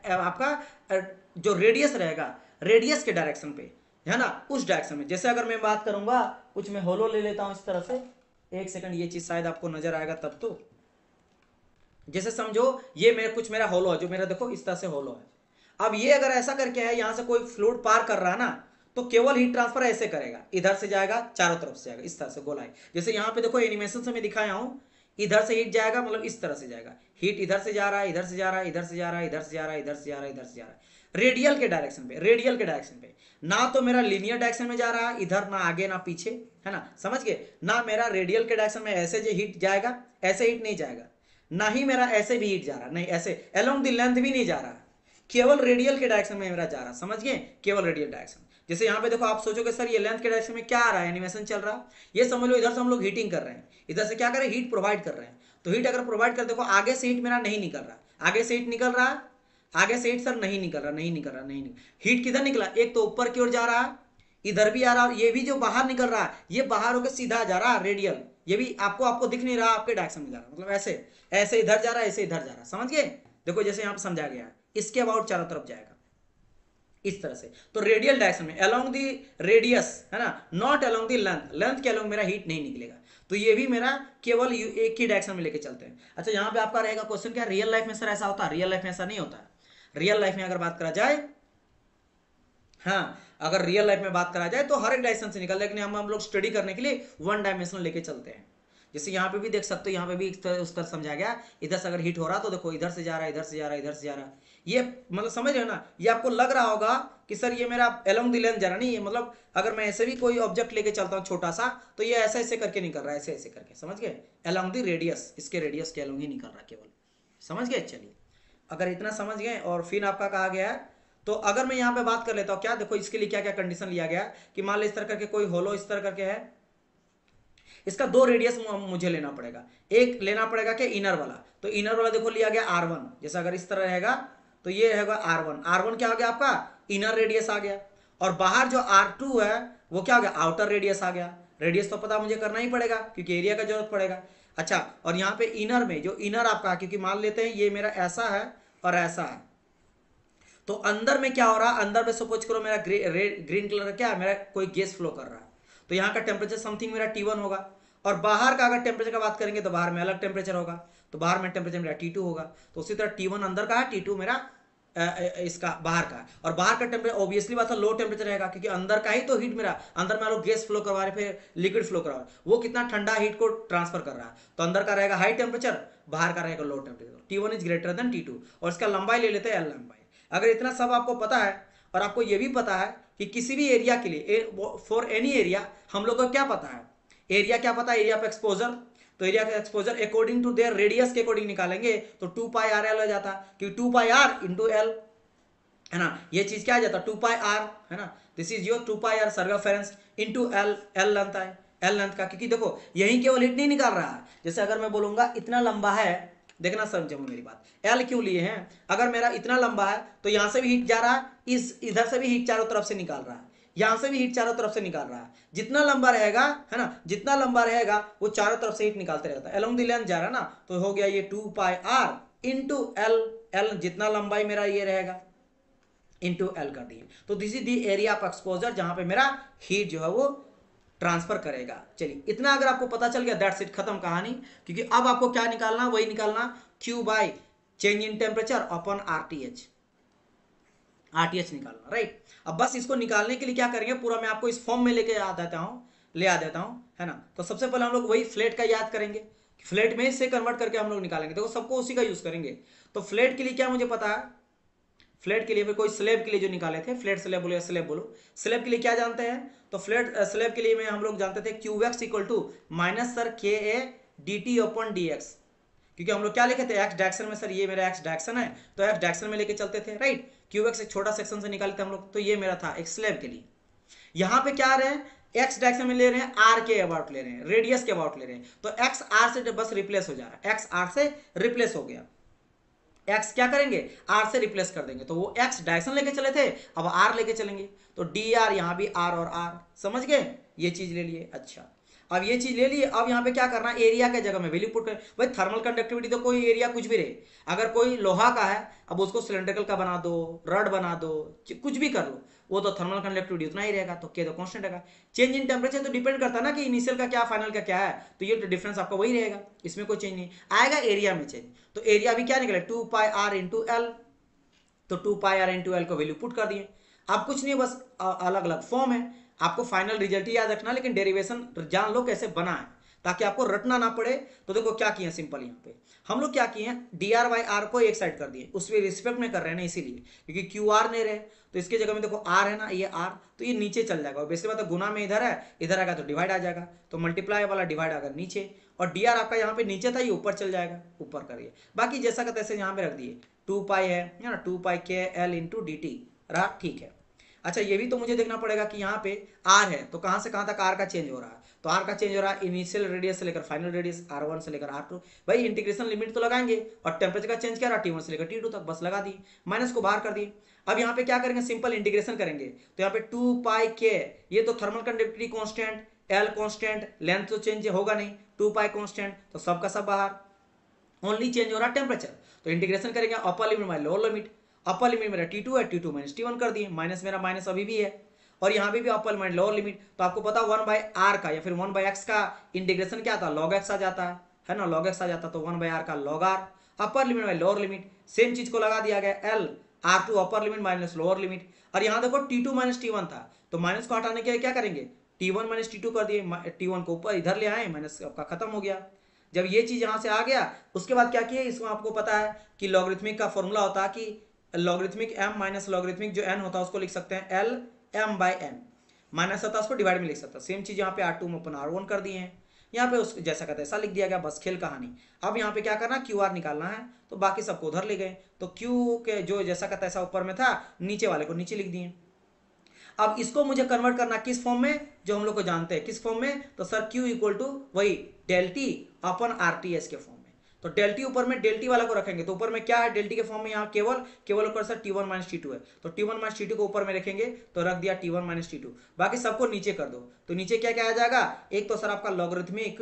आपका जो रेडियस रहेगा, रेडियस के डायरेक्शन पे, है ना, उस डायरेक्शन में। जैसे अगर मैं बात करूंगा कुछ, मैं होलो ले लेता हूं इस तरह से, एक सेकंड, ये चीज शायद आपको नजर आएगा तब तो, जैसे समझो ये मेरा कुछ मेरा होलो है, जो मेरा देखो इस तरह से होलो है। अब ये अगर ऐसा करके है, यहां से कोई फ्लूइड पार कर रहा है ना, तो केवल हीट ट्रांसफर ऐसे करेगा, इधर से जाएगा चारों तरफ से जाएगा, इस तरह से गोलाई। जैसे यहाँ पे देखो एनिमेशन से मैं दिखाया हूं, इधर से हीट जाएगा, मतलब इस तरह से जाएगा, हीट इधर से जा रहा है, इधर से जा रहा है, इधर से जा रहा है, इधर से जा रहा है, इधर से जा रहा है, इधर से जा रहा है, रेडियल के डायरेक्शन पे, रेडियल के डायरेक्शन पे। ना तो मेरा लीनियर डायरेक्शन में जा रहा है इधर, ना आगे ना पीछे, है ना, समझ गए ना, मेरा रेडियल के डायरेक्शन में ऐसे जो हीट जाएगा, ऐसे हीट नहीं जाएगा, ना ही मेरा ऐसे भी हीट जा रहा, नहीं ऐसे अलोंग द लेंथ भी नहीं जा रहा, केवल रेडियल के डायरेक्शन में मेरा जा रहा, समझ गए, केवल रेडियल डायरेक्शन। जैसे यहाँ पे देखो, आप सोचोगे सर ये लेंथ के डायरेक्शन में क्या आ रहा है, एनिमेशन चल रहा है, ये समझ लो इधर से हम लोग हीटिंग कर रहे हैं, इधर से क्या कर रहे हैं, हीट प्रोवाइड कर रहे हैं। तो हीट अगर प्रोवाइड कर, देखो आगे से हीट मेरा नहीं निकल रहा, आगे से हीट निकल रहा है, आगे से हीट सर नहीं निकल रहा, नहीं निकल रहा, नहीं हीट किधर निकला, एक तो ऊपर की ओर जा रहा है, इधर भी आ रहा है, ये भी जो बाहर निकल रहा है, ये बाहर होकर सीधा जा रहा है रेडियल, ये भी आपको दिख नहीं रहा, आपके डायरेक्शन में जा रहा है, मतलब ऐसे ऐसे इधर जा रहा है, ऐसे इधर जा रहा है, समझ गए। देखो जैसे यहाँ पे समझा गया, इसके अबाउट चारों तरफ जाएगा, इस तरह से। तो रेडियल डायरेक्शन में अलोंग दी रेडियस है ना, not along the length, length के अलोंग मेरा हीट नहीं निकलेगा। तो ये भी मेरा केवल एक ही डायरेक्शन में लेके चलते हैं। अच्छा यहाँ पे आपका रहेगा क्वेश्चन, क्या रियल लाइफ में सर ऐसा होता है? रियल लाइफ में ऐसा नहीं होता है। रियल लाइफ में अगर बात करा जाए, हाँ अगर रियल लाइफ में बात करा जाए तो हर एक डायरेक्शन से निकल, लेकिन हम लोग स्टडी करने के लिए वन डायमेंशनल लेके चलते हैं। जैसे यहाँ पे भी देख सकते हो, यहाँ पे भी उस तरह समझा गया, इधर से अगर हिट हो रहा तो देखो इधर से जा रहा है, इधर से जा रहा है, इधर से जा रहा है। ये मतलब समझ रहे हो ना, ये आपको लग रहा होगा कि सर ये मेरा अलोंग द लेंथ जा रहा, नहीं, ये मतलब अगर मैं ऐसे भी कोई ऑब्जेक्ट लेके चलता हूँ छोटा सा, तो ये ऐसे ऐसे करके निकल रहा है, ऐसे ऐसे करके, समझ गए? अलोंग द रेडियस, इसके रेडियस के अलोंग ही निकल रहा है केवल, समझ गए? चलिए अगर इतना समझ गए, और फिर आपका कहा गया है, तो अगर मैं यहाँ पे बात कर लेता हूँ, क्या देखो इसके लिए क्या क्या कंडीशन लिया गया कि मान लो इस तरह करके कोई होलो इस तरह करके है, इसका दो रेडियस मुझे लेना पड़ेगा। एक लेना पड़ेगा कि इनर वाला, तो इनर वाला देखो लिया गया R1, जैसा अगर इस तरह रहेगा तो ये रहेगा R1, R1 क्या हो गया आपका? इनर रेडियस आ गया। और बाहर जो R2 है वो क्या हो गया? आउटर रेडियस आ गया। रेडियस तो पता मुझे करना ही पड़ेगा क्योंकि एरिया का जरूरत पड़ेगा। अच्छा, और यहाँ पे इनर में जो इनर आपका, क्योंकि मान लेते हैं ये मेरा ऐसा है और ऐसा है, तो अंदर में क्या हो रहा है? अंदर में सपोज करो मेरा ग्रीन कलर क्या है, मेरा कोई गैस फ्लो कर रहा है, तो यहाँ का टेम्परेचर समथिंग मेरा T1 होगा। और बाहर का अगर टेम्परेचर का बात करेंगे तो बाहर में अलग टेम्परेचर होगा, तो बाहर में टेम्परेचर मेरा T2 होगा। तो उसी तरह T1 अंदर का है, T2 मेरा इसका बाहर का है। और बाहर का टेम्परेचर ऑब्वियसली बात है लो टेम्परेचर रहेगा, क्योंकि अंदर का ही तो हीट मेरा, अंदर में लोग गैस फ्लो करवा रहे, फिर लिक्विड फ्लो करवा रहे, वो कितना ठंडा हीट को ट्रांसफर कर रहा है। तो अंदर का रहेगा हाई टेम्परेचर, बाहर का रहेगा low temperature. T1 is greater than T2, और इसका लंबाई ले लेते हैं L लंबाई। अगर इतना सब आपको पता है, और आपको यह भी पता है कि किसी भी एरिया के लिए, फॉर एनी एरिया, हम लोग को क्या पता है? एरिया क्या पता है? Area of exposure. तो एरिया का exposure according to their radius के अकॉर्डिंग निकालेंगे तो 2 पाई आर एल हो जाता, क्योंकि 2 पाई आर इंटू एल है ना, ये चीज क्या आ जाता? 2 पाई आर है ना, this is your 2 pi R circumference into L, L length है, एल लेंथ का, क्योंकि देखो यही केवल हीट नहीं निकाल रहा है। जैसे अगर मैं बोलूंगा इतना लंबा है, देखना समझो मेरी बात, एल क्यों लिए हैं? अगर मेरा इतना लंबा है तो यहां से भी हीट जा रहा है, इस इधर से भी हीट चारों तरफ से निकाल रहा है, यहां से भी हीट चारों तरफ से निकाल रहा है। जितना लंबा रहेगा है ना, जितना लंबा रहेगा वो चारों तरफ से हीट निकालते रहता है, अलोंग द लेंथ जा रहा है ना, तो हो गया ये 2 pi are into L, L जितना लंबाई मेरा ये रहेगा इंटू एल कर दिए। तो this is the area of exposure, जहां पे मेरा हीट जो है वो ट्रांसफर करेगा। चलिए इतना अगर आपको पता चल गया, दैट्स इट, खत्म कहानी। क्योंकि अब आपको क्या निकालना, वही निकालना Q by change in temperature upon RTH, RTH निकालना, राइट। अब बस इसको निकालने के लिए क्या करेंगे, पूरा मैं आपको इस फॉर्म में ले आ देता हूं है ना। तो सबसे पहले हम लोग वही फ्लैट का याद करेंगे, फ्लैट में से कन्वर्ट करके हम लोग निकालेंगे। देखो सबको उसी का यूज करेंगे। तो फ्लैट के लिए क्या मुझे पता है, फ्लैट के लिए फिर कोई स्लैब के लिए जो निकाले थे, फ्लैट स्लैब बोलो या स्लैब बोलो, स्लैब के लिए क्या जानते हैं? तो फ्लैट स्लैब के लिए में हम लोग जानते थे QX equal to minus sir KA DT upon DX, क्योंकि हम लोग क्या लिखे थे एक्स डायरेक्शन में, सर ये मेरा एक्स डायरेक्शन है तो एक्स डायरेक्शन में लेके चलते थे, राइट। QX एक छोटा सेक्शन से निकाले थे हम लोग, तो ये मेरा था एक स्लैब के लिए। यहाँ पे क्या आ रहे हैं, एक्स डायरेक्शन में ले रहे हैं, R के अबाउट ले रहे हैं, रेडियस के अबाउट ले रहे हैं, तो एक्स R से बस रिप्लेस हो जा रहा है, एक्स R से रिप्लेस हो गया। एक्स क्या करेंगे, R से रिप्लेस कर देंगे, तो वो एक्स डायरेक्शन लेके चले थे, अब R लेके चलेंगे, तो DR यहाँ भी R और R, समझ गए? ये चीज ले लिए। अच्छा अब ये चीज ले लिए, अब यहाँ पे क्या करना, एरिया के जगह में वैल्यू पुट कर। भाई थर्मल कंडक्टिविटी तो कोई एरिया कुछ भी रहे, अगर कोई लोहा का है अब उसको सिलेंड्रिकल का बना दो, रड बना दो, कुछ भी कर लो, वो तो थर्मल कंडक्टिविटी उतना ही रहेगा, तो के तो कांस्टेंट रहेगा। चेंज इन टेम्परेचर तो डिपेंड करता है ना कि इनिशियल का क्या फाइनल का क्या है, तो ये डिफरेंस आपका वही रहेगा, इसमें कोई चेंज नहीं आएगा। एरिया में चेंज, तो एरिया भी क्या निकले 2 पाई आर इंटू एल, तो 2 पाई आर इंटू एल को वैल्यू पुट कर दिए। अब कुछ नहीं, बस अलग अलग फॉर्म है, आपको फाइनल रिजल्ट ही याद रखना, लेकिन डेरिवेशन जान लो कैसे बना है ताकि आपको रटना ना पड़े। तो देखो क्या किए सिंपल, यहाँ पे हम लोग क्या किए हैं, dr बाई आर को एक साइड कर दिए, उसमें रिस्पेक्ट में कर रहे हैं ना, इसीलिए क्योंकि क्यू आर नहीं रहे, तो इसके जगह में देखो आर है ना, ये आर, तो ये नीचे चल जाएगा। बेसिक बात है, गुना में इधर है, इधर आएगा तो डिवाइड आ जाएगा, तो मल्टीप्लाई वाला डिवाइड आएगा नीचे, और dr आपका यहाँ पे नीचे था, ये ऊपर चल जाएगा, ऊपर करिए। बाकी जैसा का तैसे यहाँ पे रख दिए, 2 पाई है ना, 2 पाई के एल इंटू डी टी रहा, ठीक है। अच्छा ये भी तो मुझे देखना पड़ेगा कि यहाँ पे R है, तो कहाँ से कहाँ तक R का चेंज हो रहा है, तो R का चेंज हो रहा है इनिशियल रेडियस से लेकर फाइनल रेडियस, R1 से लेकर R2। भाई इंटीग्रेशन लिमिट तो लगाएंगे, और टेम्परेचर का चेंज क्या रहा, T1 से लेकर T2 तक, बस लगा दी, माइनस को बाहर कर दिए। अब यहाँ पे क्या करेंगे, सिंपल इंटीग्रेशन करेंगे, तो यहाँ पे 2 पाई के, ये तो thermal conductivity constant, L constant, length तो चेंज होगा नहीं, 2 पाई कॉन्स्टेंट, तो सबका सब बाहर, ओनली चेंज हो रहा है टेम्परेचर। तो इंटीग्रेशन करेंगे upper limit by lower limit, upper limit मेरा T2 है, T2 माइनस T1 कर दिए, माइनस मेरा माइनस अभी भी है, और यहाँ भी अपर लिमिट लोअर लिमिट, तो आपको पता 1/r का या फिर 1/x का इंटीग्रेशन क्या आता है, log x आ जाता है ना, log x आ जाता है, तो 1/r का log r, upper limit by lower limit, same चीज को लगा दिया गया L R2 upper limit minus lower limit, और यहाँ देखो T2 माइनस T1 था, तो माइनस को हटाने के लिए क्या करेंगे, T1 माइनस T2 कर दिए, T1 को ऊपर इधर ले आए, माइनस आपका खत्म हो गया। जब ये चीज यहाँ से आ गया, उसके बाद क्या किए, इसको आपको पता है कि लॉगरिथमिक का फॉर्मूला होता है कि लॉगरिथमिक m माइनस लॉगरिथमिक जो n होता है उसको लिख सकते हैं L m by n, minus होता है उसको डिवाइड में लिख सकता है। सेम चीज यहाँ पे R2 में अपन R1 कर दिए हैं, यहाँ पे उस जैसा कहते हैं ऐसा लिख दिया गया, बस खेल कहानी। अब यहाँ पे क्या करना, QR निकालना है, तो बाकी सबको उधर ले गए, तो Q के जो जैसा कहता है ऐसा ऊपर में था, नीचे वाले को नीचे लिख दिए। अब इसको मुझे कन्वर्ट करना किस फॉर्म में, जो हम लोग को जानते हैं किस फॉर्म में, तो सर Q इक्वल टू वही डेल टी अपन RTH के फॉर्म में, तो डेल टी ऊपर में डेल टी वाला को रखेंगे, तो ऊपर में क्या है डेल टी के फॉर्म में, यहाँ केवल ऊपर सर T1 माइनस T2 है, तो T1 माइनस T2 को ऊपर में रखेंगे, तो रख दिया T1 माइनस T2, बाकी सबको नीचे कर दो, तो नीचे क्या क्या आ जाएगा, एक तो सर आपका लॉगरिथमिक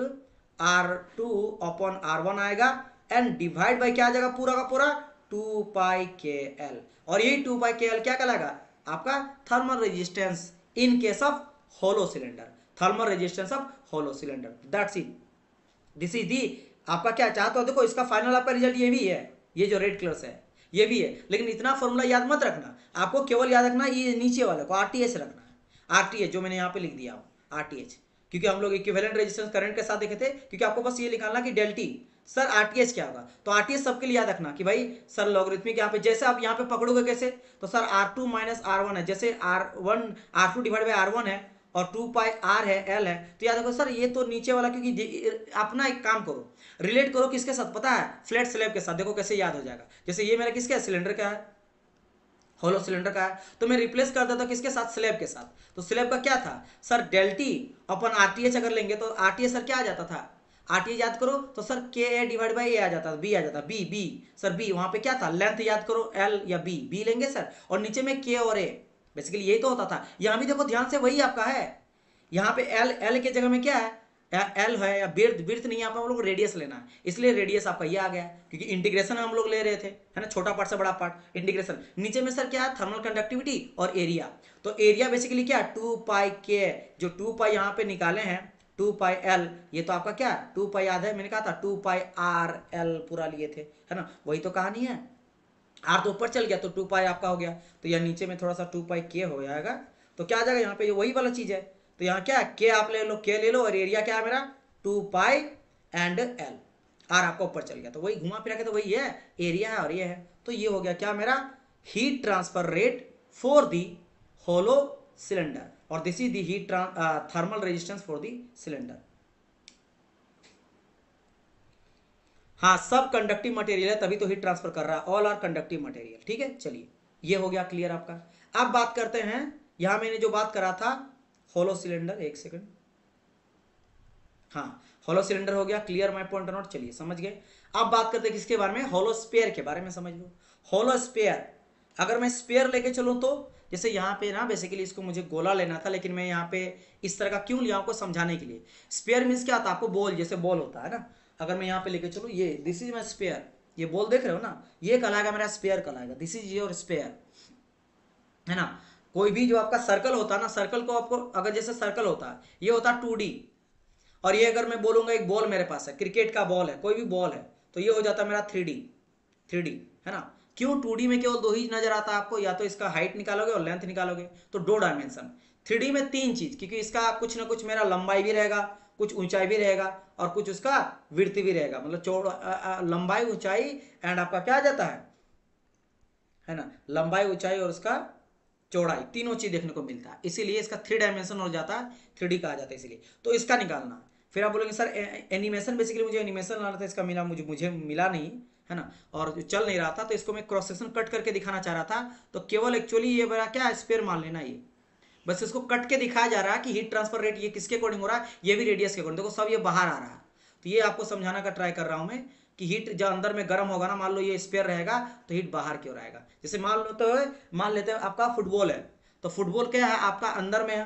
R2 अपन R1 आएगा, एंड डिवाइड बाई क्या आ जाएगा पूरा का पूरा 2πkl, और यही 2πkl क्या कहलाएगा आपका thermal resistance in case of hollow cylinder, thermal resistance of hollow cylinder, that's it, this is the आपका क्या चाहते हो। देखो इसका फाइनल आपका रिजल्ट ये भी है, ये जो रेड कलर से है ये भी है, लेकिन इतना फॉर्मूला याद मत रखना, आपको केवल याद रखना ये नीचे वाले को RTH रखना है, RTH जो मैंने यहाँ पे लिख दिया हूँ RTH, क्योंकि हम लोग इक्विवेलेंट रेजिस्टेंस करंट के साथ देखे थे, क्योंकि आपको बस ये निकालना कि डेल टी सर RTH क्या होगा, तो RTH सबके लिए याद रखना कि भाई सर लॉगरिथमिक यहाँ पे जैसे आप यहाँ पे पकड़ोगे कैसे, तो सर R2 माइनस R1 है, जैसे R2 डिवाइड बाई R1 है और 2πr है L है, तो याद रखो सर ये तो नीचे वाला, क्योंकि अपना एक काम करो रिलेट करो किसके साथ पता है, फ्लैट स्लैब के साथ, देखो कैसे याद हो जाएगा। जैसे ये मेरा किसका है, सिलेंडर का है, होलो सिलेंडर का है, तो मैं रिप्लेस कर देता किसके साथ, स्लैब के साथ, तो स्लैब का क्या था सर डेल टी अपन RTH अगर लेंगे तो RTH सर क्या आ जाता था, RTH याद करो तो sir Ka divide by A आ जाता, B आ जाता, B सर B वहां पे क्या था, लेंथ याद करो L या B लेंगे सर, और नीचे में K और A, बेसिकली यही तो होता था। यहाँ भी देखो ध्यान से वही आपका है, यहाँ पे L के जगह में क्या है, L है या बिर्थ नहीं, यहाँ पे हम लोग रेडियस लेना है, इसलिए रेडियस आपका ये आ गया, क्योंकि इंटीग्रेशन हम लोग ले रहे थे है ना, छोटा पार्ट से बड़ा पार्ट इंटीग्रेशन। नीचे में सर क्या है, थर्मल कंडक्टिविटी और एरिया, तो एरिया बेसिकली क्या 2πk, जो 2π यहाँ पे निकाले हैं 2πl, ये तो आपका क्या 2π याद है, मैंने कहा था 2πrl पूरा लिए थे है ना, वही तो कहानी है। R तो ऊपर चल गया तो 2π आपका हो गया, तो यहाँ नीचे में थोड़ा सा 2πk हो जाएगा, तो क्या आ जाएगा यहाँ पे वही वाला चीज है, तो यहाँ क्या के आप ले लो, के ले लो, और एरिया क्या है मेरा 2π एंड L, R आपका ऊपर चल गया, तो वही घुमा फिरा के तो वही है, एरिया है और ये है, तो ये हो गया क्या मेरा heat transfer rate for the hollow cylinder, और this is the heat thermal resistance for the cylinder. हाँ सब कंडक्टिव मटेरियल है तभी तो हीट ट्रांसफर कर रहा है, ऑल आर कंडक्टिव मटेरियल, ठीक है। चलिए ये हो गया क्लियर आपका। अब बात करते हैं, यहां मैंने जो बात करा था होलो सिलेंडर, एक सेकंड, हाँ होलो सिलेंडर हो गया क्लियर, माय पॉइंट नोट, चलिए समझ गए। अब बात करते हैं किसके बारे में, होलो स्पेयर के बारे में, समझ लो होलो स्पेयर। अगर मैं स्पेयर लेके चलूं तो जैसे यहाँ पे ना बेसिकली इसको मुझे गोला लेना था, लेकिन मैं यहाँ पे इस तरह का क्यों लिया आपको समझाने के लिए। स्पेयर मीन्स क्या था, आपको बॉल जैसे बॉल होता है ना, अगर मैं यहाँ पे लेके चलूँ, ये दिस इज माई स्पेयर, ये बॉल देख रहे हो ना, ये कहलाएगा मेरा स्पेयर कहलाएगा, दिस इज योर स्पेयर है ना। कोई भी जो आपका सर्कल होता है ना, सर्कल को आपको अगर जैसे सर्कल होता है, ये होता है 2D, और ये अगर मैं बोलूंगा एक बॉल मेरे पास है, क्रिकेट का बॉल है, कोई भी बॉल है, तो ये हो जाता है मेरा 3D है ना। क्यों 2D में केवल दो ही नजर आता है आपको, या तो इसका हाइट निकालोगे और लेंथ निकालोगे, तो 2 डायमेंशन। 3D में 3 चीज, क्योंकि इसका कुछ ना कुछ मेरा लंबाई भी रहेगा, कुछ ऊंचाई भी रहेगा, और कुछ उसका विड्थ भी रहेगा, मतलब चौड़ा लंबाई ऊंचाई एंड आपका क्या आ जाता है ना, लंबाई ऊंचाई और उसका चौड़ाई, तीनों चीज देखने को मिलता है, इसीलिए इसका 3 डायमेंशन हो जाता है, 3D कहा जाता है इसीलिए। तो इसका निकालना, फिर आप बोलेंगे सर एनिमेशन, बेसिकली मुझे एनिमेशन लाना था, इसका मिला मुझे मिला नहीं है ना, और चल नहीं रहा था, तो इसको मैं क्रॉस सेक्शन कट करके दिखाना चाह रहा था, तो केवल एक्चुअली ये मेरा क्या स्पेयर मान लेना, ये बस इसको कट के दिखाया जा रहा है कि हीट ट्रांसफर रेट ये किसके अकॉर्डिंग हो रहा है, ये भी रेडियस के अकॉर्डिंग, देखो सब ये बाहर आ रहा है, तो ये आपको समझाना का ट्राई कर रहा हूं मैं कि हीट जब अंदर में गर्म होगा ना, मान लो ये स्पेयर रहेगा तो हीट बाहर की ओर आएगा। जैसे मान लेते हैं आपका फुटबॉल है, तो फुटबॉल क्या है आपका अंदर में है,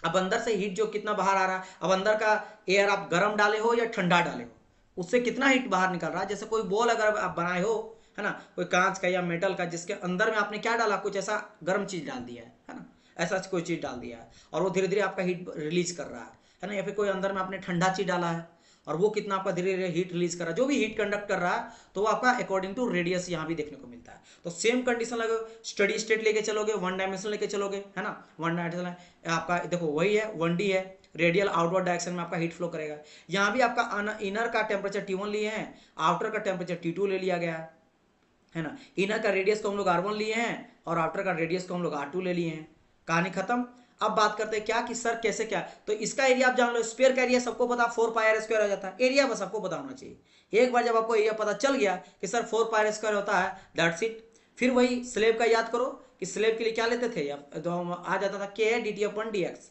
अब अंदर से हीट जो कितना बाहर आ रहा है, अब अंदर का एयर आप गर्म डाले हो या ठंडा डाले हो, उससे कितना हीट बाहर निकल रहा है। जैसे कोई बॉल अगर आप बनाए हो है ना, कोई कांच का या मेटल का जिसके अंदर में आपने क्या डाला, कुछ ऐसा गर्म चीज डाल दिया है ना, ऐसा कोई चीज डाल दिया है और वो धीरे धीरे आपका हीट रिलीज कर रहा है ना, या फिर कोई अंदर में आपने ठंडा चीज डाला है और वो कितना आपका धीरे धीरे हीट रिलीज कर रहा है, जो भी हीट कंडक्ट कर रहा है, तो वो आपका अकॉर्डिंग टू रेडियस यहाँ भी देखने को मिलता है। तो सेम कंडीशन लगे, स्टडी स्टेट लेके चलोगे, वन डायमेंशन लेके चलोगे, है ना, वन डायमेंशन आपका देखो वही है, 1D है, रेडियल आउटवर्ड डायरेक्शन में आपका हीट फ्लो करेगा। यहाँ भी आपका इनर का टेम्परेचर T1 लिए हैं, आउटर का टेम्परेचर T2 ले लिया गया है ना, इनर का रेडियस को हम लोग R1 लिए हैं और आउटर का रेडियस को हम लोग R2 ले लिए हैं। कहानी खत्म। अब बात करते हैं क्या कि सर कैसे क्या, तो इसका एरिया आप जान लो, स्फीयर का एरिया सबको पता 4πr² आ जाता है, एरिया बस आपको पता होना चाहिए। एक बार जब आपको एरिया पता चल गया कि सर 4πr² होता है, दैट्स इट। फिर वही स्लेब का याद करो कि स्लेब के लिए क्या लेते थे, तो हम आ जाता था k dt/dx,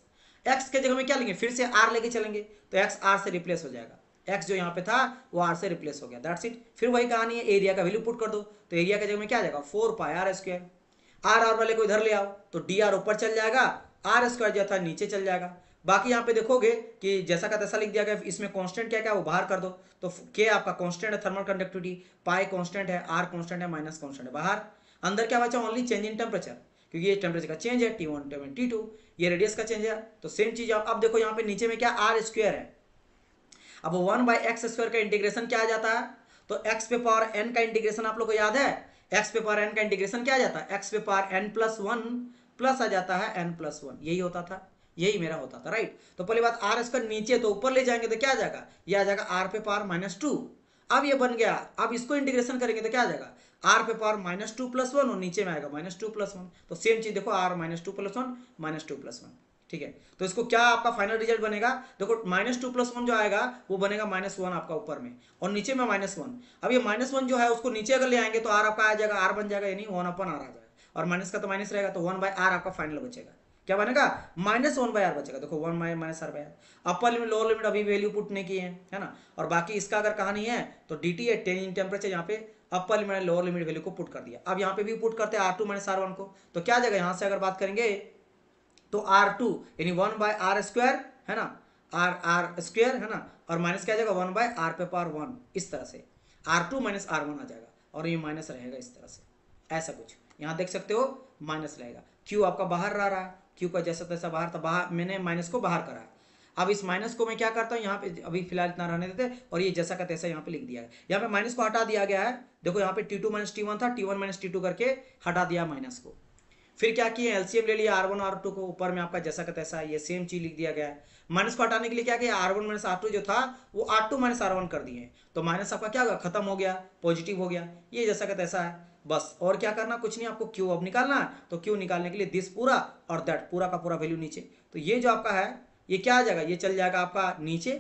x के जगह में क्या लेंगे, फिर से r लेके चलेंगे, तो x r से रिप्लेस हो जाएगा, x जो यहाँ पे था वो r से रिप्लेस हो गया, दैट्स इट। फिर वही कहानी है, एरिया का वैल्यू पुट कर दो, तो एरिया के जगह में क्या आ जाएगा 4πr², r वाले को इधर ले आओ तो dr ऊपर चल जाएगा, r² जो था नीचे चल जाएगा। बाकी यहाँ पे देखोगे कि जैसा का तैसा लिख दिया गया, इसमें कांस्टेंट क्या क्या वो बाहर कर दो, तो k आपका कांस्टेंट है थर्मल कंडक्टिविटी, पाई कांस्टेंट है, r कांस्टेंट है, माइनस कांस्टेंट है बाहर। अंदर क्या बचा, ओनली चेंज इन टेम्परेचर, क्योंकि ये टेम्परेचर का चेंज है T1 T2, ये रेडियस का चेंज है, तो सेम चीज है। अब देखो यहाँ पे नीचे में क्या r² है, अब 1/x² का इंटीग्रेशन क्या आ जाता है, तो x पे पावर n का इंटीग्रेशन आप लोग को याद है, x पे पावर n का इंटीग्रेशन क्या आ जाता है, x पे पावर n+1 प्लस आ जाता है n+1, यही होता था, यही मेरा होता था, राइट। तो पहली बात r² नीचे तो ऊपर ले जाएंगे तो क्या आ जाएगा, ये आ जाएगा r पे पावर -2। अब ये बन गया, अब इसको इंटीग्रेशन करेंगे तो क्या आ जाएगा, r पे पावर -2+1 और नीचे में आएगा -2+1, तो सेम चीज देखो r -2+1 -2+1, ठीक है। तो इसको क्या आपका फाइनल रिजल्ट बनेगा, देखो -2+1 जो आएगा वो बनेगा -1 आपका ऊपर में और नीचे में -1। अब ये -1 जो है उसको नीचे अगर ले आएंगे तो r आपका आ जाएगा, r बन जाएगा, यानी 1/r आ जाएगा, और माइनस का तो माइनस रहेगा, तो 1/r आपका फाइनल बचेगा, क्या बनेगा -1/r बचेगा, देखो 1 - r/r। Upper limit lower limit अभी वैल्यू पुट नहीं किए हैं, है ना। और बाकी इसका अगर कहानी है तो dt है, चेंज इन टेम्परेचर, यहाँ पे upper limit lower limit value को पुट कर दिया। अब यहाँ पे भी पुट करते हैं r2 - r1 को, तो क्या आ जाएगा, यहाँ से अगर बात करेंगे तो r2 यानी 1/r², है ना, r² है ना, और माइनस क्या आ जाएगा 1/r पे पावर 1, इस तरह से r2 - r1 आ जाएगा, और ये माइनस रहेगा इस तरह से, ऐसा कुछ यहाँ देख सकते हो माइनस रहेगा। q आपका बाहर रहा है, q का जैसा तैसा बाहर था, बाहर मैंने माइनस को बाहर करा है। अब इस माइनस को मैं क्या करता हूँ, यहाँ पे अभी फिलहाल इतना रहने देते, और ये जैसा का तैसा यहाँ पे लिख दिया है, यहाँ पे माइनस को हटा दिया गया है। देखो यहाँ पे T2 - T1 था, T1 - T2 करके हटा दिया माइनस को। फिर क्या किए, एलसीएम ले लिया r1 और r2 को, ऊपर में आपका जैसा का तैसा ये सेम चीज लिख दिया गया है। माइनस को हटाने के लिए क्या किया, r1 - r2 जो था वो r2 - r1 कर दिए, तो माइनस आपका क्या होगा, खत्म हो गया, पॉजिटिव हो गया, ये जैसा का तैसा है बस। और क्या करना, कुछ नहीं, आपको क्यू अब निकालना है, तो क्यू निकालने के लिए दिस पूरा और दैट पूरा का पूरा वैल्यू नीचे, तो ये जो आपका है ये क्या आ जाएगा, ये चल जाएगा आपका नीचे,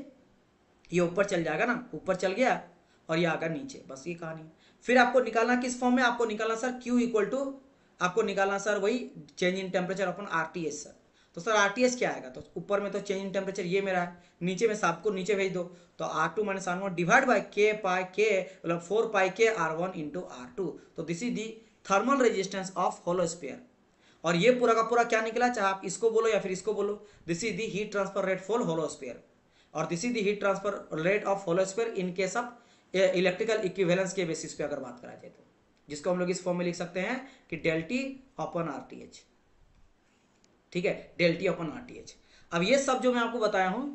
ये ऊपर चल जाएगा ना, ऊपर चल गया और ये आकर नीचे, बस ये कहानी। फिर आपको निकालना किस फॉर्म में, आपको निकालना सर Q इक्वल टू, आपको निकालना सर वही change in temperature upon RTH sir. तो सर RTH क्या आएगा, तो ऊपर में तो चेंज इन टेम्परेचर ये मेरा है, नीचे में सबको नीचे भेज दो, तो R2 - R1 divide by k pi k मतलब 4πk R1 इंटू R2, तो this is the thermal resistance of hollow sphere. और ये पूरा का पूरा क्या निकला, चाहे आप इसको बोलो या फिर इसको बोलो, this is the heat transfer rate for hollow sphere, और this is the heat transfer rate of hollow sphere in case of electrical equivalence के बेसिस पे अगर बात करा जाए तो, जिसको हम लोग इस फॉर्म में लिख सकते हैं कि ΔT/RTH, ठीक है, ΔT/RTH। अब ये सब जो मैं आपको बताया हूं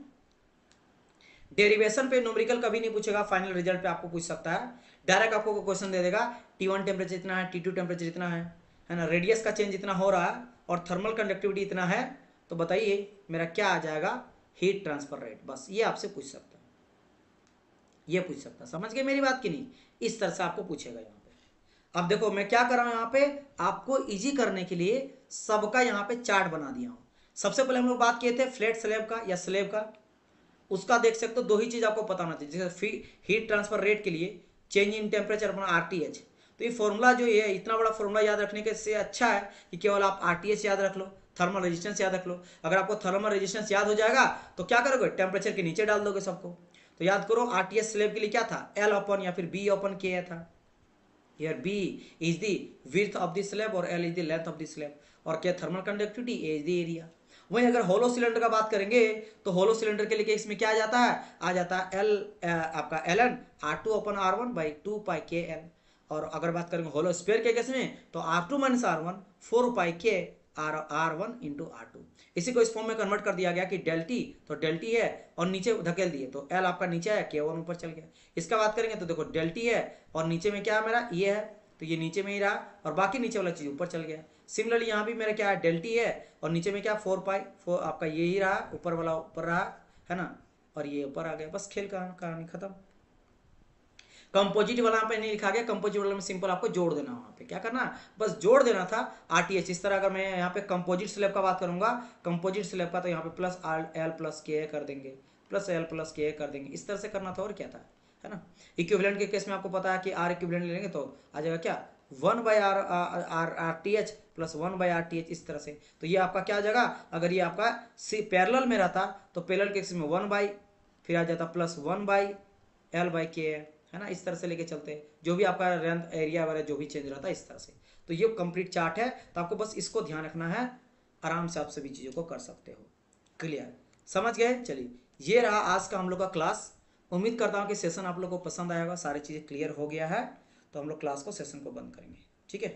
डेरिवेशन पे न्यूमेरिकल कभी नहीं पूछेगा, फाइनल रिजल्ट पे आपको पूछ सकता है, डायरेक्ट आपको क्वेश्चन दे देगा T1 टेम्परेचर इतना है, T2 टेम्परेचर इतना है ना, रेडियस का चेंज इतना हो रहा है और थर्मल कंडक्टिविटी इतना है, तो बताइए मेरा क्या आ जाएगा, हीट ट्रांसफर रेट, बस ये आपसे पूछ सकता है, ये पूछ सकता है, समझ गए मेरी बात की नहीं, इस तरह से आपको पूछेगा यहाँ पे। अब देखो मैं क्या कर रहा हूँ यहाँ पे, आपको इजी करने के लिए सबका यहाँ पे चार्ट बना दिया हूँ। सबसे पहले हम लोग बात किए थे फ्लैट स्लैब का या स्लैब का, उसका देख सकते हो, दो ही चीज आपको पता होना चाहिए, जैसे हीट ट्रांसफर रेट के लिए चेंज इन टेम्परेचर अपना RTH, तो ये फॉर्मूला जो है इतना बड़ा फॉर्मूला याद रखने के से अच्छा है कि केवल आप RTH याद रख लो, थर्मल रेजिस्टेंस याद रख लो। अगर आपको थर्मल रेजिस्टेंस याद हो जाएगा तो क्या करोगे, टेम्परेचर के नीचे डाल दोगे सबको। तो याद करो RTH स्लैब के लिए क्या था, L/ या फिर B/K था। Here B is the width of the slab और L is the length of the slab, और क्या thermal conductivity, A is the area। वहीं अगर होलो सिलेंडर का बात करेंगे तो होलो सिलेंडर के लिए इसमें क्या आ जाता है, आ जाता है L आपका ln R2/R1 by 2πkL, और अगर बात करेंगे होलो स्फीयर के केस में तो R2 माइनस R1 4 पाई के R1 इंटू R2। इसी को इस फॉर्म में कन्वर्ट कर दिया गया कि डेल टी, तो डेल टी है और नीचे धकेल दिए तो L आपका नीचे आया, K1 ऊपर चल गया। इसका बात करेंगे तो देखो डेल टी है और नीचे में क्या है मेरा ये है, तो ये नीचे में ही रहा और बाकी नीचे वाला चीज ऊपर चल गया। सिमिलरली यहाँ भी मेरा क्या है डेल टी है और नीचे में क्या 4 पाई 4 आपका ये ही रहा, ऊपर वाला ऊपर रहा है ना, और ये ऊपर आ गया। बस खेल का कहानी खत्म। कंपोजिट वाला यहाँ पे नहीं लिखा गया, कंपोजिट वाला में सिंपल आपको जोड़ देना, वहाँ पे क्या करना बस जोड़ देना था RTH। इस तरह अगर मैं यहाँ पे कंपोजिट स्लैब का बात करूंगा, कंपोजिट स्लैब का, तो यहाँ पे प्लस L प्लस के कर देंगे, प्लस L प्लस के कर देंगे, इस तरह से करना था और क्या था, है ना। इक्विवेलेंट के केस में आपको पता है कि R इक्विवेलेंट लेंगे तो आ जाएगा क्या 1/RTH प्लस 1/RTH, इस तरह से। तो ये आपका क्या आ जाएगा, अगर ये आपका पैरेलल में रहता तो पैरेलल के केस में 1 फिर आ जाता प्लस 1/L/K, है ना। इस तरह से लेके चलते हैं, जो भी आपका लेंथ एरिया वगैरह जो भी चेंज रहता है इस तरह से। तो ये कंप्लीट चार्ट है, तो आपको बस इसको ध्यान रखना है, आराम से आप सभी चीज़ों को कर सकते हो। क्लियर, समझ गए। चलिए ये रहा आज का हम लोग का क्लास। उम्मीद करता हूँ कि सेशन आप लोग को पसंद आएगा, सारी चीज़ें क्लियर हो गया है, तो हम लोग क्लास को सेशन को बंद करेंगे, ठीक है।